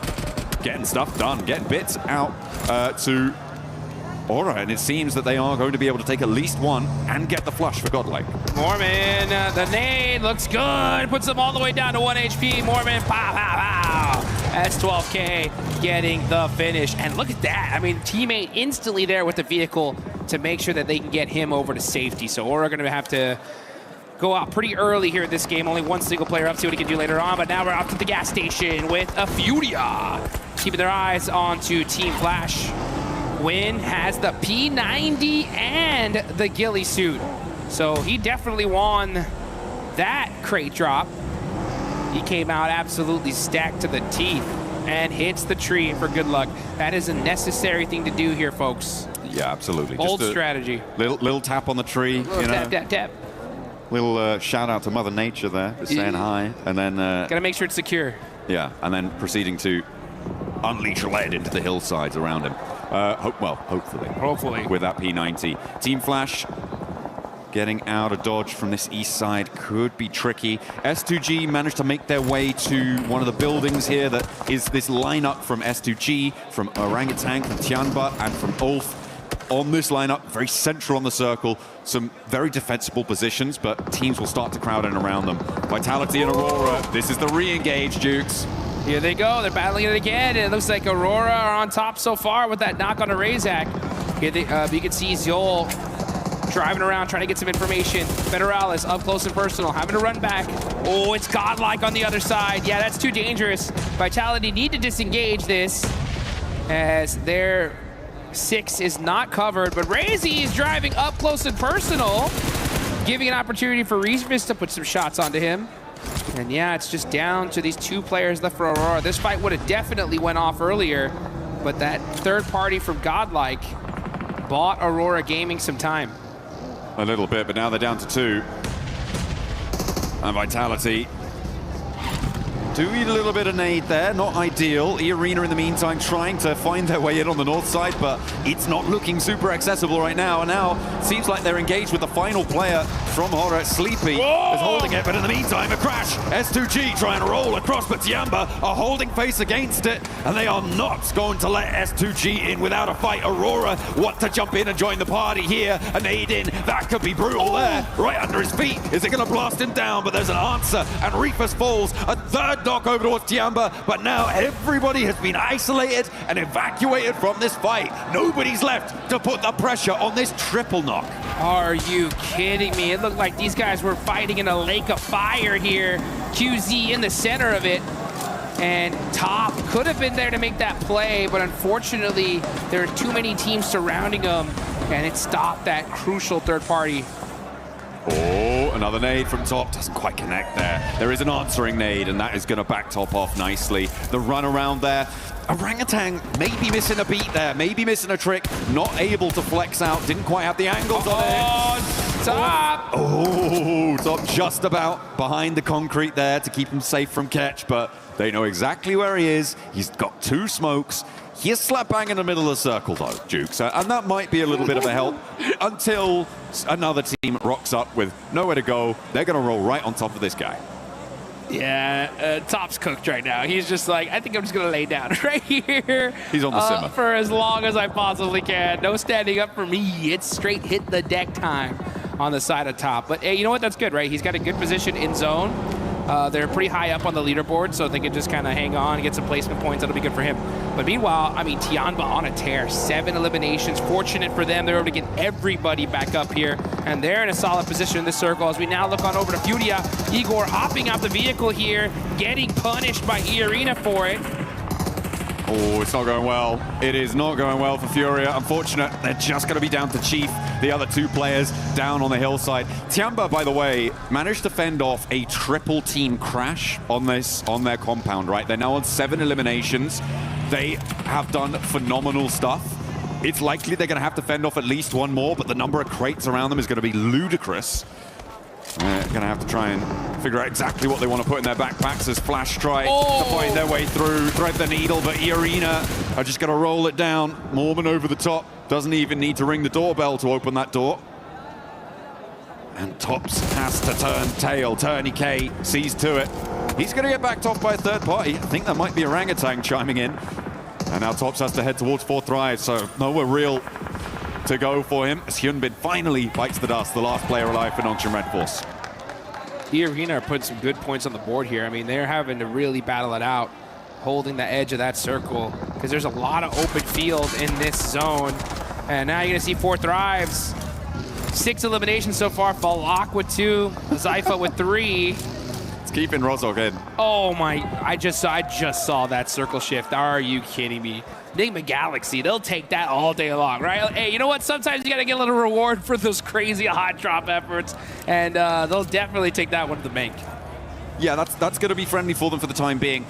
Getting stuff done, getting bits out to Aura, and it seems that they are going to be able to take at least one and get the flush for GodLike. Mormon, the nade looks good. Puts them all the way down to 1 HP. Mormon, pow, pow, pow. That's 12K getting the finish. And look at that. I mean, teammate instantly there with the vehicle to make sure that they can get him over to safety. So Aura going to have to go out pretty early here in this game. Only one single player up, see what he can do later on. But now we're off to the gas station with a Furia. Keeping their eyes onto Team Flash. Win has the P90 and the ghillie suit. So he definitely won that crate drop. He came out absolutely stacked to the teeth and hits the tree for good luck. That is a necessary thing to do here, folks. Yeah, absolutely. Bold just a strategy. Little tap on the tree. Little tap, tap, tap. Little shout out to Mother Nature there, just saying hi. And then... Gotta make sure it's secure. Yeah, and then proceeding to unleash lead into the hillsides around him. Hopefully. With that P90. Team Flash getting out of dodge from this east side could be tricky. S2G managed to make their way to one of the buildings here that is this lineup from S2G, from Orangutan, from Tianba, and from Ulf. On this lineup, very central on the circle, some very defensible positions, but teams will start to crowd in around them. Vitality and Aurora, this is the re-engage, Dukes. Here they go, they're battling it again. It looks like Aurora are on top so far with that knock on a Razak. Here you can see Zol driving around, trying to get some information. Federalis up close and personal, having to run back. Oh, it's GodLike on the other side. Yeah, that's too dangerous. Vitality need to disengage this as their 6 is not covered, but Razy is driving up close and personal, giving an opportunity for Reeves to put some shots onto him. And yeah, it's just down to these 2 players left for Aurora. This fight would have definitely went off earlier, but that third party from GodLike bought Aurora Gaming some time. A little bit, but now they're down to 2. And Vitality doing a little bit of nade there, not ideal. E-Arena in the meantime trying to find their way in on the north side, but it's not looking super accessible right now. And now it seems like they're engaged with the final player from Horror. Sleepy is holding it, but in the meantime a crash. S2G trying to roll across, but Tiamba are holding face against it, and they are not going to let S2G in without a fight. Aurora want to jump in and join the party here. A nade in, that could be brutal there, right under his feet. Is it going to blast him down? But there's an answer, and Reefus falls. A third knock over towards Tiamba, but now everybody has been isolated and evacuated from this fight. Nobody's left to put the pressure on this triple knock. Are you kidding me? It looked like these guys were fighting in a lake of fire here. QZ in the center of it. And Top could have been there to make that play, but unfortunately, there are too many teams surrounding him, and it stopped that crucial third party. Oh, another nade from Top. Doesn't quite connect there. There is an answering nade, and that is going to back Top off nicely. The run around there. Orangutan maybe missing a beat there, maybe missing a trick. Not able to flex out. Didn't quite have the angles on it. Top! Oh, Top just about behind the concrete there to keep him safe from catch, but they know exactly where he is. He's got 2 smokes. He is slap bang in the middle of the circle, though, Dukes, and that might be a little bit of a help until another team rocks up with nowhere to go. They're going to roll right on top of this guy. Yeah, Top's cooked right now. He's just like, I think I'm just going to lay down right here. He's on the simmer. For as long as I possibly can. No standing up for me. It's straight hit the deck time on the side of Top. But hey, you know what? That's good, right? He's got a good position in zone. They're pretty high up on the leaderboard, so if they can just kind of hang on and get some placement points, that'll be good for him. But meanwhile, I mean, Tianba on a tear. 7 eliminations. Fortunate for them. They're able to get everybody back up here, and they're in a solid position in this circle as we now look on over to Furia. Igor hopping out the vehicle here, getting punished by E-Arena for it. Oh, it's not going well. It is not going well for Furia. Unfortunate, they're just going to be down to Chief, the other 2 players down on the hillside. Tiamba, by the way, managed to fend off a triple team crash on their compound, right? They're now on 7 eliminations. They have done phenomenal stuff. It's likely they're going to have to fend off at least 1 more, but the number of crates around them is going to be ludicrous. They're going to have to try and figure out exactly what they want to put in their backpacks as Flash try to find their way through, thread the needle, but Arena are just going to roll it down. Mormon over the top, doesn't even need to ring the doorbell to open that door. And Tops has to turn tail. Tourniquet sees to it. He's going to get backed off by a third party. I think that might be Orangutan chiming in. And now Tops has to head towards 4th Thrive, so nowhere real to go for him as Hyunbin finally bites the dust, the last player alive for Nongshim Red Force. The Arena are putting some good points on the board here. I mean, they're having to really battle it out, holding the edge of that circle, because there's a lot of open field in this zone. And now you're going to see 4 Thrives. 6 eliminations so far. Falak with 2, Zypha with 3. It's keeping Rozog in. Oh my, I just saw that circle shift. Are you kidding me? Enigma Galaxy, they'll take that all day long, right? Hey, you know what? Sometimes you gotta get a little reward for those crazy hot drop efforts, and they'll definitely take that one to the bank. Yeah, that's gonna be friendly for them for the time being.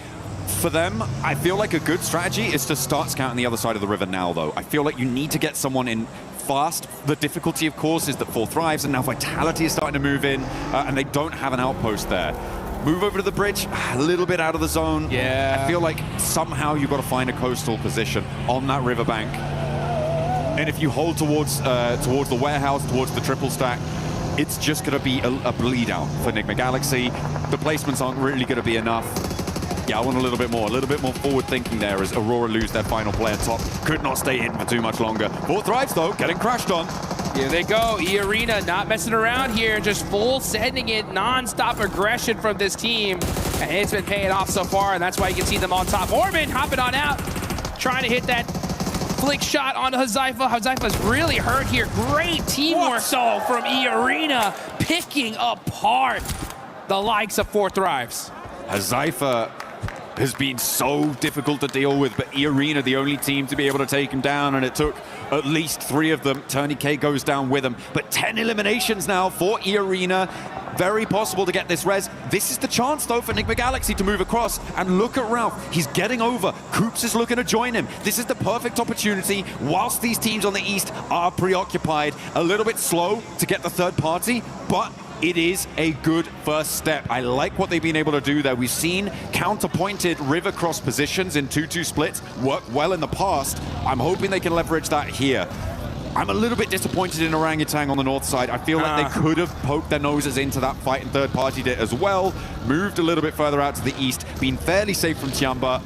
For them, I feel like a good strategy is to start scouting the other side of the river now, though. I feel like you need to get someone in fast. The difficulty, of course, is that 4 Thrives, and now Vitality is starting to move in, and they don't have an outpost there. Move over to the bridge, a little bit out of the zone. Yeah. I feel like somehow you've got to find a coastal position on that riverbank. And if you hold towards the warehouse, towards the triple stack, it's just going to be a bleed out for Enigma Galaxy. The placements aren't really going to be enough. Yeah, I want a little bit more forward thinking there as Aurora lose their final player. Top could not stay in for too much longer. 4 Thrives though, getting crashed on. Here they go, E-Arena not messing around here, just full sending it, non-stop aggression from this team. And it's been paying off so far, and that's why you can see them on top. Orban hopping on out, trying to hit that flick shot onto Zypha. Zypha's really hurt here. Great teamwork though from E-Arena, picking apart the likes of 4 Thrives. Zypha has been so difficult to deal with, but E-Arena the only team to be able to take him down, and it took at least 3 of them. Tourniquet goes down with him, but 10 eliminations now for E-Arena. Very possible to get this res. This is the chance though for Enigma Galaxy to move across, and look at Ralph, he's getting over. Koops is looking to join him. This is the perfect opportunity whilst these teams on the east are preoccupied. A little bit slow to get the third party, but it is a good first step. I like what they've been able to do there. We've seen counterpointed river cross positions in 2-2 splits work well in the past. I'm hoping they can leverage that here. I'm a little bit disappointed in Orangutan on the north side. I feel like they could have poked their noses into that fight and third partied it as well. Moved a little bit further out to the east, been fairly safe from Tiamba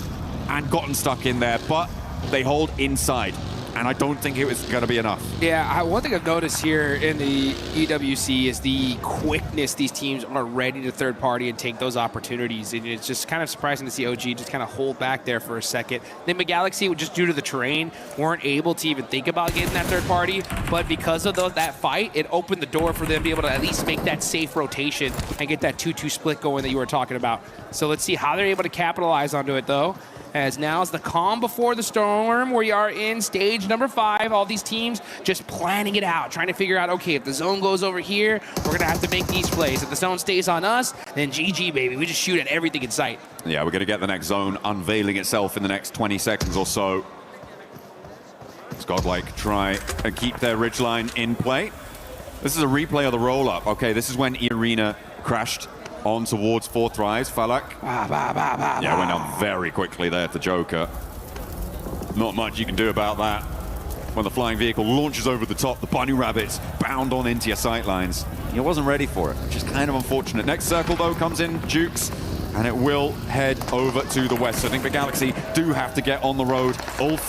and gotten stuck in there, but they hold inside. And I don't think it was going to be enough. Yeah, one thing I've noticed here in the EWC is the quickness these teams are ready to third party and take those opportunities. And it's just kind of surprising to see OG just kind of hold back there for a second. Enigma Galaxy, just due to the terrain, weren't able to even think about getting that third party. But because of that fight, it opened the door for them to be able to at least make that safe rotation and get that 2-2 split going that you were talking about. So let's see how they're able to capitalize onto it, though. As now is the calm before the storm. We are in stage number 5. All these teams just planning it out, trying to figure out, okay, if the zone goes over here, we're going to have to make these plays. If the zone stays on us, then GG, baby. We just shoot at everything in sight. Yeah, we're going to get the next zone unveiling itself in the next 20 seconds or so. As GodLike try and keep their ridgeline in play. This is a replay of the roll-up. Okay, this is when E-Arena crashed on towards 4 Thrives. Falak. Yeah, went down very quickly there to Joker. Not much you can do about that. When the flying vehicle launches over the top, the bunny rabbits bound on into your sightlines. He wasn't ready for it, which is kind of unfortunate. Next circle, though, comes in Jukes, and it will head over to the west. So I think the Galaxy do have to get on the road. Ulf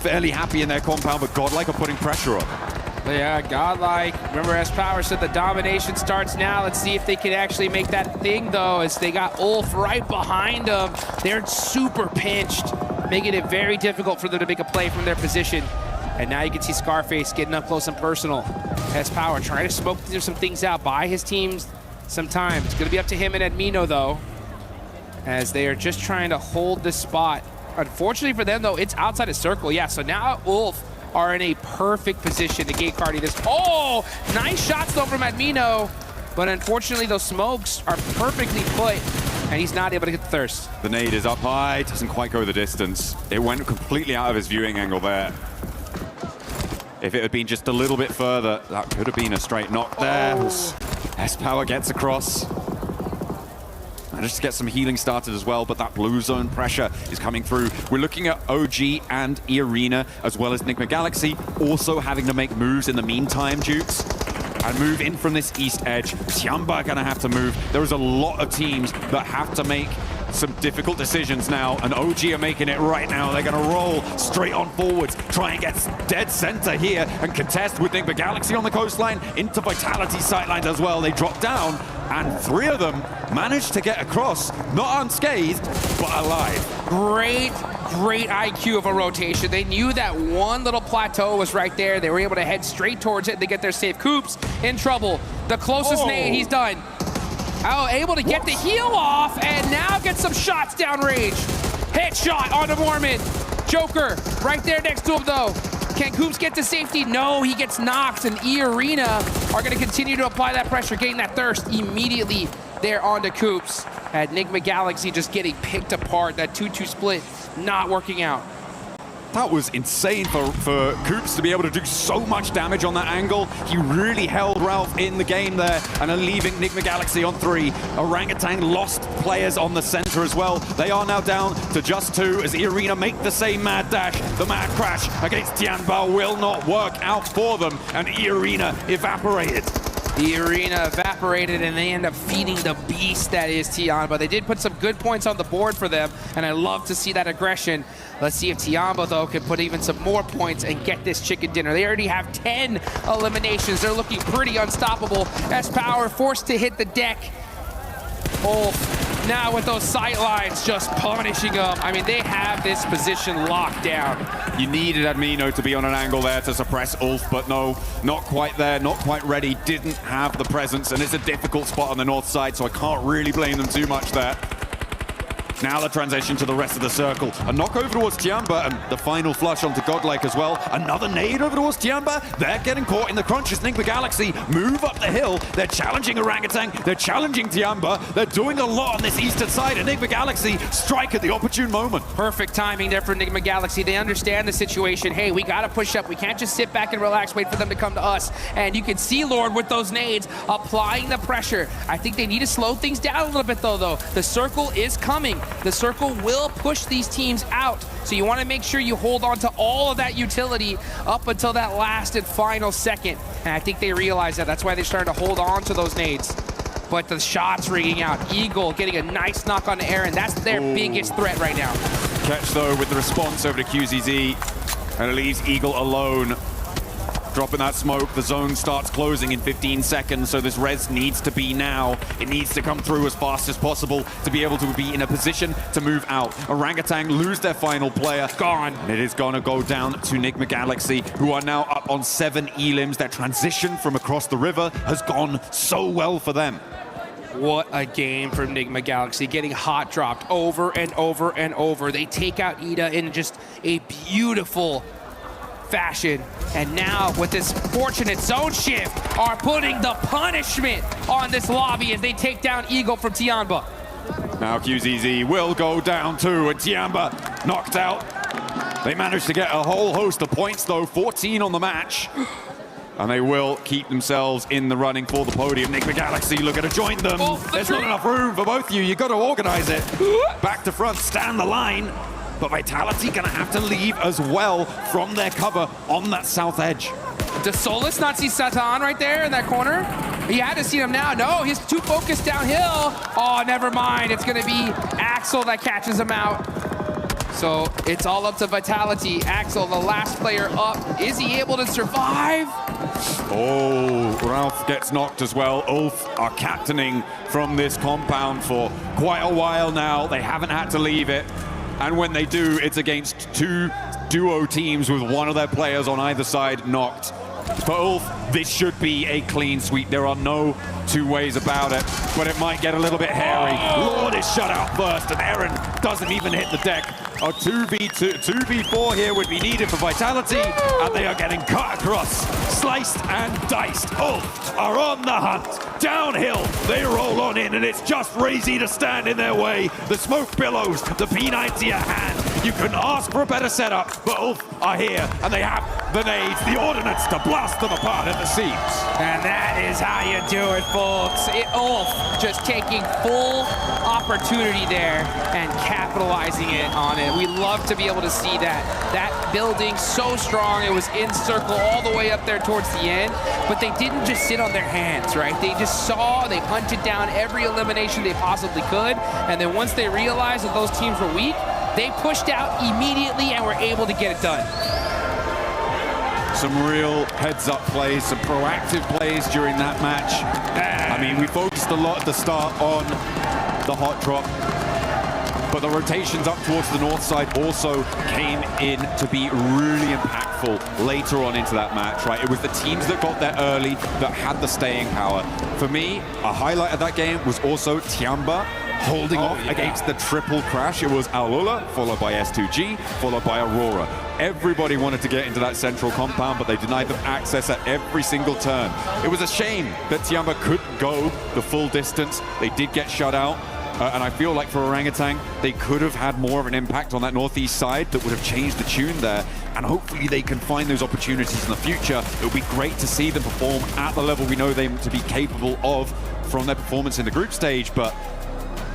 fairly happy in their compound, but GodLike are putting pressure on. Yeah, GodLike. Remember, as Power said, the domination starts now. Let's see if they can actually make that thing, though, as they got Ulf right behind them. They're super pinched, making it very difficult for them to make a play from their position. And now you can see Scarface getting up close and personal. As Power trying to smoke some things out, buy his teams some time. It's going to be up to him and Admino, though, as they are just trying to hold this spot. Unfortunately for them, though, it's outside of circle. Yeah, so now Ulf are in a perfect position to gate cardi this. Oh, nice shots though from Admino, but unfortunately those smokes are perfectly put, and he's not able to get the thirst. The nade is up high, doesn't quite go the distance. It went completely out of his viewing angle there. If it had been just a little bit further, that could have been a straight knock there. S-Power gets across. Managed to get some healing started as well, but that blue zone pressure is coming through. We're looking at OG and E-Arena, as well as Nigma Galaxy, also having to make moves in the meantime, Dukes, and move in from this east edge. Tiamba gonna have to move. There is a lot of teams that have to make some difficult decisions now, and OG are making it right now. They're gonna roll straight on forwards, try and get dead center here, and contest with Nigma Galaxy on the coastline, into Vitality sightlines as well. They drop down, and 3 of them managed to get across, not unscathed, but alive. Great IQ of a rotation. They knew that one little plateau was right there. They were able to head straight towards it. They get their safe. Coops in trouble. The closest nade, he's done. Oh, able to get the heal off, and now get some shots downrange. Headshot onto Mormon. Joker right there next to him, though. Can Coops get to safety? No, he gets knocked, and E-Arena are going to continue to apply that pressure, getting that thirst immediately there onto Coops. At Nigma Galaxy just getting picked apart. That 2-2 split not working out. That was insane for Coops to be able to do so much damage on that angle. He really held Ralph in the game there, and are leaving Nigma Galaxy on 3. Orangutan lost players on the center as well. They are now down to just 2 as E-Arena make the same mad dash. The mad crash against Tianbao will not work out for them, and E-Arena evaporated. The arena evaporated, and they end up feeding the beast that is Tiamba. They did put some good points on the board for them, and I love to see that aggression. Let's see if Tiamba, though, can put even some more points and get this chicken dinner. They already have 10 eliminations. They're looking pretty unstoppable. S-Power forced to hit the deck. Now with those sight lines just punishing them. I mean, they have this position locked down. You needed Admino to be on an angle there to suppress Ulf, but no, not quite there, not quite ready, didn't have the presence, and it's a difficult spot on the north side, so I can't really blame them too much there. Now the transition to the rest of the circle. A knock over towards Tiamba, and the final flush onto GodLike as well. Another nade over towards Tiamba. They're getting caught in the crunches. Nigma Galaxy move up the hill. They're challenging Orangutan. They're challenging Tiamba. They're doing a lot on this eastern side, and Nigma Galaxy strike at the opportune moment. Perfect timing there for Nigma Galaxy. They understand the situation. Hey, we gotta push up. We can't just sit back and relax, wait for them to come to us. And you can see Lord with those nades applying the pressure. I think they need to slow things down a little bit, though. The circle is coming. The circle will push these teams out, so you want to make sure you hold on to all of that utility up until that last and final second. And I think they realize that. That's why they're starting to hold on to those nades. But the shots ringing out. Eagle getting a nice knock on Aaron. That's their biggest threat right now. Catch, though, with the response over to QZZ, and it leaves Eagle alone. Dropping that smoke, the zone starts closing in 15 seconds, so this res needs to be now. It needs to come through as fast as possible to be able to be in a position to move out. Orangutan lose their final player. Gone. And it is gonna go down to Nigma Galaxy, who are now up on 7 elims. Their transition from across the river has gone so well for them. What a game from Nigma Galaxy, getting hot dropped over and over and over. They take out Ida in just a beautiful fashion, and now with this fortunate zone shift are putting the punishment on this lobby as they take down Eagle from Tiamba. Now QZZ will go down too, and Tiamba knocked out. They managed to get a whole host of points, though, 14 on the match, and they will keep themselves in the running for the podium. Nigma Galaxy looking to join them. There's not enough room for both of you. You got to organize it. Back to front, stand the line. But Vitality gonna have to leave as well from their cover on that south edge. Does Solus not see Satan right there in that corner? He had to see him now. No, he's too focused downhill. Oh, never mind. It's gonna be Axel that catches him out. So it's all up to Vitality. Axel, the last player up. Is he able to survive? Oh, Ralph gets knocked as well. Ulf are captaining from this compound for quite a while now. They haven't had to leave it. And when they do, it's against 2 duo teams with one of their players on either side knocked. For Ulf, this should be a clean sweep. There are no two ways about it, but it might get a little bit hairy. Lord is shut out first, and Aaron doesn't even hit the deck. A 2v4 here would be needed for Vitality, and they are getting cut across, sliced and diced. Ulf are on the hunt. Downhill, they roll on in, and it's just Razy to stand in their way. The smoke billows, the P90 at hand. You couldn't ask for a better setup, but Ulf are here, and they have the nades, the ordnance to blast them apart at the seams. And that is how you do it, folks. Ulf just taking full opportunity there and capitalizing it on it. We love to be able to see that. That building so strong, it was in circle all the way up there towards the end, but they didn't just sit on their hands, right? They just saw, they hunted down every elimination they possibly could, and then once they realized that those teams were weak, they pushed out immediately and were able to get it done. Some real heads-up plays, some proactive plays during that match. I mean, we focused a lot at the start on the hot drop, but the rotations up towards the north side also came in to be really impactful later on into that match, right? It was the teams that got there early that had the staying power. For me, a highlight of that game was also Tiamba holding off against the triple crash. It was Alula, followed by S2G, followed by Aurora. Everybody wanted to get into that central compound, but they denied them access at every single turn. It was a shame that Tiamba couldn't go the full distance. They did get shut out. And I feel like for Orangutan, they could have had more of an impact on that northeast side that would have changed the tune there. And hopefully they can find those opportunities in the future. It would be great to see them perform at the level we know them to be capable of from their performance in the group stage, but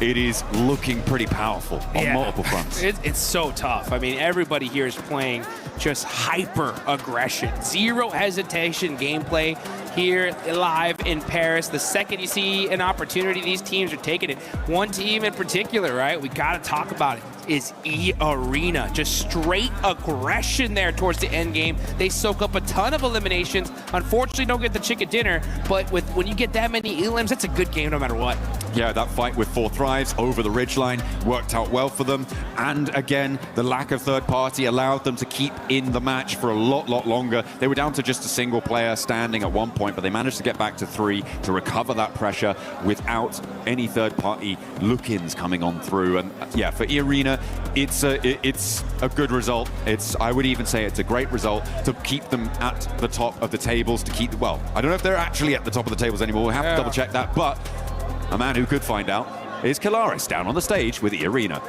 it is looking pretty powerful on multiple fronts. It's so tough. I mean, everybody here is playing just hyper aggression, zero hesitation gameplay here live in Paris. The second you see an opportunity, these teams are taking it. One team in particular, right, we got to talk about it, is E-Arena. Just straight aggression there towards the end game. They soak up a ton of eliminations. Unfortunately, don't get the chicken dinner, but when you get that many elims, that's a good game no matter what. Yeah, that fight with 4 Thrives over the ridgeline worked out well for them. And again, the lack of third party allowed them to keep in the match for a lot longer. They were down to just a single player standing at one point, but they managed to get back to 3 to recover that pressure without any third party look-ins coming on through. And yeah, for E-Arena, it's a good result. I would even say it's a great result to keep them at the top of the tables, to keep, well, I don't know if they're actually at the top of the tables anymore. We'll have to double check that, but a man who could find out is Kalaris down on the stage with E-Arena.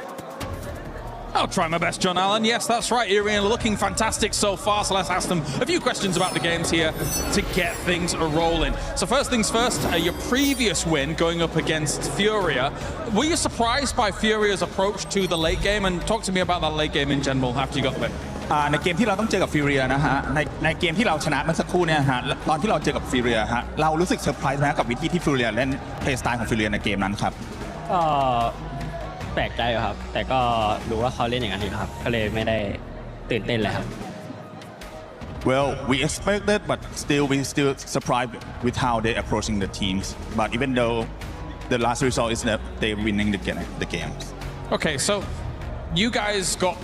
I'll try my best, John Allen. Yes, that's right. E-Arena looking fantastic so far, so let's ask them a few questions about the games here to get things rolling. So first things first, your previous win going up against Furia. Were you surprised by Furia's approach to the late game? And talk to me about that late game in general after you got the win. ในเกมที่เราต้องเจอกับฟิวเรียนะฮะในเกมที่เราชนะเมื่อสักครู่เนี่ยฮะตอนที่เราเจอกับฟิวเรียฮะเรารู้สึกเซอร์ไพรส์ไหมกับวิธีที่ฟิวเรียเล่นเพลย์สไตล์ของฟิวเรียในเกมนั้นครับก็แปลกใจครับแต่ก็รู้ว่าเขาเล่นอย่างนั้นครับก็เลยไม่ได้ตื่นเต้นเลยครับ Well, we expected, but we still surprised with how they approaching the teams. But even though the last result is that they're winning the games. Okay, so you guys got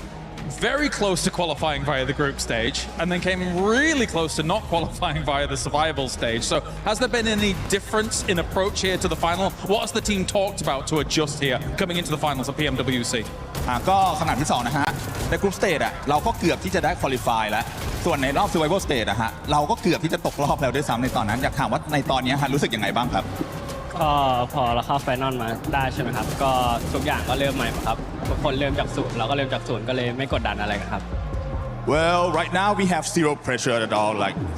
very close to qualifying via the group stage and then came really close to not qualifying via the survival stage. So has there been any difference in approach here to the final? What has the team talked about to adjust here coming into the finals of PMWC? ก็ขนาดที่2นะฮะในกรุ๊ปสเตจเราก็เกือบที่จะได้ควอลิฟายแล้วส่วนในรอบ survival stage ฮะเราก็เกือบที่จะตกรอบแล้วด้วยซ้ำในตอนนั้นอยากถามว่าในตอนนี้ฮะรู้สึกยังไงบ้างครับก็พอเราเข้าไฟนอลมาได้ใช่ไหมครับก็ทุกอย่างก็เริ่มใหม่ครับทุกคนเริ่มจากศูนย์เราก็เริ่มจากศูนย์ก็เลยไม่กดดันอะไรครับ Well, right now we have zero pressure at all.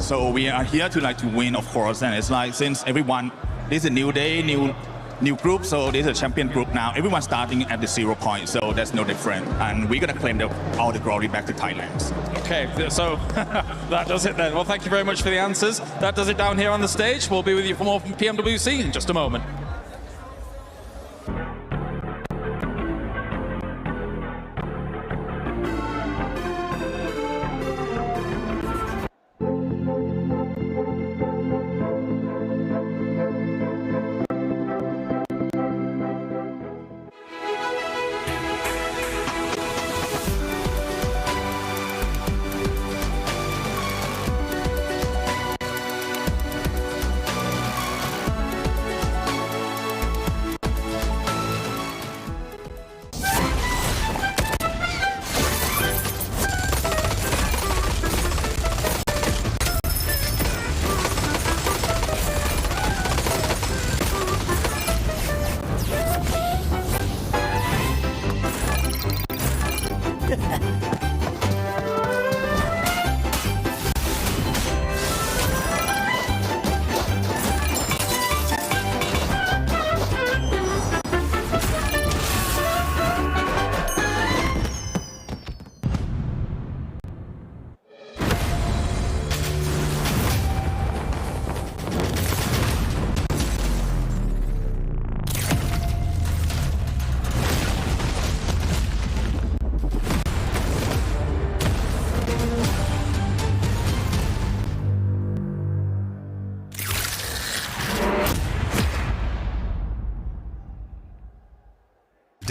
So we are here to win, of course. And it's since everyone, this is a new day, new group. So this is a champion group now. Everyone's starting at the 0 point. So that's no different. And we're gonna claim all the glory back to Thailand. Okay, so that does it then. Well, thank you very much for the answers. That does it down here on the stage. We'll be with you for more from PMWC in just a moment.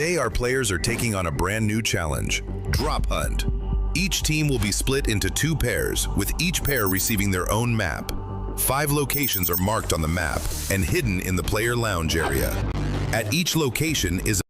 Today, our players are taking on a brand new challenge, Drop Hunt. Each team will be split into 2 pairs, with each pair receiving their own map. 5 locations are marked on the map and hidden in the player lounge area. At each location is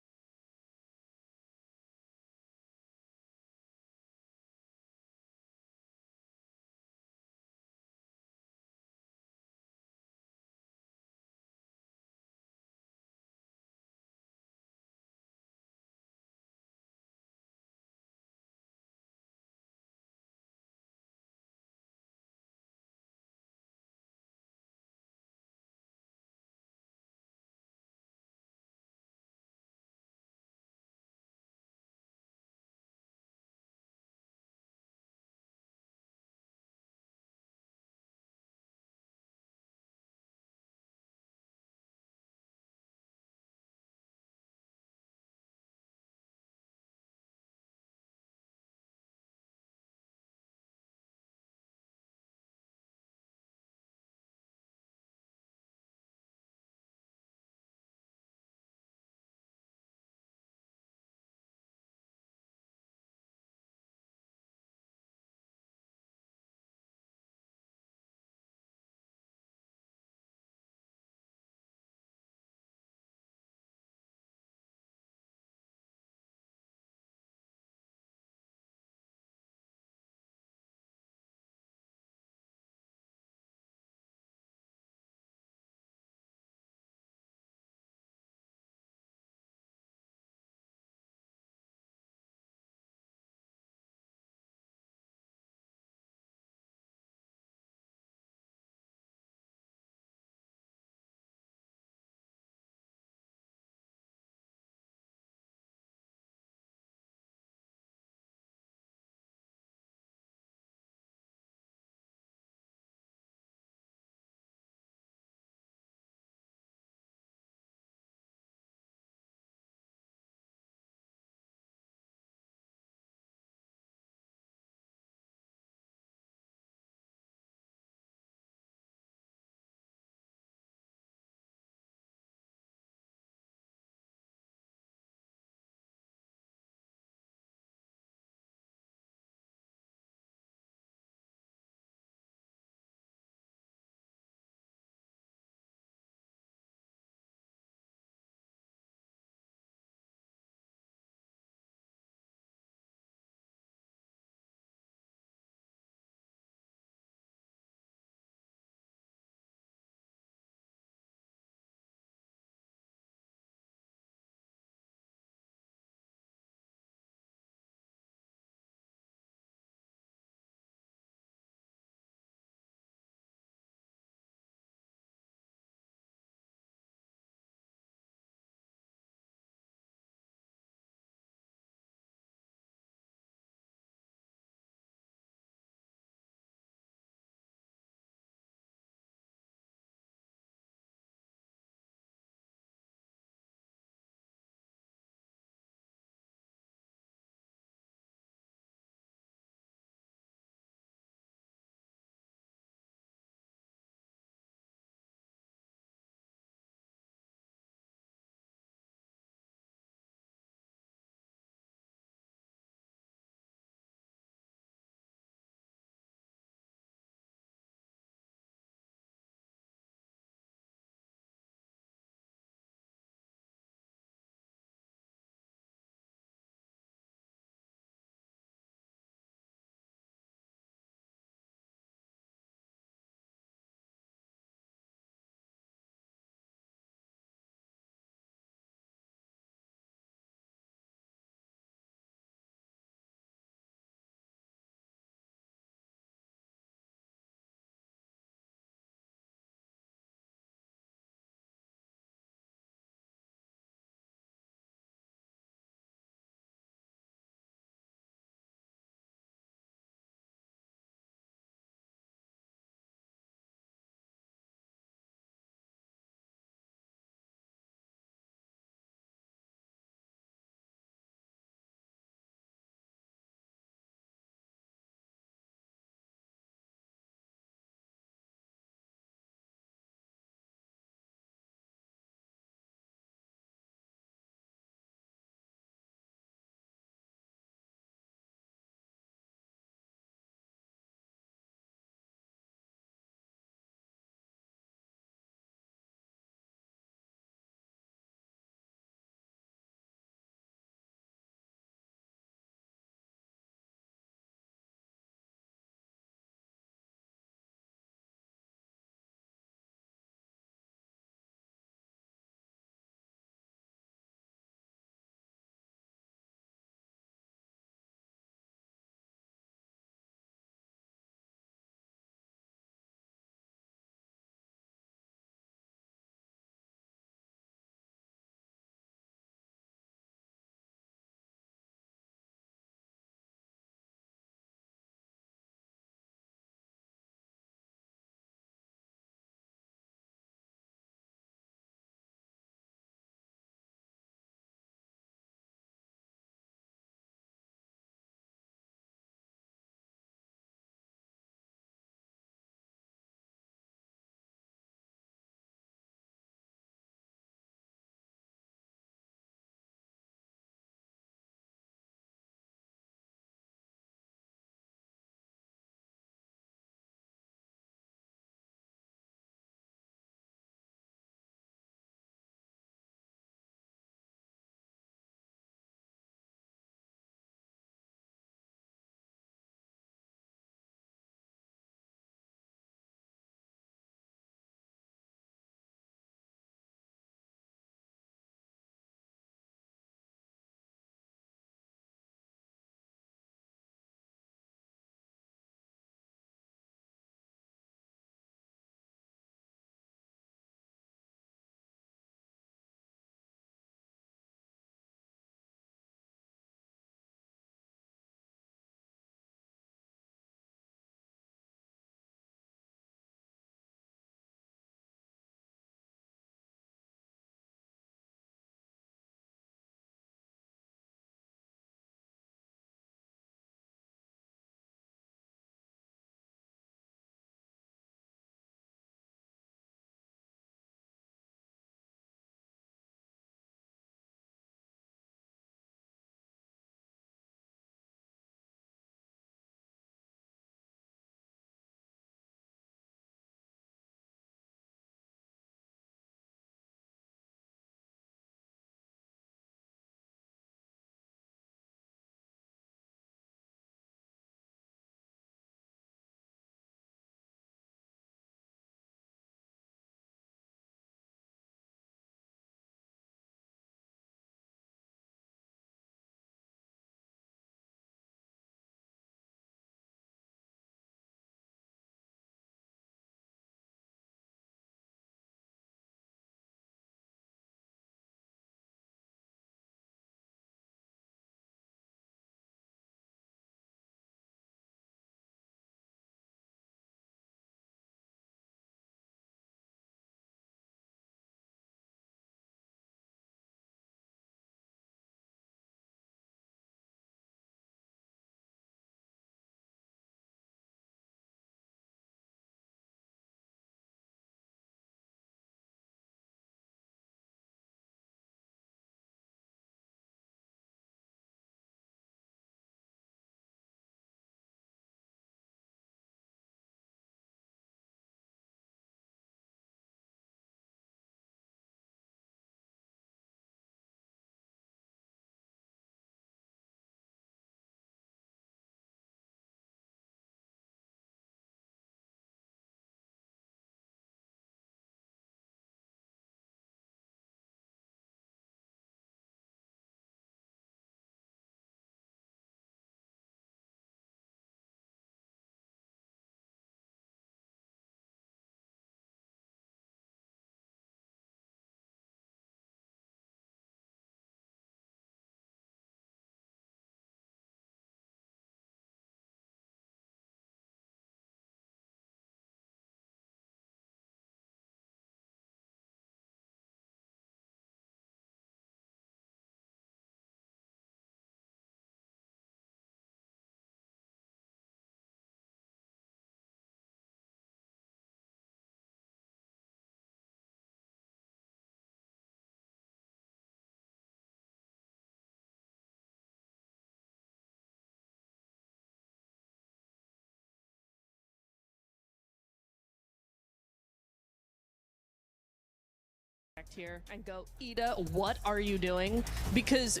here and go, Ida, what are you doing? Because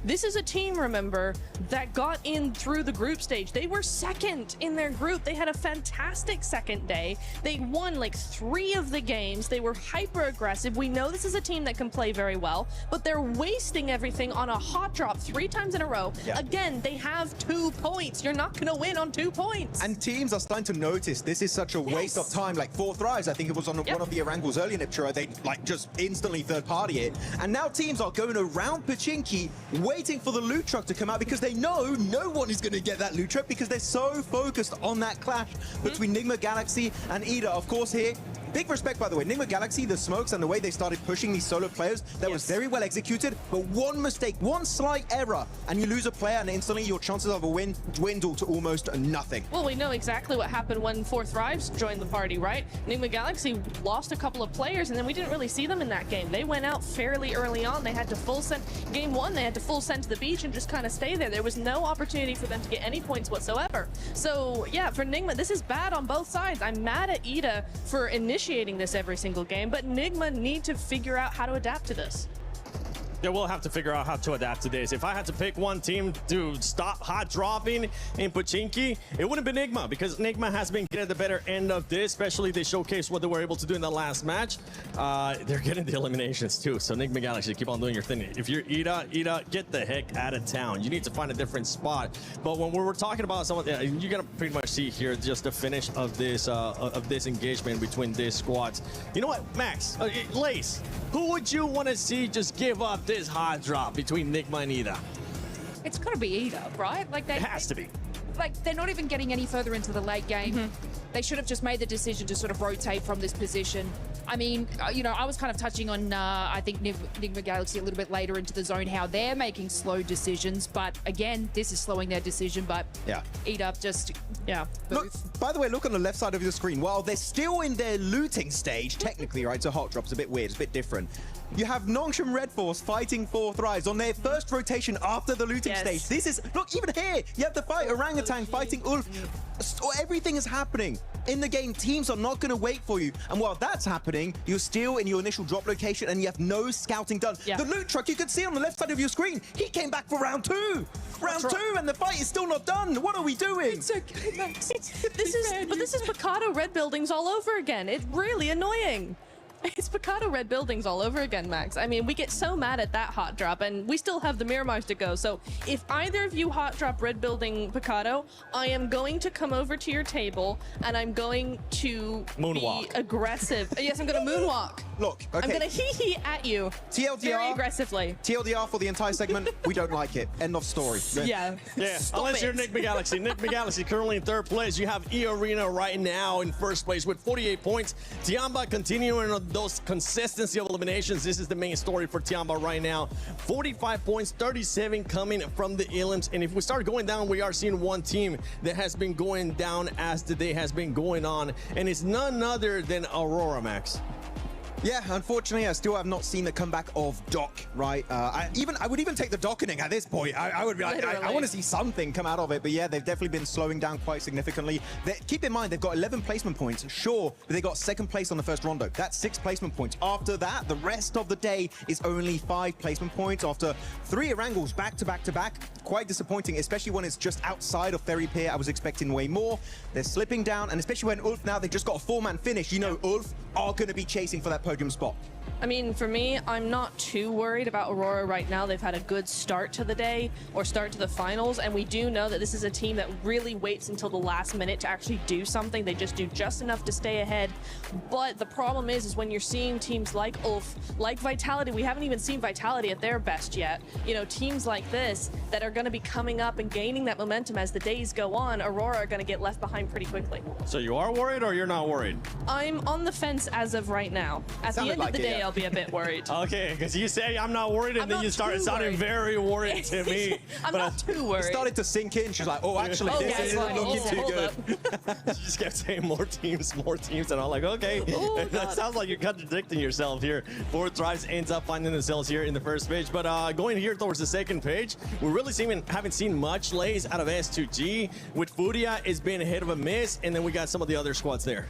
this is a team, remember, that got in through the group stage. They were second in their group. They had a fantastic second day. They won like 3 of the games. They were hyper aggressive. We know this is a team that can play very well, but they're wasting everything on a hot drop 3 times in a row. Yeah. Again, they have 2 points. You're not going to win on 2 points. And teams are starting to notice this is such a waste of time. Like 4 thrives, I think it was on one of the Orangles earlier, Niptura. They like just instantly third party it, and now teams are going around Pochinki waiting for the loot truck to come out because they know no one is going to get that loot truck because they're so focused on that clash between Nigma Galaxy and Ida. Of course here, big respect, by the way, Nigma Galaxy, the smokes and the way they started pushing these solo players, that was very well executed, but one mistake, one slight error, and you lose a player and instantly your chances of a win dwindle to almost nothing. Well, we know exactly what happened when 4 Thrives joined the party, right? Nigma Galaxy lost a couple of players and then we didn't really see them in that game. They went out fairly early on. They had to full send. Game 1, they had to full send to the beach and just kind of stay there. There was no opportunity for them to get any points whatsoever. So yeah, for Nigma, this is bad on both sides. I'm mad at Ida for initiating this every single game, but Nigma need to figure out how to adapt to this. Yeah, we'll have to figure out how to adapt to this. If I had to pick one team to stop hot dropping in Pochinki, it wouldn't be Nigma, because Nigma has been getting the better end of this, especially they showcased what they were able to do in the last match. They're getting the eliminations too, so Nigma Galaxy, keep on doing your thing. If you're Ida, get the heck out of town. You need to find a different spot. But when we were talking about someone, you're gonna pretty much see here just the finish of this engagement between these squads. You know what, Max, Lace, who would you want to see just give up this hot drop between Nigma and Ida? It's got to be Ida, right? Like it has to be. Like they're not even getting any further into the late game. They should have just made the decision to sort of rotate from this position. I mean, you know, I was kind of touching on, I think, Nigma Galaxy a little bit later into the zone, how they're making slow decisions. But again, this is slowing their decision. But yeah, Ida just, yeah. Look, by the way, look on the left side of your screen. While they're still in their looting stage, technically, right? So hot drop's a bit weird, it's a bit different. You have Nongshim Red Force fighting 4 Thrives on their first rotation after the looting stage. This is, look, even here, you have the fight, Orangutan fighting Ulf. Everything is happening. In the game, teams are not going to wait for you. And while that's happening, you're still in your initial drop location and you have no scouting done. Yeah. The loot truck, you can see on the left side of your screen, he came back for round 2. Round 2, and the fight is still not done. What are we doing? It's okay, Max. This is Picado Red Buildings all over again. It's really annoying. It's Picado Red Buildings all over again, Max. I mean, we get so mad at that hot drop, and we still have the Miramars to go. So if either of you hot drop Red Building Picado, I am going to come over to your table, and I'm going to moonwalk. Be aggressive. Yes, I'm going to moonwalk. Look, okay. I'm going to hee-hee at you TLDR, very aggressively. TLDR for the entire segment, we don't like it. End of story. Yeah. Unless you're Nigma Galaxy. Nigma Galaxy currently in 3rd place. You have E-Arena right now in 1st place with 48 points. Tiamba continuing on those consistency of eliminations. This is the main story for Tiamba right now. 45 points, 37 coming from the elims. And if we start going down, we are seeing one team that has been going down as the day has been going on. And it's none other than Aurora, Max. Yeah, unfortunately, I still have not seen the comeback of Doc, right? I would even take the dockening at this point. I would be like, I want to see something come out of it. But yeah, they've definitely been slowing down quite significantly. Keep in mind, they've got 11 placement points, sure, but they got 2nd place on the first rondo. That's 6 placement points. After that, the rest of the day is only 5 placement points after 3 Orangles back to back to back. Quite disappointing, especially when it's just outside of Ferry Pier. I was expecting way more. They're slipping down, and especially when Ulf now, they just got a 4-man finish. You know, Ulf are going to be chasing for that podium spot. I mean, for me, I'm not too worried about Aurora right now. They've had a good start to the day or start to the finals, and we do know that this is a team that really waits until the last minute to actually do something. They just do just enough to stay ahead. But the problem is when you're seeing teams like Ulf, like Vitality, we haven't even seen Vitality at their best yet. You know, teams like this that are going to be coming up and gaining that momentum as the days go on, Aurora are going to get left behind pretty quickly. So you are worried or you're not worried? I'm on the fence as of right now. At the end of the day, I'll be a bit worried. Okay, because you say I'm not worried, and then you started sounding very worried to me. I'm not too worried. It started to sink in. She's like, oh, actually, this isn't looking too good. She just kept saying more teams, and I'm like, okay. That sounds like you're contradicting yourself here. 4 Thrives ends up finding themselves here in the 1st page, but going here towards the 2nd page, we really haven't seen much lays out of S2G. With Furia, it's been a hit of a miss, and then we got some of the other squads there.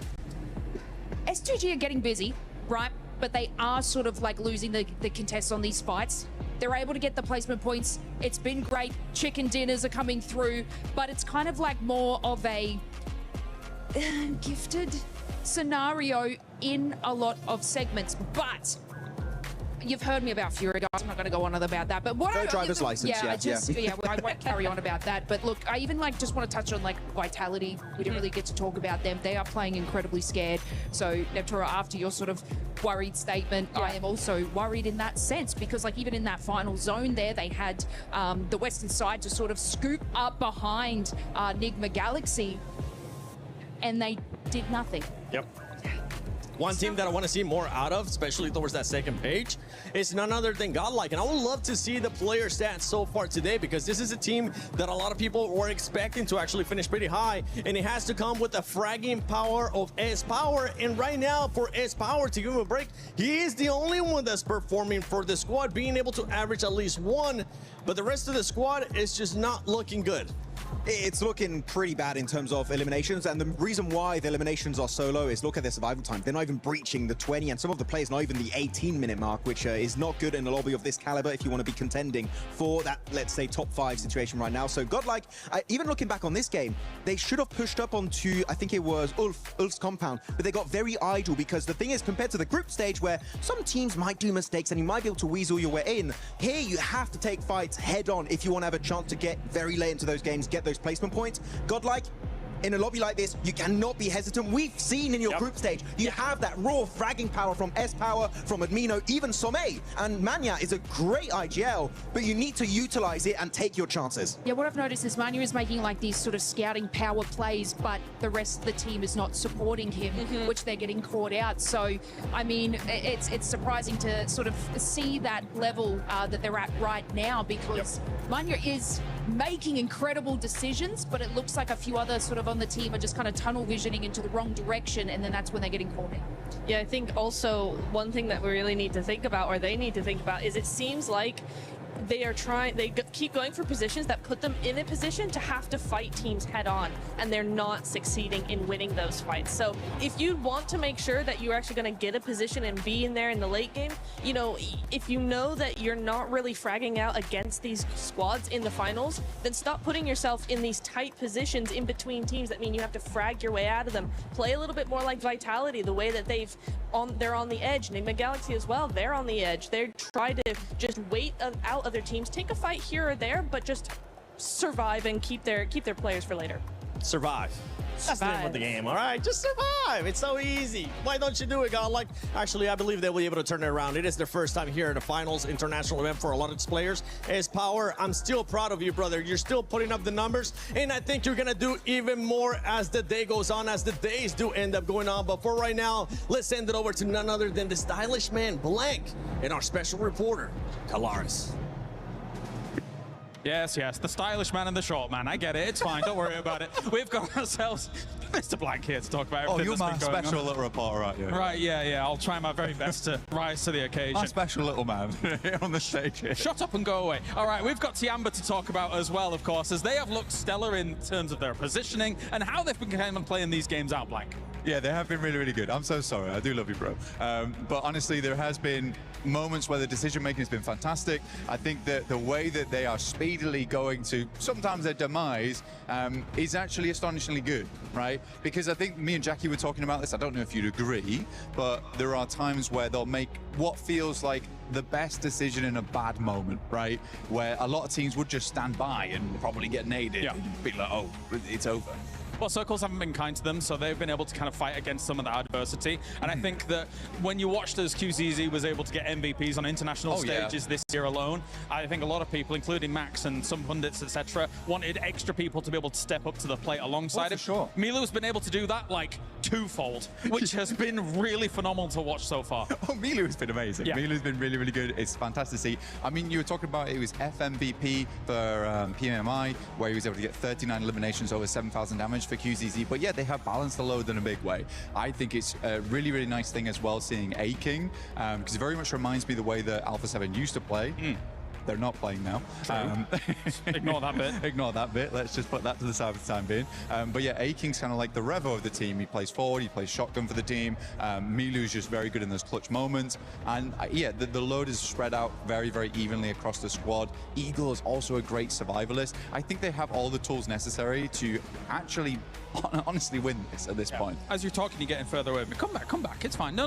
S2G are getting busy, right? but they are sort of like losing the contests on these fights. They're able to get the placement points. It's been great. Chicken dinners are coming through, but it's kind of like more of a gifted scenario in a lot of segments. But you've heard me about Fury, guys. I'm not going to go on about that. But what no driver's license. Yeah, I won't carry on about that. But look, I even just want to touch on like Vitality. We didn't really get to talk about them. They are playing incredibly scared. So Neptura, after your sort of worried statement, I am also worried in that sense, because like even in that final zone there, they had the western side to sort of scoop up behind Nigma Galaxy, and they did nothing. Yep. One team that I want to see more out of, especially towards that second page, is none other than GodLike. And I would love to see the player stats so far today, because this is a team that a lot of people were expecting to actually finish pretty high. And it has to come with the fragging power of S-Power. And right now, for S-Power, to give him a break, he is the only one that's performing for the squad, being able to average at least one. But the rest of the squad is just not looking good. It's looking pretty bad in terms of eliminations, and the reason why the eliminations are so low is look at their survival time. They're not even breaching the 20, and some of the players not even the 18-minute mark, which is not good in a lobby of this caliber if you want to be contending for that, let's say, top 5 situation right now. So GodLike, even looking back on this game, they should have pushed up onto, I think it was Ulf's compound, but they got very idle, because the thing is, compared to the group stage where some teams might do mistakes and you might be able to weasel your way in, here you have to take fights head on if you want to have a chance to get very late into those games, get those placement points. GodLike, in a lobby like this, you cannot be hesitant. We've seen in your group stage, you have that raw fragging power from S-Power, from Admino, even Sommei, and Manya is a great IGL, but you need to utilize it and take your chances. Yeah, what I've noticed is Manya is making like these sort of scouting power plays, but the rest of the team is not supporting him, which they're getting caught out. So, I mean, it's surprising to sort of see that level that they're at right now, because Manya is making incredible decisions, but it looks like a few other sort of on the team are just kind of tunnel visioning into the wrong direction, and then that's when they're getting caught in. Yeah, I think also one thing that we really need to think about, or they need to think about, is it seems like they keep going for positions that put them in a position to have to fight teams head on, and they're not succeeding in winning those fights. So if you want to make sure that you're actually going to get a position and be in there in the late game, you know, if you know that you're not really fragging out against these squads in the finals, then stop putting yourself in these tight positions in between teams that mean you have to frag your way out of them. Play a little bit more like Vitality, the way that they're on the edge. Nigma Galaxy as well, they're on the edge. They try to just wait out other teams, take a fight here or there, but just survive and keep their players for later. Survive. That's the name of the game, all right? Just survive. It's so easy. Why don't you do it, GodLike? Actually, I believe they'll be able to turn it around. It is their first time here in the finals international event for a lot of its players. S-Power, I'm still proud of you, brother. You're still putting up the numbers, and I think you're going to do even more as the day goes on, as the days do end up going on. But for right now, let's send it over to none other than the stylish man, Blank, and our special reporter, Kalaris. Yes, the stylish man and the short man. I get it. It's fine. Don't worry about it. We've got ourselves Mr. Blank here to talk about everything. Oh, you're my special little reporter, aren't you? Right, yeah. I'll try my very best to rise to the occasion. My special little man on the stage here. Shut up and go away. All right, we've got Tiamba to talk about as well, of course, as they have looked stellar in terms of their positioning and how they've been kind of playing these games out, Blank. Yeah, they have been really, really good. I'm so sorry. I do love you, bro. But honestly, there has been moments where the decision-making has been fantastic. I think that the way that they are speedily going to sometimes their demise is actually astonishingly good, right? Because I think me and Jackie were talking about this. I don't know if you'd agree, but there are times where they'll make what feels like the best decision in a bad moment, right? Where a lot of teams would just stand by and probably get naded and be like, oh, it's over. Well, Circles haven't been kind to them, so they've been able to kind of fight against some of that adversity. And I think that when you watched as QZZ was able to get MVPs on international stages this year alone, I think a lot of people, including Max and some pundits, etc., wanted extra people to be able to step up to the plate alongside him. Sure. Milu's been able to do that like twofold, which has been really phenomenal to watch so far. Oh, Milu's been amazing. Yeah. Milu's been really, really good. It's fantastic to see. I mean, you were talking about it was FMVP for PMWC, where he was able to get 39 eliminations over 7,000 damage for QZZ. But yeah, they have balanced the load in a big way. I think it's a really, really nice thing as well seeing A-King, because it very much reminds me the way that Alpha 7 used to play. They're not playing now. Ignore that bit. Ignore that bit. Let's just put that to the side for the time being. But yeah, A-King's kind of like the Revo of the team. He plays forward, he plays shotgun for the team. Milu's just very good in those clutch moments. And yeah, the load is spread out very, very evenly across the squad. Eagle is also a great survivalist. I think they have all the tools necessary to actually honestly win this at this point. As you're talking, you're getting further away. Come back. It's fine. No.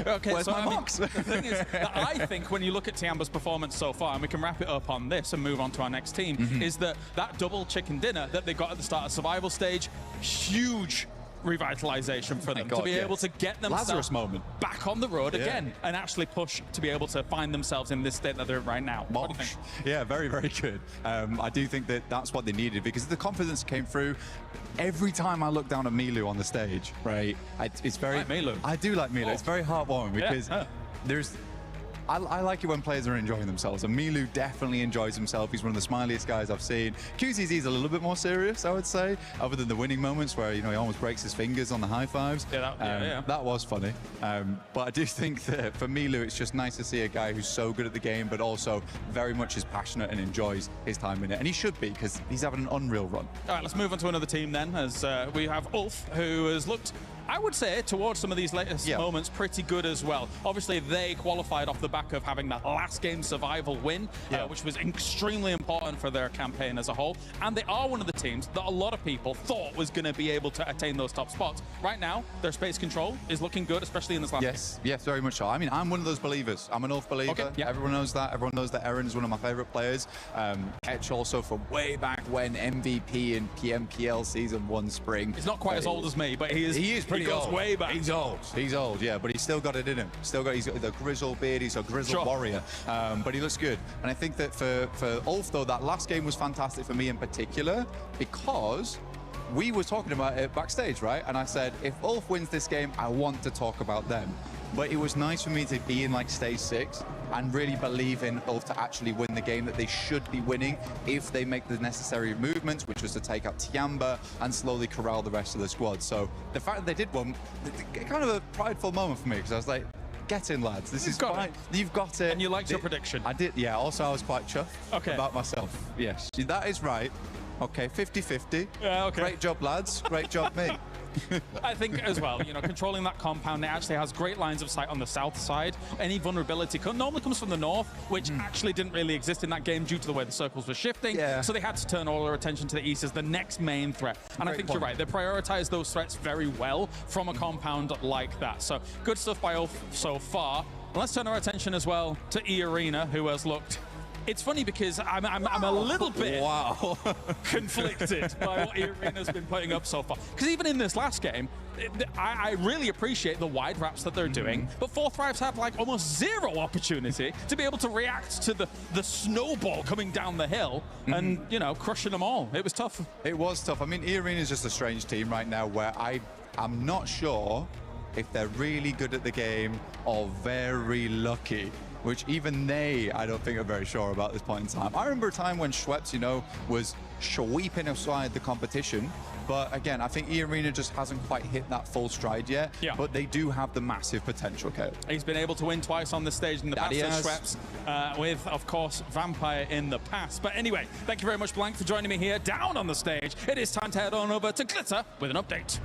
Okay, where's my box? The thing is that I think when you look at Tiamba's performance so far, and we can wrap it up on this and move on to our next team, is that double chicken dinner that they got at the start of survival stage, huge revitalization for them to be able to get themselves back on the road again and actually push to be able to find themselves in this state that they're in right now. What do you think? Yeah, very, very good. I do think that that's what they needed, because the confidence came through. Every time I look down at Milu on the stage, right, it's very... I like Milu. I do like Milu. It's very heartwarming because there's... I like it when players are enjoying themselves, and Milu definitely enjoys himself. He's one of the smiliest guys I've seen. QZZ is a little bit more serious, I would say, other than the winning moments where, you know, he almost breaks his fingers on the high fives. That was funny. But I do think that for Milu, it's just nice to see a guy who's so good at the game, but also very much is passionate and enjoys his time in it. And he should be, because he's having an unreal run. All right, let's move on to another team then, as we have Ulf, who has looked, I would say, towards some of these latest moments, pretty good as well. Obviously, they qualified off the back of having that last game survival win, which was extremely important for their campaign as a whole. And they are one of the teams that a lot of people thought was going to be able to attain those top spots. Right now, their space control is looking good, especially in this last game. Yes, very much so. I mean, I'm one of those believers. I'm an Ulf believer. Everyone knows that. Everyone knows that Eren is one of my favorite players. Etch also from way back when, MVP in PMPL Season 1 Spring. He's not quite as old as me, but he is pretty old. He goes way back. He's old, yeah, but he's still got it in him. He's got the grizzled beard, he's a grizzled warrior, but he looks good. And I think that for Ulf, though, that last game was fantastic for me in particular, because we were talking about it backstage, right? And I said, if Ulf wins this game, I want to talk about them. But it was nice for me to be in like stage 6 and really believe in Ulf to actually win the game that they should be winning if they make the necessary movements, which was to take out Tiamba and slowly corral the rest of the squad. So the fact that they did one, kind of a prideful moment for me, because I was like, get in, lads. This is fine. You've got it. And you liked your prediction. I did, yeah. Also, I was quite chuffed about myself. Yes, that is right. Okay, 50-50. Yeah, okay. Great job, lads. Great job, me. I think as well, you know, controlling that compound, it actually has great lines of sight on the south side. Any vulnerability normally comes from the north, which actually didn't really exist in that game due to the way the circles were shifting. So they had to turn all their attention to the east as the next main threat. And I think you're right. They prioritize those threats very well from a compound like that. So good stuff by Ulf so far. Let's turn our attention as well to E-Arena, who has looked... It's funny because I'm a little bit conflicted by what E-Arena's been putting up so far. Because even in this last game, I really appreciate the wide wraps that they're doing, but Fourth Thrives have like almost zero opportunity to be able to react to the snowball coming down the hill and, you know, crushing them all. It was tough. It was tough. I mean, E-Arena is just a strange team right now where I'm not sure if they're really good at the game or very lucky, which even I don't think are very sure about at this point in time. I remember a time when Schweppes, you know, was sweeping aside the competition. But again, I think E-Arena just hasn't quite hit that full stride yet. But they do have the massive potential, Caleb. He's been able to win twice on the stage in the past, Schweppes, with, of course, Vampire in the past. But anyway, thank you very much, Blank, for joining me here down on the stage. It is time to head on over to Glitter with an update.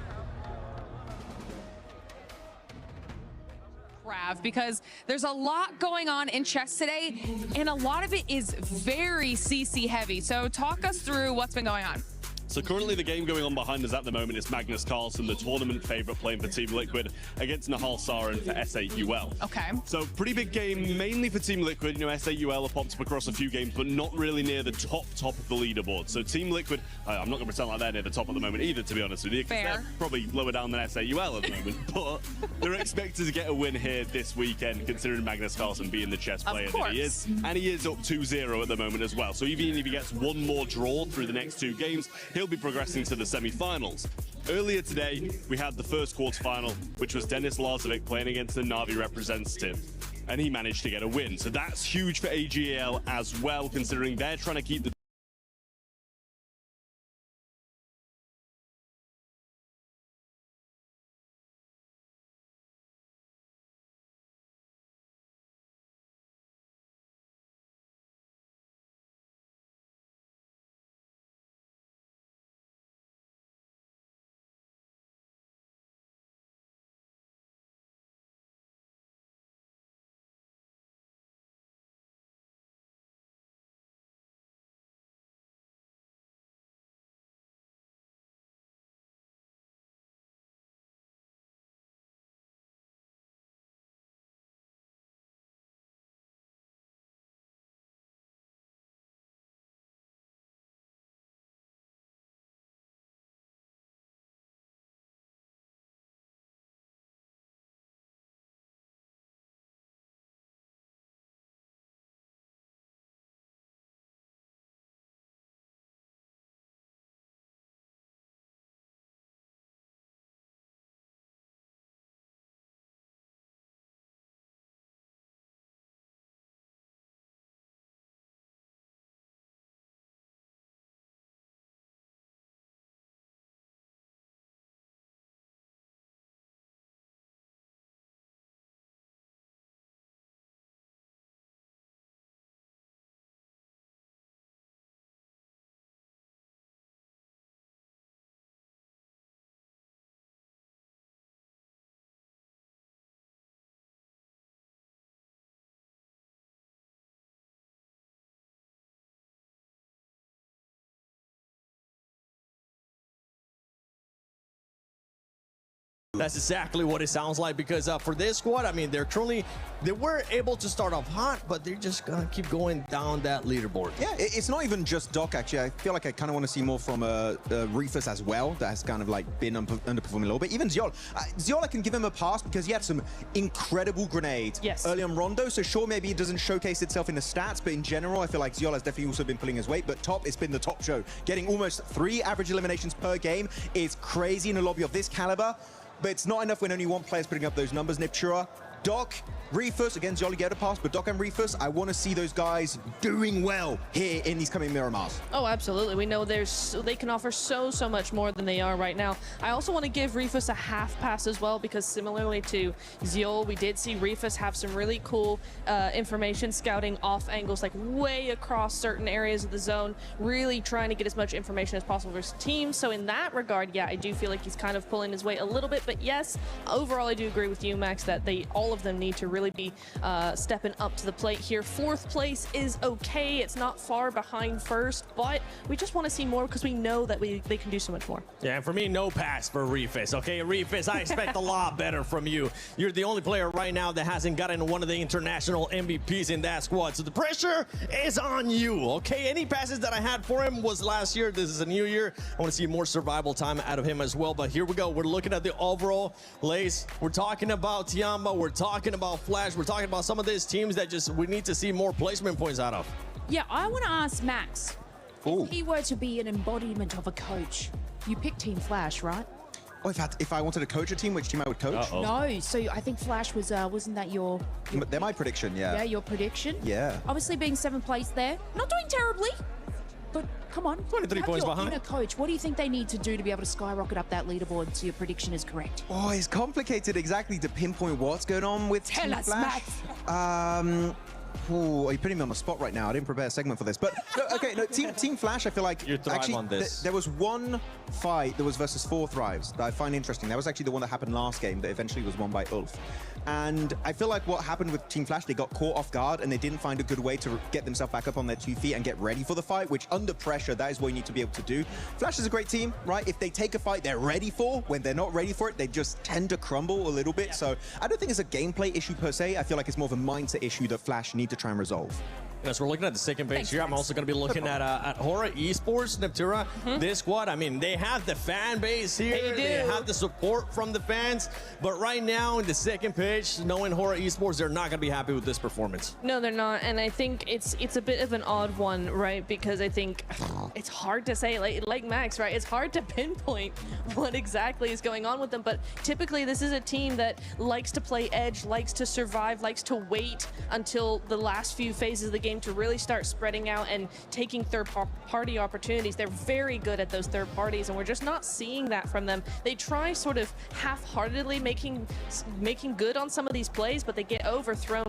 Because there's a lot going on in chess today, and a lot of it is very CC heavy. So talk us through what's been going on. So currently the game going on behind us at the moment is Magnus Carlsen, the tournament favourite, playing for Team Liquid against Nahal Sarin for SAUL. Okay. So pretty big game, mainly for Team Liquid. You know, SAUL have popped up across a few games, but not really near the top of the leaderboard. So Team Liquid, I'm not going to pretend like they're near the top at the moment either, to be honest with you, because they're probably lower down than SAUL at the moment. But they're expected to get a win here this weekend, considering Magnus Carlsen being the chess player that he is. And he is up 2-0 at the moment as well. So even if he gets one more draw through the next 2 games, he'll be progressing to the semi-finals. Earlier today, we had the first quarterfinal, which was Denis Lazovic playing against the Na'Vi representative, and he managed to get a win. So that's huge for AGL as well, considering they're trying to keep the That's exactly what it sounds like, because for this squad, I mean, they were able to start off hot, but they're just gonna keep going down that leaderboard. Yeah, it's not even just Doc, actually. I feel like I kind of want to see more from Rufus as well. That has kind of like been underperforming a little bit. Even Ziol. Ziol, I can give him a pass because he had some incredible grenades early on Rondo. So sure, maybe it doesn't showcase itself in the stats, but in general, I feel like Ziol has definitely also been pulling his weight. But top, it's been the top show. Getting almost 3 average eliminations per game is crazy in a lobby of this caliber. But it's not enough when only one player's putting up those numbers. Niptura, Doc, Rufus, again, Ziol get a pass, but Doc and Rufus, I want to see those guys doing well here in these coming Miramars. Oh, absolutely. We know they can offer so much more than they are right now. I also want to give Rufus a half pass as well, because similarly to Ziol, we did see Rufus have some really cool information scouting off angles, like way across certain areas of the zone, really trying to get as much information as possible for his team. So in that regard, yeah, I do feel like he's kind of pulling his weight a little bit, but yes, overall I do agree with you, Max, that all of them need to really be stepping up to the plate here. 4th place is okay. It's not far behind first, but we just want to see more because we know that they can do so much more. Yeah, and for me, no pass for Rufus. Okay, Rufus, I expect a lot better from you. You're the only player right now that hasn't gotten one of the international MVPs in that squad, so the pressure is on you, okay? Any passes that I had for him was last year. This is a new year. I want to see more survival time out of him as well, but here we go. We're looking at the overall lace. We're talking about Tiamba. We're talking about Flash. We're talking about some of these teams that we need to see more placement points out of. Yeah, I want to ask Max, if he were to be an embodiment of a coach, you pick Team Flash, right? Oh, if I wanted to coach a team, which team I would coach? No, so I think Flash was, wasn't that your They're my prediction, yeah. Yeah, your prediction? Yeah. Obviously being 7th place there, not doing terribly, but come on. 23 points behind. Inner coach, what do you think they need to do to be able to skyrocket up that leaderboard so your prediction is correct? Oh, it's complicated exactly to pinpoint what's going on with Tell Team us, Flash. Max. Ooh, you're putting me on the spot right now. I didn't prepare a segment for this. But, Team Flash, I feel like... You thrive on this. There was one fight that was versus 4 Thrives that I find interesting. That was actually the one that happened last game that eventually was won by Ulf. And I feel like what happened with Team Flash, they got caught off guard and they didn't find a good way to get themselves back up on their 2 feet and get ready for the fight, which under pressure, that is what you need to be able to do. Flash is a great team, right? If they take a fight they're ready for, when they're not ready for it, they just tend to crumble a little bit. So I don't think it's a gameplay issue per se. I feel like it's more of a mindset issue that Flash need to try and resolve. Yes, we're looking at the second page here. I'm also going to be looking at Hora Esports, Niptura. This squad, I mean, they have the fan base here. They have the support from the fans. But right now, in the second page, knowing Hora Esports, they're not going to be happy with this performance. No, they're not. And I think it's a bit of an odd one, right? Because I think it's hard to say, like Max, right? It's hard to pinpoint what exactly is going on with them. But typically, this is a team that likes to play edge, likes to survive, likes to wait until the last few phases of the game to really start spreading out and taking third-party opportunities. They're very good at those third parties, and we're just not seeing that from them. They try sort of half-heartedly making good on some of these plays, but they get overthrown